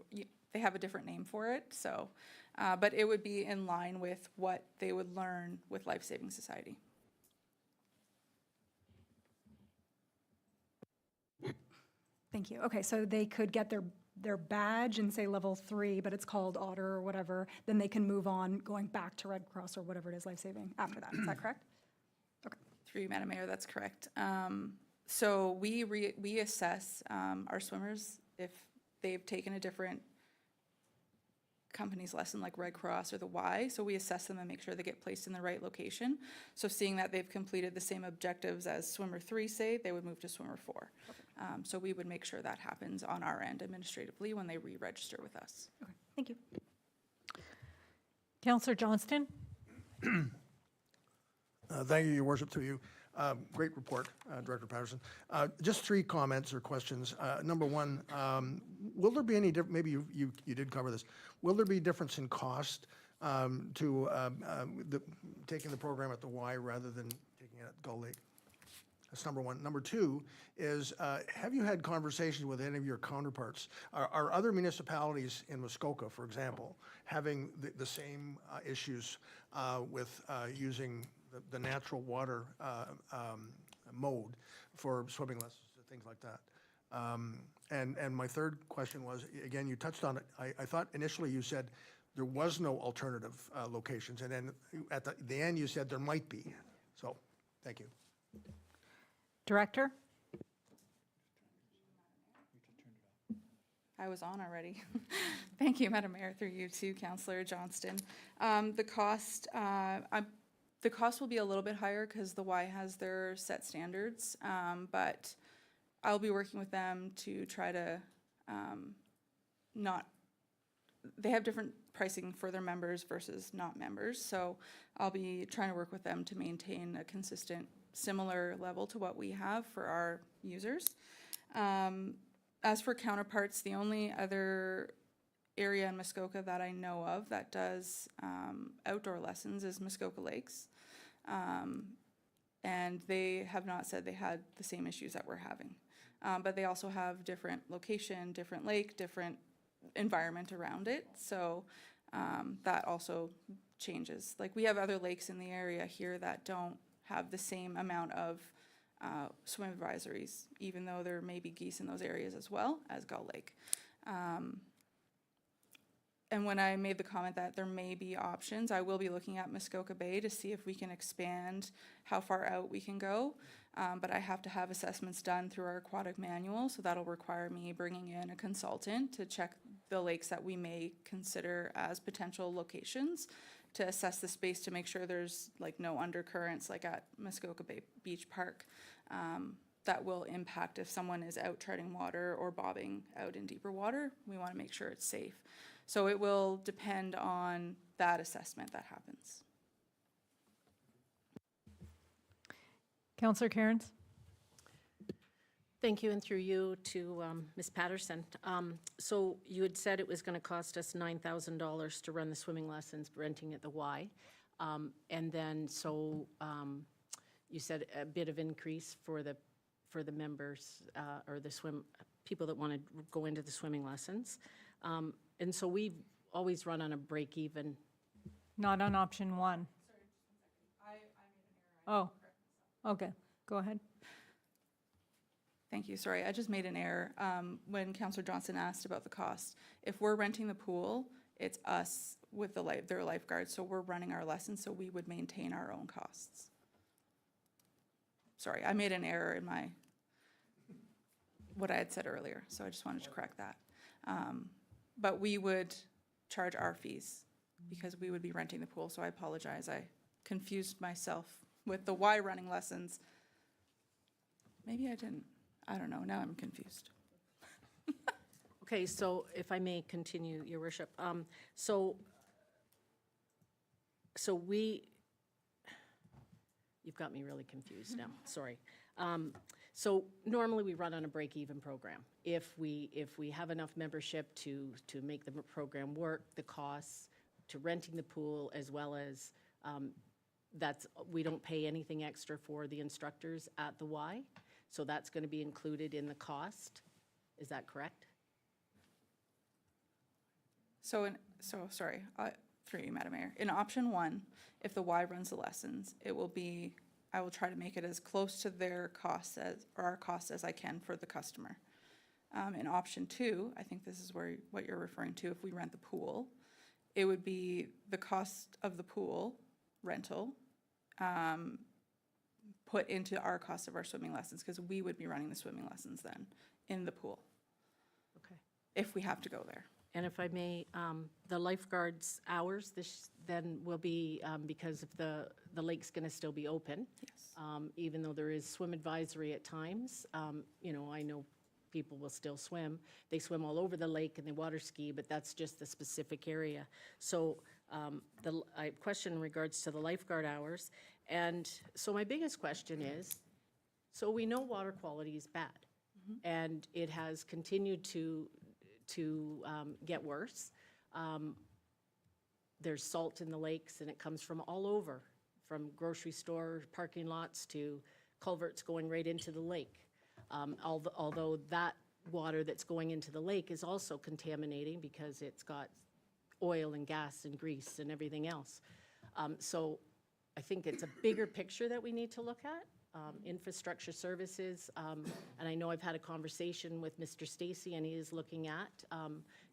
they have a different name for it. So, but it would be in line with what they would learn with Life Saving Society. Thank you. Okay, so they could get their badge and say level 3, but it's called Otter or whatever, then they can move on going back to Red Cross or whatever it is, Life Saving after that. Is that correct? Okay. Through you, Madam Mayor, that's correct. So we assess our swimmers if they've taken a different company's lesson like Red Cross or the Y. So we assess them and make sure they get placed in the right location. So seeing that they've completed the same objectives as swimmer 3, say, they would move to swimmer 4. So we would make sure that happens on our end administratively when they re-register with us. Okay, thank you. Councillor Johnston? Thank you, Your Worship, through you. Great report, Director Patterson. Just 3 comments or questions. Number 1, will there be any, maybe you did cover this, will there be difference in cost to taking the program at the Y rather than taking it at Gull Lake? That's number 1. Number 2 is, have you had conversations with any of your counterparts? Are other municipalities in Muskoka, for example, having the same issues with using the natural water mode for swimming lessons and things like that? And my third question was, again, you touched on it. I thought initially you said there was no alternative locations, and then at the end you said there might be. So, thank you. Director? I was on already. Thank you, Madam Mayor, through you too, Councillor Johnston. The cost will be a little bit higher because the Y has their set standards, but I'll be working with them to try to they have different pricing for their members versus not members, so I'll be trying to work with them to maintain a consistent, similar level to what we have for our users. As for counterparts, the only other area in Muskoka that I know of that does outdoor lessons is Muskoka Lakes. And they have not said they had the same issues that we're having. But they also have different location, different lake, different environment around it. So that also changes. Like, we have other lakes in the area here that don't have the same amount of swim advisories, even though there may be geese in those areas as well as Gull Lake. And when I made the comment that there may be options, I will be looking at Muskoka Bay to see if we can expand how far out we can go. But I have to have assessments done through our aquatic manual, so that'll require me bringing in a consultant to check the lakes that we may consider as potential locations, to assess the space to make sure there's like no undercurrents like at Muskoka Bay Beach Park that will impact if someone is out treading water or bobbing out in deeper water. We want to make sure it's safe. So it will depend on that assessment that happens. Councillor Cairns? Thank you, and through you to Ms. Patterson. So you had said it was going to cost us $9,000 to run the swimming lessons, renting at the Y. And then, so you said a bit of increase for the members or the people that want to go into the swimming lessons. And so we've always run on a break even. Not on option 1. Oh, okay, go ahead. Thank you, sorry, I just made an error. When Councillor Johnson asked about the cost, if we're renting the pool, it's us with their lifeguards, so we're running our lessons, so we would maintain our own costs. Sorry, I made an error in what I had said earlier, so I just wanted to correct that. But we would charge our fees because we would be renting the pool, so I apologize. I confused myself with the Y running lessons. Maybe I didn't. I don't know. Now I'm confused. Okay, so if I may continue, Your Worship. So you've got me really confused now, sorry. So normally we run on a break-even program. If we have enough membership to make the program work, the costs to renting the pool, as well as we don't pay anything extra for the instructors at the Y. So that's going to be included in the cost. Is that correct? Sorry, through you, Madam Mayor. In option 1, if the Y runs the lessons, I will try to make it as close to their costs or our costs as I can for the customer. In option 2, I think this is what you're referring to, if we rent the pool, it would be the cost of the pool rental put into our cost of our swimming lessons, because we would be running the swimming lessons then in the pool. Okay. If we have to go there. And if I may, the lifeguards' hours then will be, because if the lake's going to still be open. Yes. Even though there is swim advisory at times, I know people will still swim. They swim all over the lake and they water ski, but that's just the specific area. So I question in regards to the lifeguard hours. And so my biggest question is, so we know water quality is bad, and it has continued to get worse. There's salt in the lakes, and it comes from all over, from grocery store parking lots to culverts going right into the lake. Although that water that's going into the lake is also contaminating because it's got oil and gas and grease and everything else. So I think it's a bigger picture that we need to look at. Infrastructure services, and I know I've had a conversation with Mr. Stacy, and he is looking at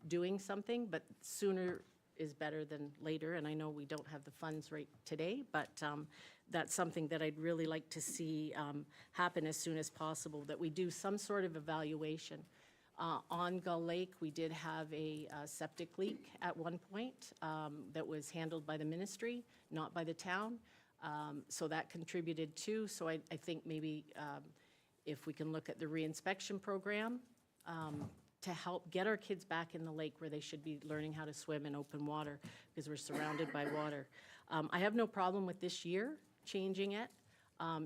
doing something, but sooner is better than later, and I know we don't have the funds right today, but that's something that I'd really like to see happen as soon as possible, that we do some sort of evaluation. On Gull Lake, we did have a septic leak at one point that was handled by the ministry, not by the town. So that contributed too. So I think maybe if we can look at the reinspection program to help get our kids back in the lake where they should be learning how to swim in open water, because we're surrounded by water. I have no problem with this year changing it.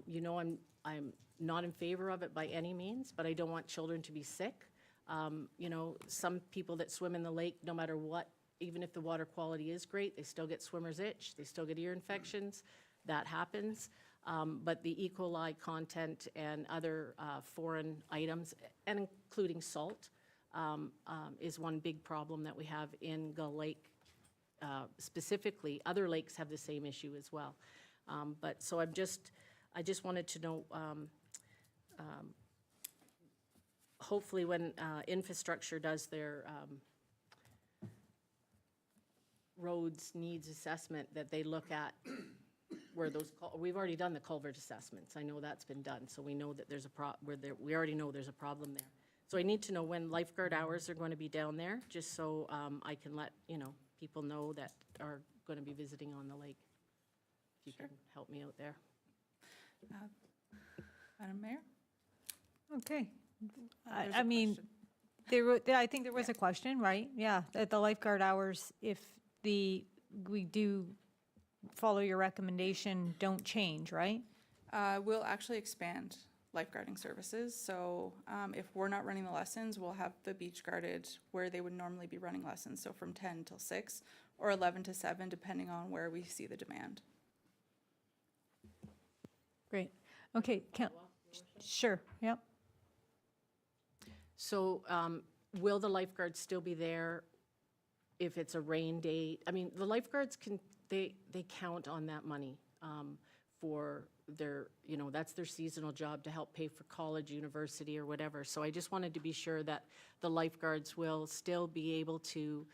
You know, I'm not in favor of it by any means, but I don't want children to be sick. You know, some people that swim in the lake, no matter what, even if the water quality is great, they still get swimmer's itch, they still get ear infections. That happens. But the E. coli content and other foreign items, and including salt, is one big problem that we have in Gull Lake specifically. Other lakes have the same issue as well. But so I just wanted to know, hopefully when infrastructure does their roads needs assessment, that they look at where those, we've already done the culvert assessments. I know that's been done, so we know that there's we already know there's a problem there. So I need to know when lifeguard hours are going to be down there, just so I can let, you know, people know that are going to be visiting on the lake. If you can help me out there. Madam Mayor? Okay. There's I a mean, I think there was a question, right? Yeah, at the lifeguard hours, if we do follow your recommendation, don't change, right? We'll actually expand lifeguarding services. So if we're not running the lessons, we'll have the beach guarded where they would normally be running lessons. So from 10 till 6 or 11 to 7, depending on where we see the demand. Great. Okay, sure, yep. So will the lifeguards still be there if it's a rain date? I mean, the lifeguards they count on that money for their, you know, that's their seasonal job to help pay for college, university, or whatever. So I just wanted to be sure that the lifeguards will still be able to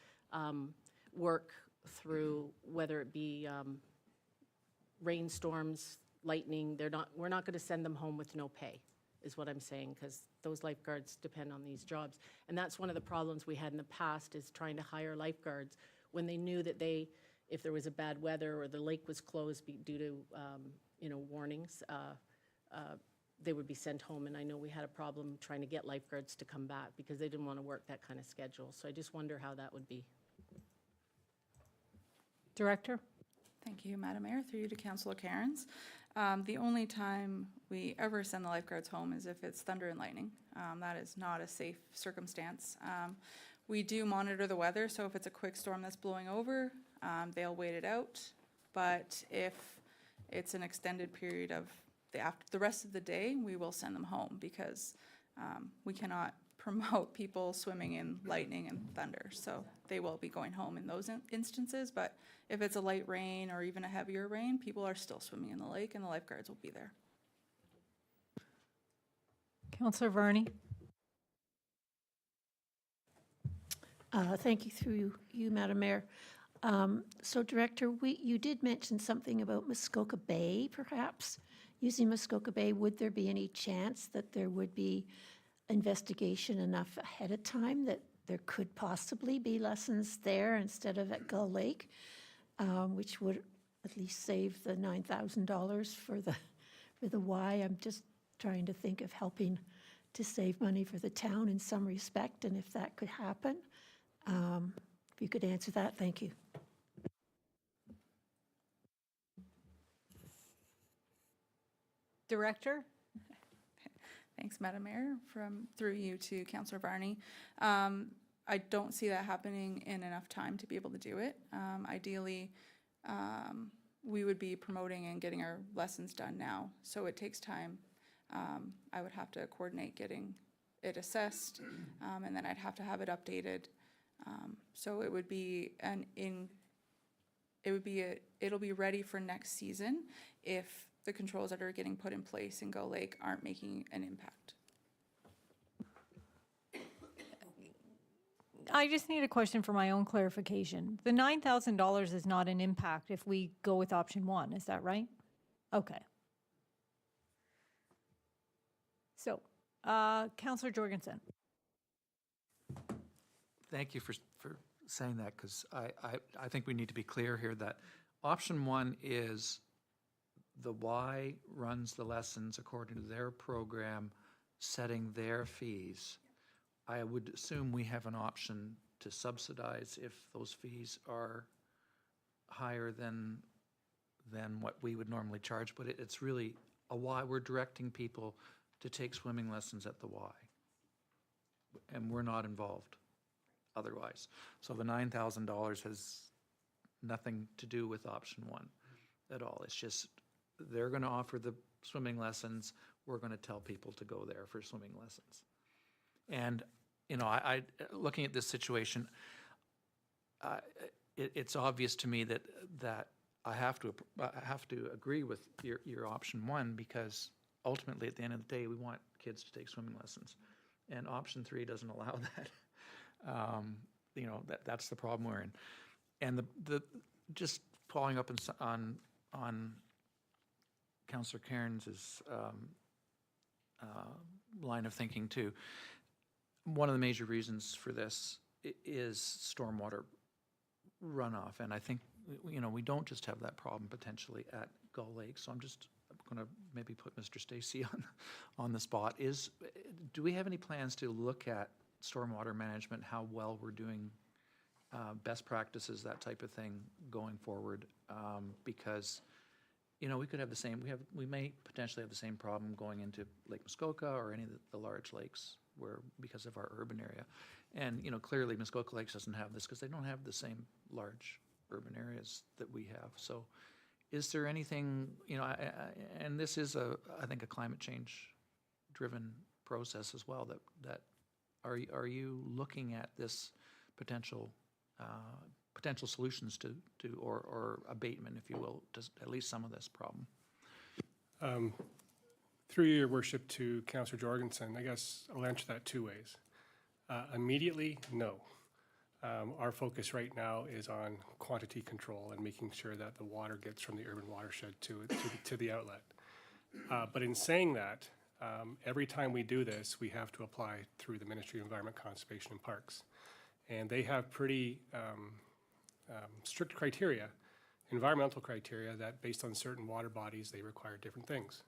work through, whether it be rainstorms, lightning. We're not going to send them home with no pay, is what I'm saying, because those lifeguards depend on these jobs. And that's one of the problems we had in the past, is trying to hire lifeguards when they knew that if there was a bad weather or the lake was closed due to, you know, warnings, they would be sent home. And I know we had a problem trying to get lifeguards to come back because they didn't want to work that kind of schedule. So I just wonder how that would be. Director? Thank you, Madam Mayor. Through you to Councillor Cairns. The only time we ever send the lifeguards home is if it's thunder and lightning. That is not a safe circumstance. We do monitor the weather, so if it's a quick storm that's blowing over, they'll wait it out. But if it's an extended period of the rest of the day, we will send them home, because we cannot promote people swimming in lightning and thunder. So they will be going home in those instances. But if it's a light rain or even a heavier rain, people are still swimming in the lake, and the lifeguards will be there. Councillor Varney? Thank you, through you, Madam Mayor. So, Director, you did mention something about Muskoka Bay, perhaps. Using Muskoka Bay, would there be any chance that there would be investigation enough ahead of time that there could possibly be lessons there instead of at Gull Lake, which would at least save the $9,000 for the Y? I'm just trying to think of helping to save money for the town in some respect, and if that could happen. If you could answer that, thank you. Director? Thanks, Madam Mayor. Through you to Councillor Varney. I don't see that happening in enough time to be able to do it. Ideally, we would be promoting and getting our lessons done now, so it takes time. I would have to coordinate getting it assessed, and then I'd have to have it updated. So it would be it'll be ready for next season if the controls that are getting put in place in Gull Lake aren't making an impact. I just need a question for my own clarification. The $9,000 is not an impact if we go with option 1, is that right? Okay. So, Councillor Jorgensen. Thank you for saying that, because I think we need to be clear here that option one is the Y runs the lessons according to their program, setting their fees. I would assume we have an option to subsidize if those fees are higher than what we would normally charge, but it's really a Y. We're directing people to take swimming lessons at the Y, and we're not involved otherwise. So the $9,000 has nothing to do with option one at all. It's just they're going to offer the swimming lessons. We're going to tell people to go there for swimming lessons. And, you know, I looking at this situation, it's obvious to me that I have to agree with your option one, because ultimately at the end of the day we want kids to take swimming lessons, and option three doesn't allow that. You know, that's the problem we're in. And the just following up on Councillor Cairns' line of thinking too. One of the major reasons for this is stormwater runoff, and I think, you know, we don't just have that problem potentially at Gull Lake. So I'm going to maybe put Mr. Stacy on the spot. Do we have any plans to look at stormwater management, how well we're doing, best practices, that type of thing going forward? Because, you know, we could have the same. We may potentially have the same problem going into Lake Muskoka or any of the large lakes, because of our urban area. And, you know, clearly Muskoka Lakes doesn't have this because they don't have the same large urban areas that we have. So is there anything, you know, and this is I think a climate change driven process as well, that are you looking at this potential solutions to or abatement, if you will, to at least some of this problem? Through your worship to Councillor Jorgensen, I guess I'll answer that two ways. Immediately, no. Our focus right now is on quantity control and making sure that the water gets from the urban watershed to the outlet. But in saying that, every time we do this, we have to apply through the Ministry of Environment, Conservation and Parks. And they have pretty strict criteria, environmental criteria, that based on certain water bodies, they require different things.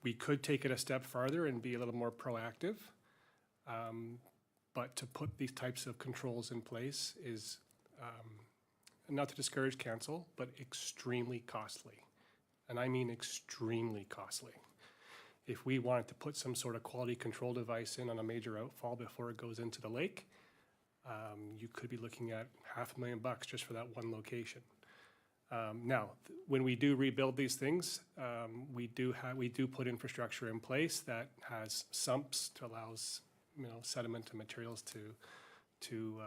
We could take it a step farther and be a little more proactive, but to put these types of controls in place is, not to discourage council, but extremely costly. And I mean extremely costly. If we wanted to put some sort of quality control device in on a major outfall before it goes into the lake, you could be looking at $500,000 just for that one location. Now, when we do rebuild these things, we do put infrastructure in place that has sumps to allows, you know, sediment and materials to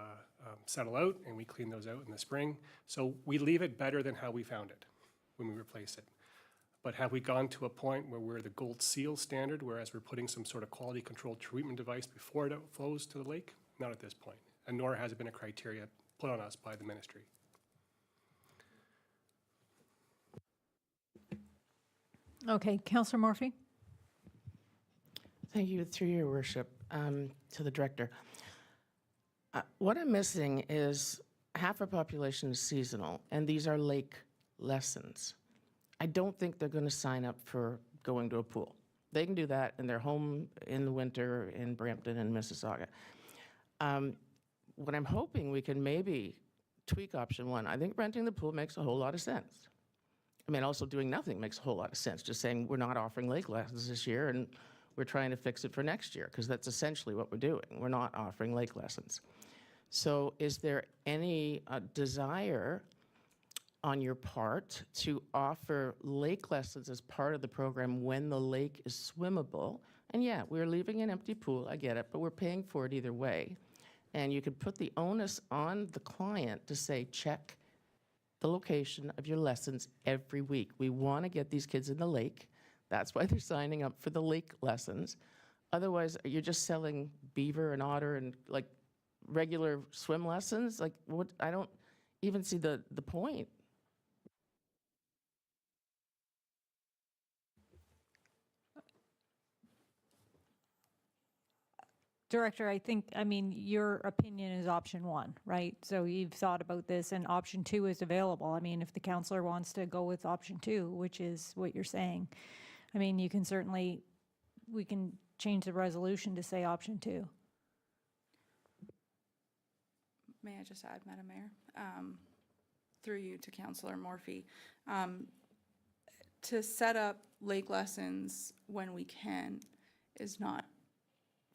settle out, and we clean those out in the spring. So we leave it better than how we found it when we replace it. But have we gone to a point where we're the gold seal standard, whereas we're putting some sort of quality control treatment device before it flows to the lake? Not at this point, and nor has it been a criteria put on us by the ministry. Okay, Councillor Morphy? Thank you, through your worship, to the director. What I'm missing is half our population is seasonal, and these are lake lessons. I don't think they're going to sign up for going to a pool. They can do that in their home in the winter in Brampton and Mississauga. What I'm hoping we can maybe tweak option one. I think renting the pool makes a whole lot of sense. I mean, also doing nothing makes a whole lot of sense. Just saying we're not offering lake lessons this year and we're trying to fix it for next year, because that's essentially what we're doing. We're not offering lake lessons. So is there any desire on your part to offer lake lessons as part of the program when the lake is swimmable? And yeah, we're leaving an empty pool, I get it, but we're paying for it either way. And you could put the onus on the client to say, check the location of your lessons every week. We want to get these kids in the lake. That's why they're signing up for the lake lessons. Otherwise, you're just selling beaver and otter and like regular swim lessons. Like, what? I don't even see the point. Director, I mean, your opinion is option one, right? So you've thought about this, and option two is available. I mean, if the counselor wants to go with option two, which is what you're saying, I mean, you can certainly, we can change the resolution to say option two. May I just add, Madam Mayor? Through you to Councillor Morphy. To set up lake lessons when we can is not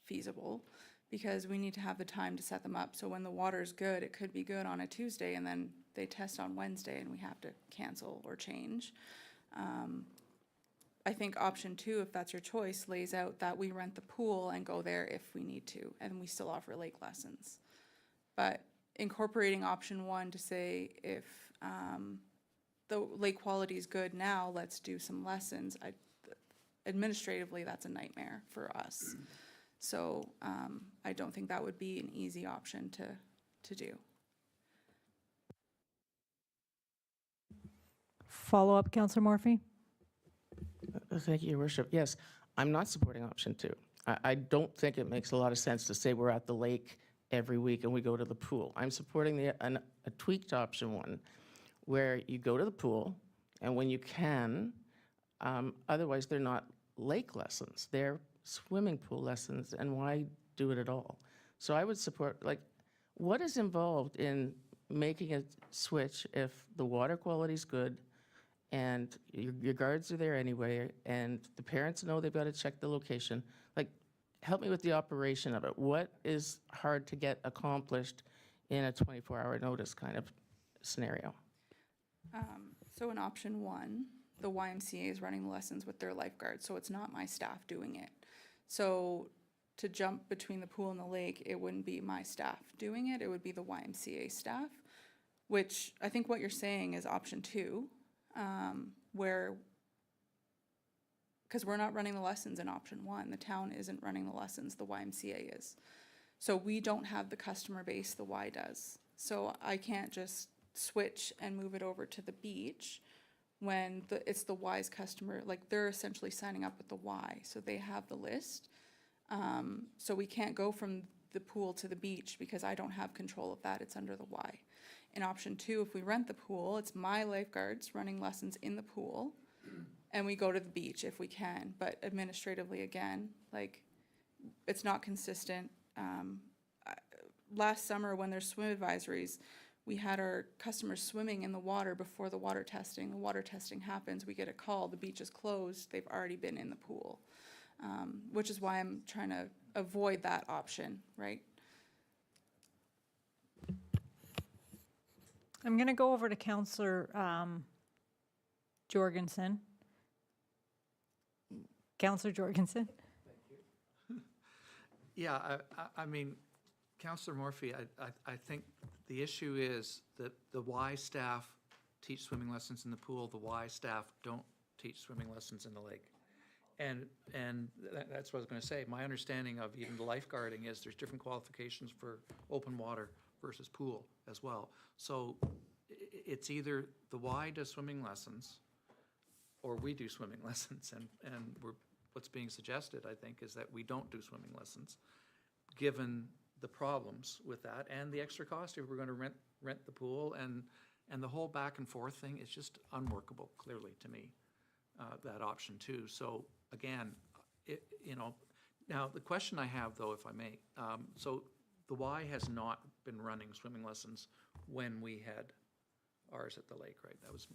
feasible, because we need to have the time to set them up. So when the water's good, it could be good on a Tuesday, and then they test on Wednesday and we have to cancel or change. I think option two, if that's your choice, lays out that we rent the pool and go there if we need to, and we still offer lake lessons. But incorporating option one to say if the lake quality is good now, let's do some lessons, administratively, that's a nightmare for us. So I don't think that would be an easy option to do. Follow up, Councillor Morphy? Thank you, Your Worship. Yes, I'm not supporting option two. I don't think it makes a lot of sense to say we're at the lake every week and we go to the pool. I'm supporting a tweaked option one, where you go to the pool, and when you can, otherwise they're not lake lessons, they're swimming pool lessons, and why do it at all? So I would support, like, what is involved in making a switch if the water quality is good and your guards are there anyway, and the parents know they've got to check the location? Like, help me with the operation of it. What is hard to get accomplished in a 24-hour notice kind of scenario? So in option one, the YMCA is running the lessons with their lifeguards, so it's not my staff doing it. So to jump between the pool and the lake, it wouldn't be my staff doing it, it would be the YMCA staff, which I think what you're saying is option two, where, because we're not running the lessons in option one, the town isn't running the lessons, the YMCA is. So we don't have the customer base the Y does. So I can't just switch and move it over to the beach when it's the Y's customer, like they're essentially signing up with the Y, so they have the list. So we can't go from the pool to the beach because I don't have control of that, it's under the Y. In option two, if we rent the pool, it's my lifeguards running lessons in the pool, and we go to the beach if we can, but administratively, again, like, it's not consistent. Last summer, when there's swim advisories, we had our customers swimming in the water before the water testing. The water testing happens, we get a call, the beach is closed, they've already been in the pool, which is why I'm trying to avoid that option, right? I'm going to go over to Councillor Jorgensen. Councillor Jorgensen? Yeah, I mean, Councillor Morphy, I think the issue is that the Y staff teach swimming lessons in the pool, the Y staff don't teach swimming lessons in the lake. And that's what I was going to say. My understanding of even the lifeguarding is there's different qualifications for open water versus pool as well. So it's either the Y does swimming lessons or we do swimming lessons. And what's being suggested, I think, is that we don't do swimming lessons, given the problems with that and the extra cost if we're going to rent the pool, and the whole back and forth thing is just unworkable, clearly, to me, that option too. So again, now the question I have, though, if I may, so the Y has not been running swimming lessons when we had ours at the lake, right? That was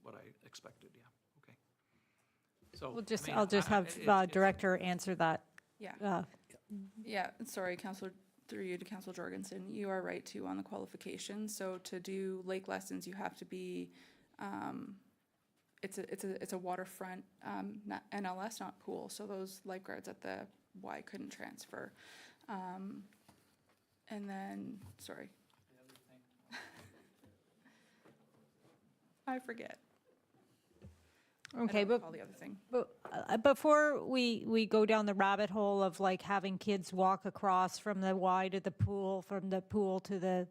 what I expected, yeah, okay. So We'll just, I mean, I'll just have Director answer that. Yeah. Yeah, sorry, Councillor, through you to Councillor Jorgensen, you are right too on the qualifications. So to do lake lessons, you have to be, it's a waterfront NLS, not pool. So those lifeguards at the Y couldn't transfer. And then, sorry. I forget. Okay, I don't but recall the other thing. But before we go down the rabbit hole of like having kids walk across from the Y to the pool, from the pool to the,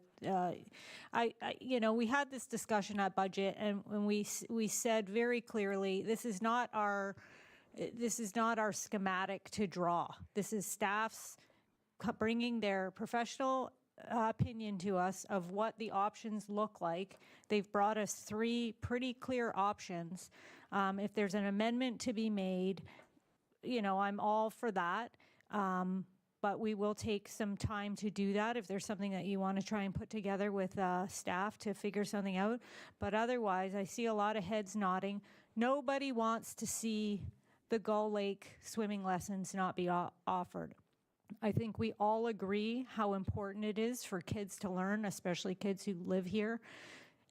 we had this discussion at budget, and when we said very clearly, this is not our schematic to draw. This is staff's bringing their professional opinion to us of what the options look like. They've brought us 3 pretty clear options. If there's an amendment to be made, I'm all for that. But we will take some time to do that if there's something that you want to try and put together with staff to figure something out. But otherwise, I see a lot of heads nodding. Nobody wants to see the Gull Lake swimming lessons not be offered. I think we all agree how important it is for kids to learn, especially kids who live here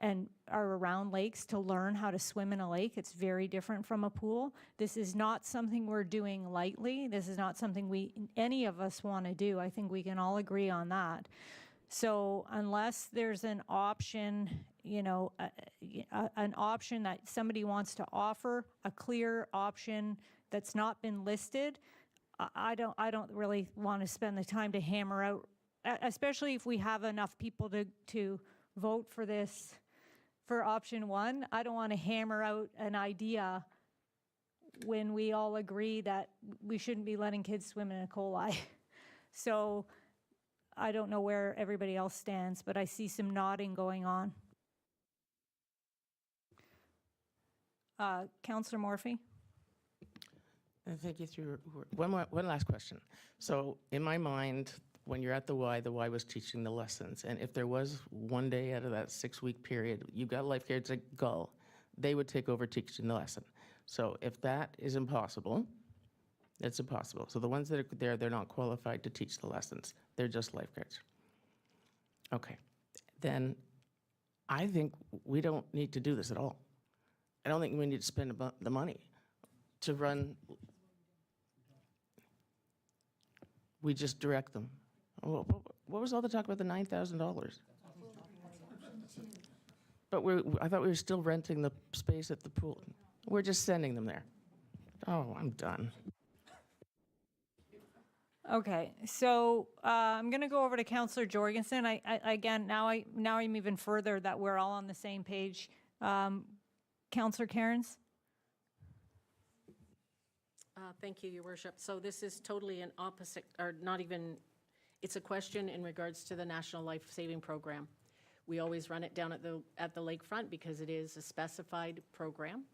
and are around lakes, to learn how to swim in a lake. It's very different from a pool. This is not something we're doing lightly. This is not something any of us want to do. I think we can all agree on that. So unless there's an option, an option that somebody wants to offer, a clear option that's not been listed, I don't really want to spend the time to hammer out, especially if we have enough people to vote for this, for option 1. I don't want to hammer out an idea when we all agree that we shouldn't be letting kids swim in a coli. So I don't know where everybody else stands, but I see some nodding going on. Councillor Morphy? Thank you. One last question. So in my mind, when you're at the Y was teaching the lessons. And if there was one day out of that 6-week period, you've got lifeguards at Gull, they would take over teaching the lesson. So if that is impossible, it's impossible. So the ones that are there, they're not qualified to teach the lessons. They're just lifeguards. Okay. Then I think we don't need to do this at all. I don't think we need to spend the money to run. We just direct them. What was all the talk about the $9,000? But I thought we were still renting the space at the pool. We're just sending them there. Oh, I'm done. Okay, so I'm going to go over to Councillor Jorgensen. Again, now I'm even further that we're all on the same page. Councillor Cairns? Thank you, Your Worship. So this is totally an opposite, or not even, it's a question in regards to the National Life Saving Program. We always run it down at the lakefront because it is a specified program.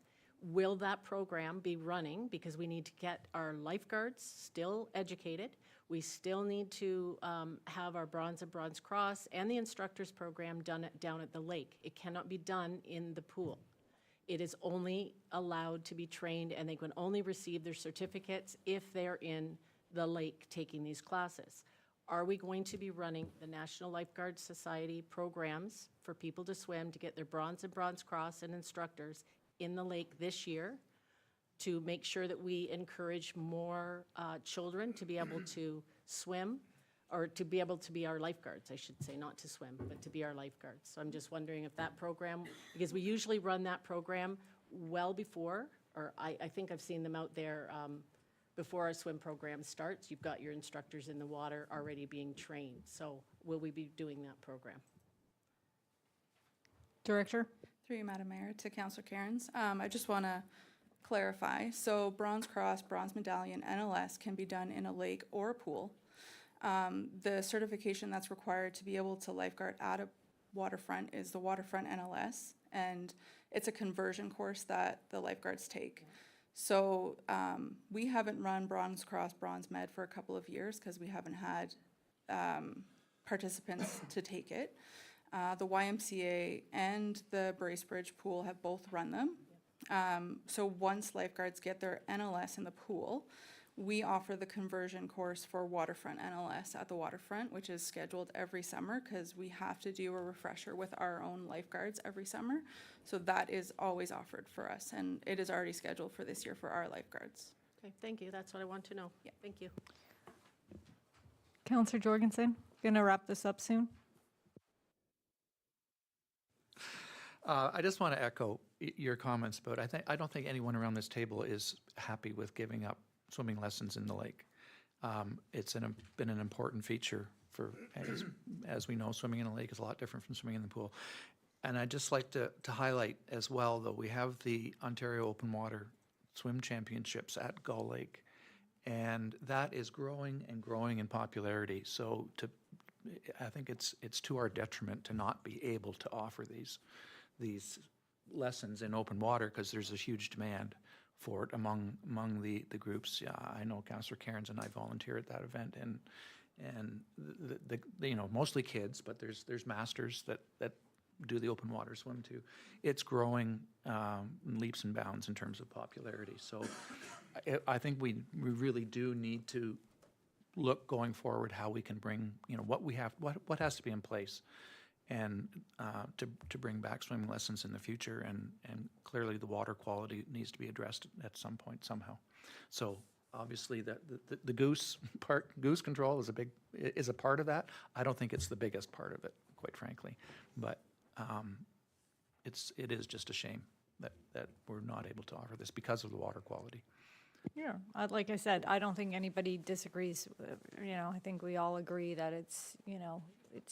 Will that program be running? Because we need to get our lifeguards still educated. We still need to have our Bronze and Bronze Cross and the instructors program done down at the lake. It cannot be done in the pool. It is only allowed to be trained, and they can only receive their certificates if they're in the lake taking these classes. Are we going to be running the National Lifeguard Society programs for people to swim to get their Bronze and Bronze Cross and instructors in the lake this year to make sure that we encourage more children to be able to swim, or to be able to be our lifeguards, I should say, not to swim, but to be our lifeguards. So I'm just wondering if that program, because we usually run that program well before, or I think I've seen them out there before our swim program starts. You've got your instructors in the water already being trained. So will we be doing that program? Director? Through you, Madam Mayor, to Councillor Cairns. I just want to clarify. So Bronze Cross, Bronze Medallion, NLS can be done in a lake or a pool. The certification that's required to be able to lifeguard at a waterfront is the Waterfront NLS, and it's a conversion course that the lifeguards take. So we haven't run Bronze Cross, Bronze Med for a couple of years because we haven't had participants to take it. The YMCA and the Bracebridge pool have both run them. So once lifeguards get their NLS in the pool, we offer the conversion course for Waterfront NLS at the waterfront, which is scheduled every summer because we have to do a refresher with our own lifeguards every summer. So that is always offered for us, and it is already scheduled for this year for our lifeguards. Okay, thank you. That's what I want to know. Yeah. Thank you. Councillor Jorgensen, going to wrap this up soon. I just want to echo your comments about, I don't think anyone around this table is happy with giving up swimming lessons in the lake. It's been an important feature for, as we know, swimming in a lake is a lot different from swimming in the pool. And I'd just like to highlight as well, though, we have the Ontario Open Water Swim Championships at Gull Lake. And that is growing and growing in popularity. So I think it's to our detriment to not be able to offer these lessons in open water, because there's a huge demand for it among the groups. Yeah, I know Councillor Cairns and I volunteer at that event, and the mostly kids, but there's masters that do the open water swim too. It's growing in leaps and bounds in terms of popularity. So I think we really do need to look going forward how we can bring, what has to be in place, and to bring back swimming lessons in the future, and clearly the water quality needs to be addressed at some point somehow. So obviously the goose control is a part of that. I don't think it's the biggest part of it, quite frankly, but it is just a shame that we're not able to offer this because of the water quality. Yeah, like I said, I don't think anybody disagrees. I think we all agree that it's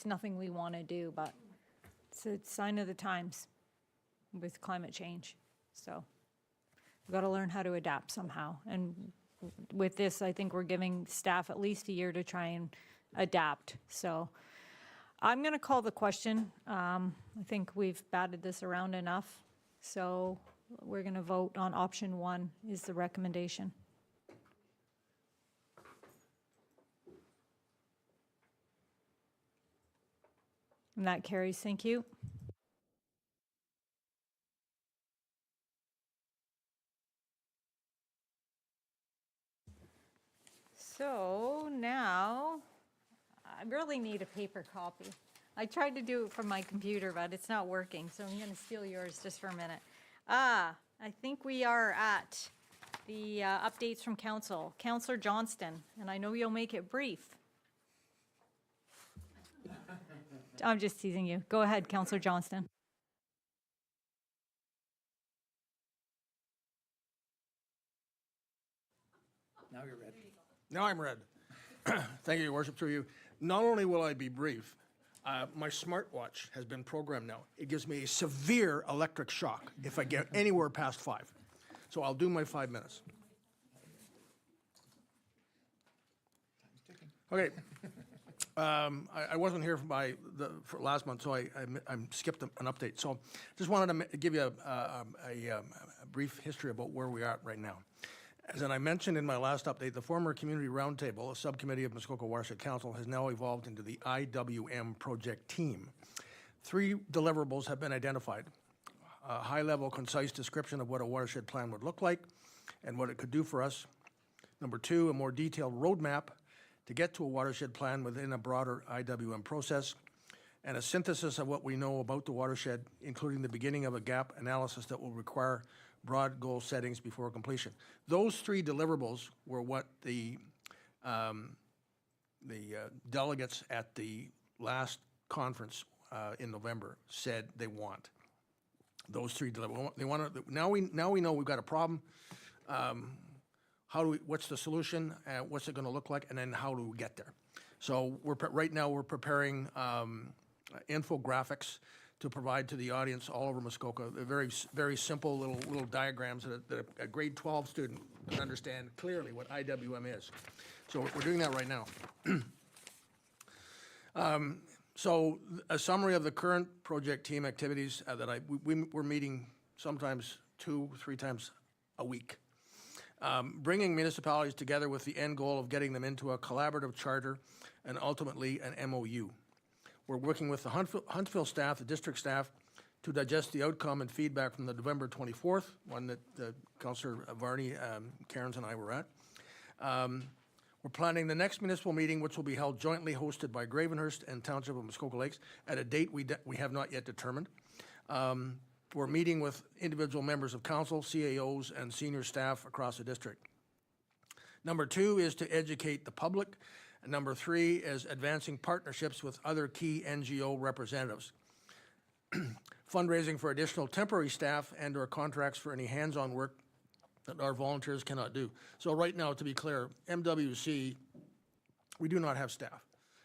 nothing we want to do, but it's a sign of the times with climate change. So we've got to learn how to adapt somehow. And with this, I think we're giving staff at least a year to try and adapt. So I'm going to call the question. I think we've batted this around enough. So we're going to vote on option 1 is the recommendation. And that carries. Thank you. So now I really need a paper copy. I tried to do it from my computer, but it's not working, so I'm going to steal yours just for a minute. I think we are at the updates from council. Councillor Johnston, and I know you'll make it brief. I'm just teasing you. Go ahead, Councillor Johnston. Now you're ready. Now I'm ready. Thank you, Your Worship, through you. Not only will I be brief, my smartwatch has been programmed now. It gives me a severe electric shock if I get anywhere past 5. So I'll do my 5 minutes. Okay. I wasn't here for last month, so I skipped an update. So just wanted to give you a brief history about where we are right now. As I mentioned in my last update, the former Community Roundtable, a subcommittee of Muskoka Watershed Council, has now evolved into the IWM project team. 3 deliverables have been identified. A high-level, concise description of what a watershed plan would look like and what it could do for us. Number 2, a more detailed roadmap to get to a watershed plan within a broader IWM process, and a synthesis of what we know about the watershed, including the beginning of a gap analysis that will require broad goal settings before completion. Those 3 deliverables were what the delegates at the last conference in November said they want. Those 3 deliverables. They want to. Now we know we've got a problem. What's the solution? What's it going to look like? And then how do we get there? So right now we're preparing infographics to provide to the audience all over Muskoka. They're very, very simple little diagrams that a grade 12 student can understand clearly what IWM is. So we're doing that right now. So a summary of the current project team activities that we're meeting sometimes 2-3 times a week. Bringing municipalities together with the end goal of getting them into a collaborative charter and ultimately an MOU. We're working with the Huntsville staff, the district staff, to digest the outcome and feedback from the November 24th, one that Councillor Varney, Cairns and I were at. We're planning the next municipal meeting, which will be held jointly hosted by Gravenhurst and Township of Muskoka Lakes at a date we have not yet determined. We're meeting with individual members of council, CAOs, and senior staff across the district. Number 2 is to educate the public. And number 3 is advancing partnerships with other key NGO representatives. Fundraising for additional temporary staff and or contracts for any hands-on work that our volunteers cannot do. So right now, to be clear, MWC, we do not have staff.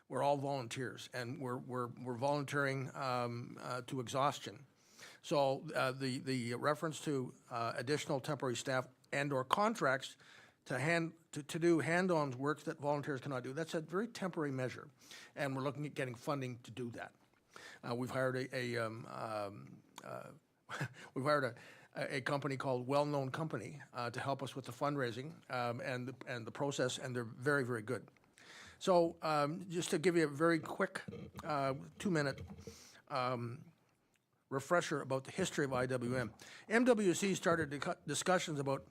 We're all volunteers, and we're volunteering to exhaustion. So the reference to additional temporary staff and or contracts to do hand-on work that volunteers cannot do. That's a very temporary measure, and we're looking at getting funding to do that. We've hired a company called Well Known Company to help us with the fundraising and the process, and they're very, very good. So just to give you a very quick 2-minute refresher about the history of IWM. MWC started discussions about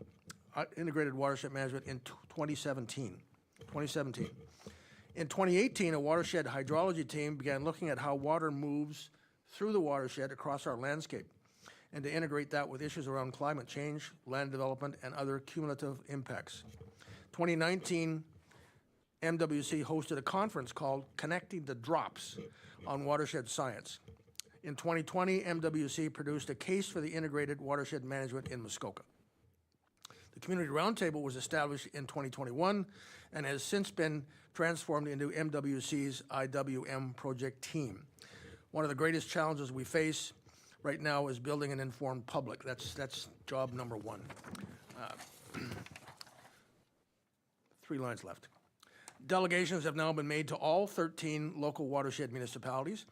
integrated watershed management in 2017. In 2018, a watershed hydrology team began looking at how water moves through the watershed across our landscape, and to integrate that with issues around climate change, land development, and other cumulative impacts. 2019, MWC hosted a conference called Connecting the Drops on Watershed Science. In 2020, MWC produced a case for the integrated watershed management in Muskoka. The Community Roundtable was established in 2021 and has since been transformed into MWC's IWM project team. One of the greatest challenges we face right now is building an informed public. That's job number one. 3 lines left. Delegations have now been made to all 13 local watershed municipalities,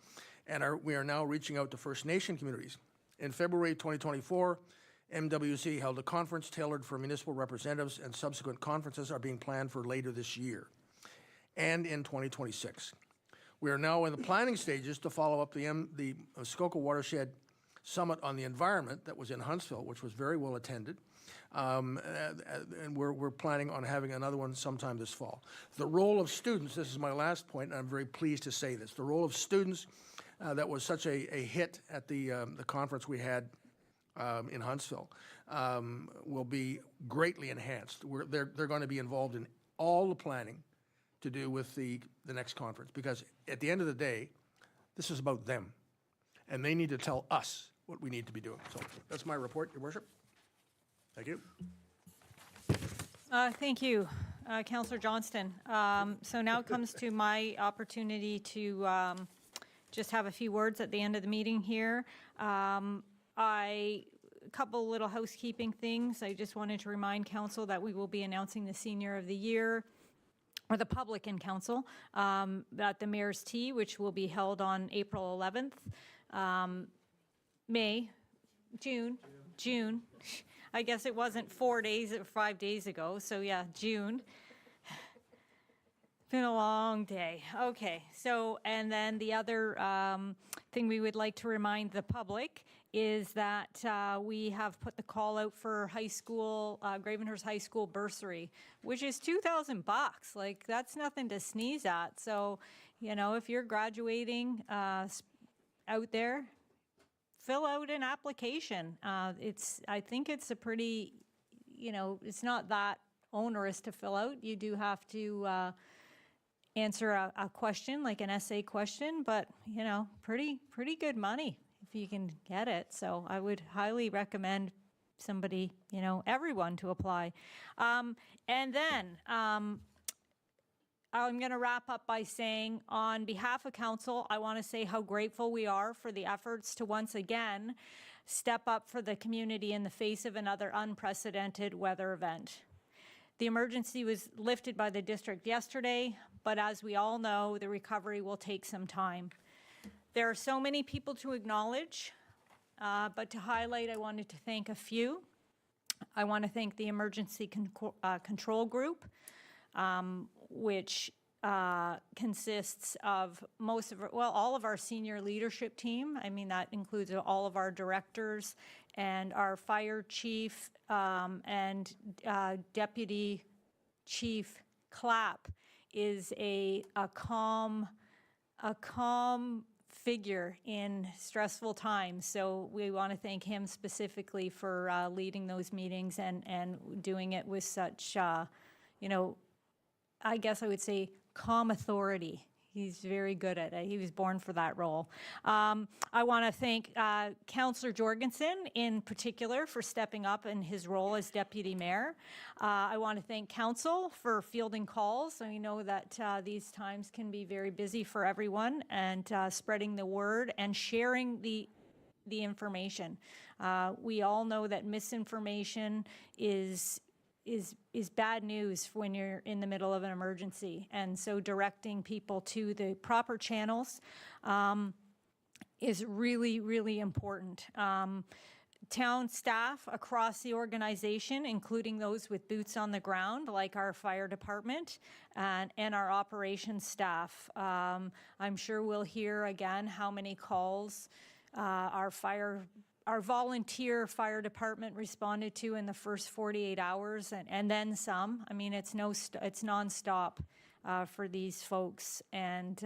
and we are now reaching out to First Nation communities. In February 2024, MWC held a conference tailored for municipal representatives, and subsequent conferences are being planned for later this year and in 2026. We are now in the planning stages to follow up the Muskoka Watershed Summit on the Environment that was in Huntsville, which was very well attended. And we're planning on having another one sometime this fall. The role of students, this is my last point, and I'm very pleased to say this, the role of students that was such a hit at the conference we had in Huntsville will be greatly enhanced. They're going to be involved in all the planning to do with the next conference, because at the end of the day, this is about them, and they need to tell us what we need to be doing. So that's my report, Your Worship. Thank you. Thank you, Councillor Johnston. So now it comes to my opportunity to just have a few words at the end of the meeting here. A couple little housekeeping things. I just wanted to remind Council that we will be announcing the Senior of the Year, or the public in Council, at the Mayor's Tea, which will be held on April 11th. June. I guess it wasn't 4 days or 5 days ago, so yeah, June. Been a long day. Okay, so, and then the other thing we would like to remind the public is that we have put the call out for high school, Gravenhurst High School bursary, which is $2,000. Like, that's nothing to sneeze at. So, you know, if you're graduating out there, fill out an application. I think it's a pretty, you know, it's not that onerous to fill out. You do have to answer a question, like an essay question, but, you know, pretty good money if you can get it. So I would highly recommend somebody, you know, everyone to apply. And then I'm going to wrap up by saying, on behalf of Council, I want to say how grateful we are for the efforts to once again step up for the community in the face of another unprecedented weather event. The emergency was lifted by the district yesterday, but as we all know, the recovery will take some time. There are so many people to acknowledge, but to highlight, I wanted to thank a few. I want to thank the Emergency Control Group, which consists of all of our senior leadership team. I mean, that includes all of our directors and our fire chief and Deputy Chief Clapp is a calm figure in stressful times. So we want to thank him specifically for leading those meetings and doing it with such, you know, I guess I would say calm authority. He's very good at it. He was born for that role. I want to thank Councillor Jorgensen in particular for stepping up in his role as Deputy Mayor. I want to thank Council for fielding calls. We know that these times can be very busy for everyone, and spreading the word and sharing the information. We all know that misinformation is is bad news when you're in the middle of an emergency. And so directing people to the proper channels is really, really important. Town staff across the organization, including those with boots on the ground, like our fire department and our operations staff. I'm sure we'll hear again how many calls our volunteer fire department responded to in the first 48 hours and then some. I mean, it's nonstop for these folks, and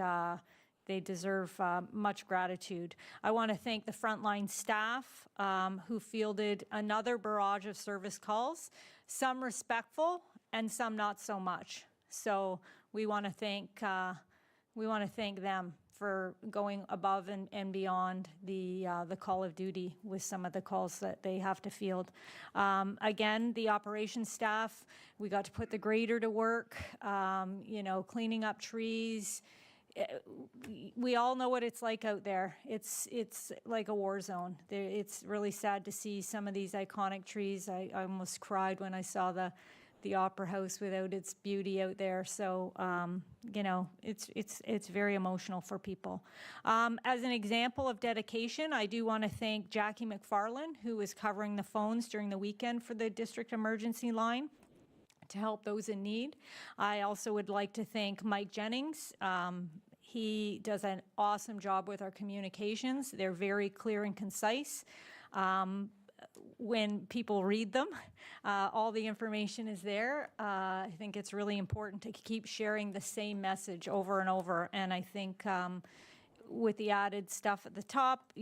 they deserve much gratitude. I want to thank the frontline staff who fielded another barrage of service calls, some respectful and some not so much. So we want to thank them for going above and beyond the call of duty with some of the calls that they have to field. Again, the operations staff, we got to put the grader to work, cleaning up trees. We all know what it's like out there. It's like a war zone. It's really sad to see some of these iconic trees. I almost cried when I saw the Opera House without its beauty out there. So, it's very emotional for people. As an example of dedication, I do want to thank Jackie McFarland, who was covering the phones during the weekend for the district emergency line to help those in need. I also would like to thank Mike Jennings. He does an awesome job with our communications. They're very clear and concise. When people read them, all the information is there. I think it's really important to keep sharing the same message over and over. And I think with the added stuff at the top,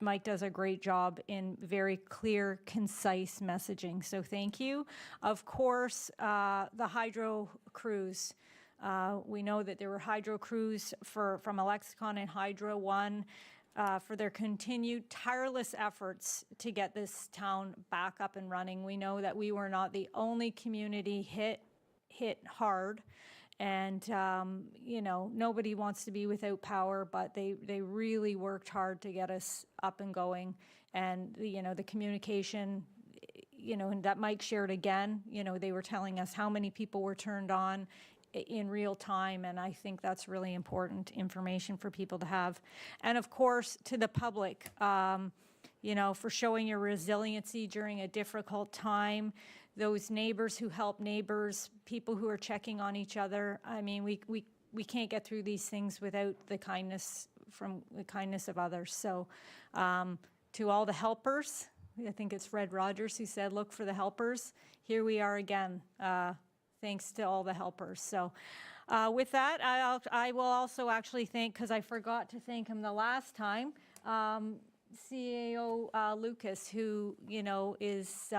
Mike does a great job in very clear, concise messaging. So thank you. Of course, the hydro crews. We know that there were hydro crews from Alexicon and Hydro One for their continued tireless efforts to get this town back up and running. We know that we were not the only community hit hard. And, nobody wants to be without power, but they really worked hard to get us up and going. And, the communication, and that Mike shared again, they were telling us how many people were turned on in real time, and I think that's really important information for people to have. And of course, to the public, for showing your resiliency during a difficult time, those neighbors who help neighbors, people who are checking on each other. I mean, we can't get through these things without the kindness of others. So to all the helpers, I think it's Red Rogers who said, look for the helpers. Here we are again. Thanks to all the helpers. So with that, I will also actually thank, because I forgot to thank him the last time, CAO Lucas, who, is,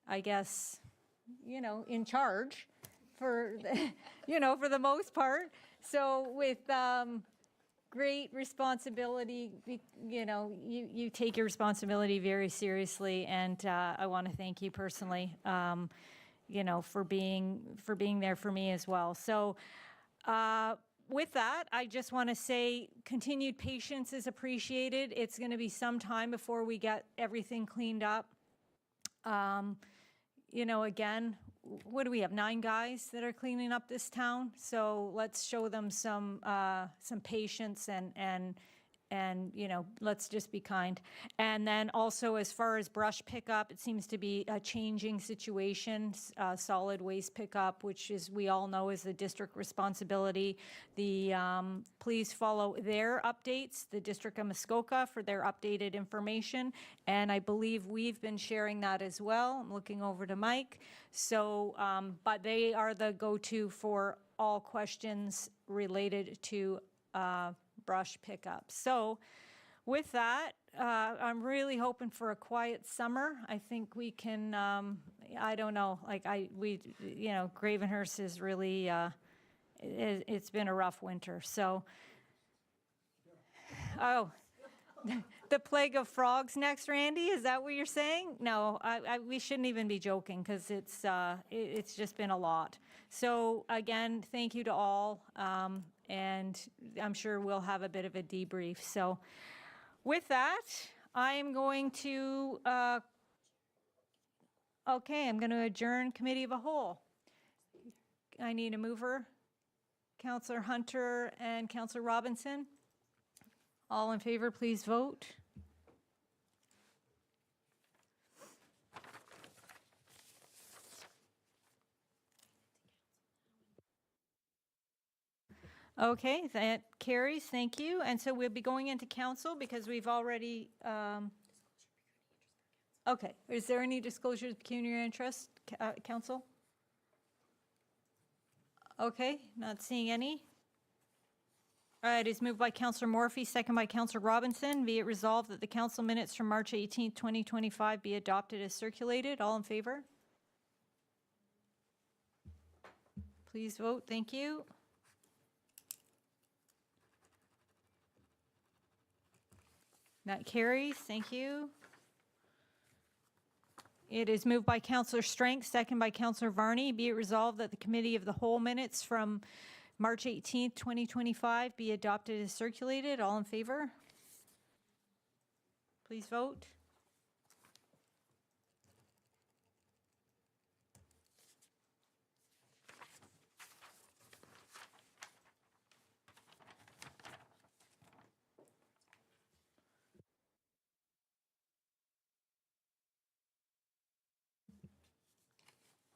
I guess, in charge for, for the most part. So with great responsibility, you take your responsibility very seriously, and I want to thank you personally. For being there for me as well. So with that, I just want to say continued patience is appreciated. It's going to be some time before we get everything cleaned up. Again, what do we have, 9 guys that are cleaning up this town? So let's show them some patience and let's just be kind. And then also, as far as brush pickup, it seems to be a changing situation. Solid waste pickup, which we all know is the district responsibility. Please follow their updates, the District of Muskoka, for their updated information. And I believe we've been sharing that as well. I'm looking over to Mike. So, but they are the go-to for all questions related to brush pickup. So with that, I'm really hoping for a quiet summer. I think we can, I don't know, Gravenhurst is really, it's been a rough winter. So, the plague of frogs next, Randy? Is that what you're saying? No, we shouldn't even be joking, because it's just been a lot. So again, thank you to all. And I'm sure we'll have a bit of a debrief. So with that, I am going to Okay, I'm going to adjourn Committee of a Whole. I need a mover. Counselor Hunter and Counselor Robinson. All in favor, please vote. Okay, that carries, thank you. And so we'll be going into council because we've already, okay, is there any disclosures of pecuniary interest, council? Okay, not seeing any. All right, it's moved by Counselor Morphy, second by Counselor Robinson. Be it resolved that the council minutes from March 18th, 2025 be adopted as circulated. All in favor? Please vote, thank you. That carries, thank you. It is moved by Counselor Strength, second by Counselor Varney. Be it resolved that the Committee of the Whole minutes from March 18th, 2025 be adopted as circulated. All in favor? Please vote.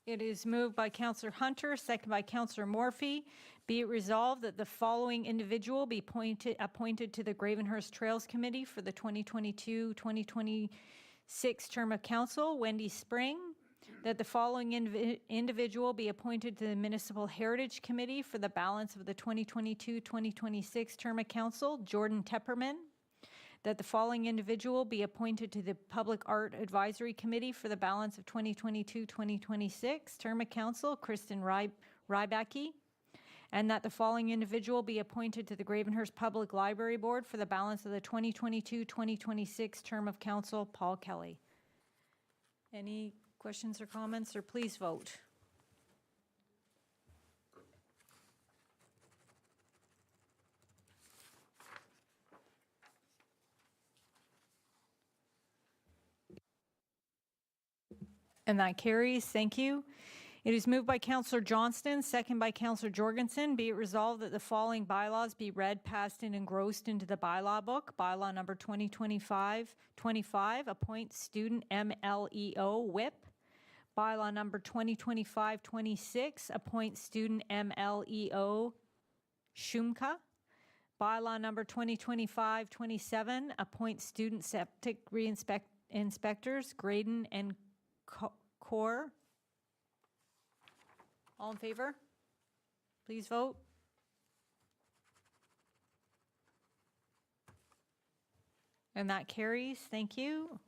It is moved by Counselor Hunter, second by Counselor Morphy. Be it resolved that the following individual be appointed to the Gravenhurst Trails Committee for the 2022-2026 term of council. Wendy Spring. That the following individual be appointed to the Municipal Heritage Committee for the balance of the 2022-2026 term of council. Jordan Tepperman. That the following individual be appointed to the Public Art Advisory Committee for the balance of 2022-2026 term of council, Kristen Rybacki. And that the following individual be appointed to the Gravenhurst Public Library Board for the balance of the 2022-2026 term of council, Paul Kelly. Any questions or comments, or please vote. And that carries. Thank you. It is moved by Counselor Johnston, second by Counselor Jorgensen. Be it resolved that the following bylaws be read, passed, and engrossed into the bylaw book. Bylaw number 2025-25, appoint student MLEO whip. Bylaw number 2025-26, appoint student MLEO Shumka. Bylaw number 2025-27, appoint student septic inspectors, Graydon and Core. All in favor? Please vote. And that carries. Thank you.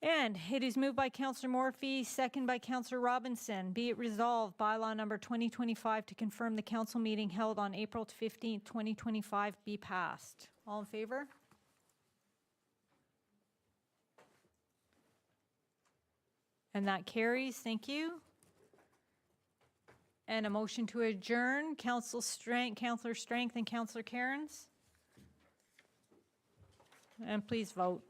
And it is moved by Counselor Morphy, second by Counselor Robinson. Be it resolved, bylaw number 2025 to confirm the council meeting held on April 15th, 2025 be passed. All in favor? And that carries. Thank you. And a motion to adjourn. Counselor Strength, and Counselor Cairns. And please vote.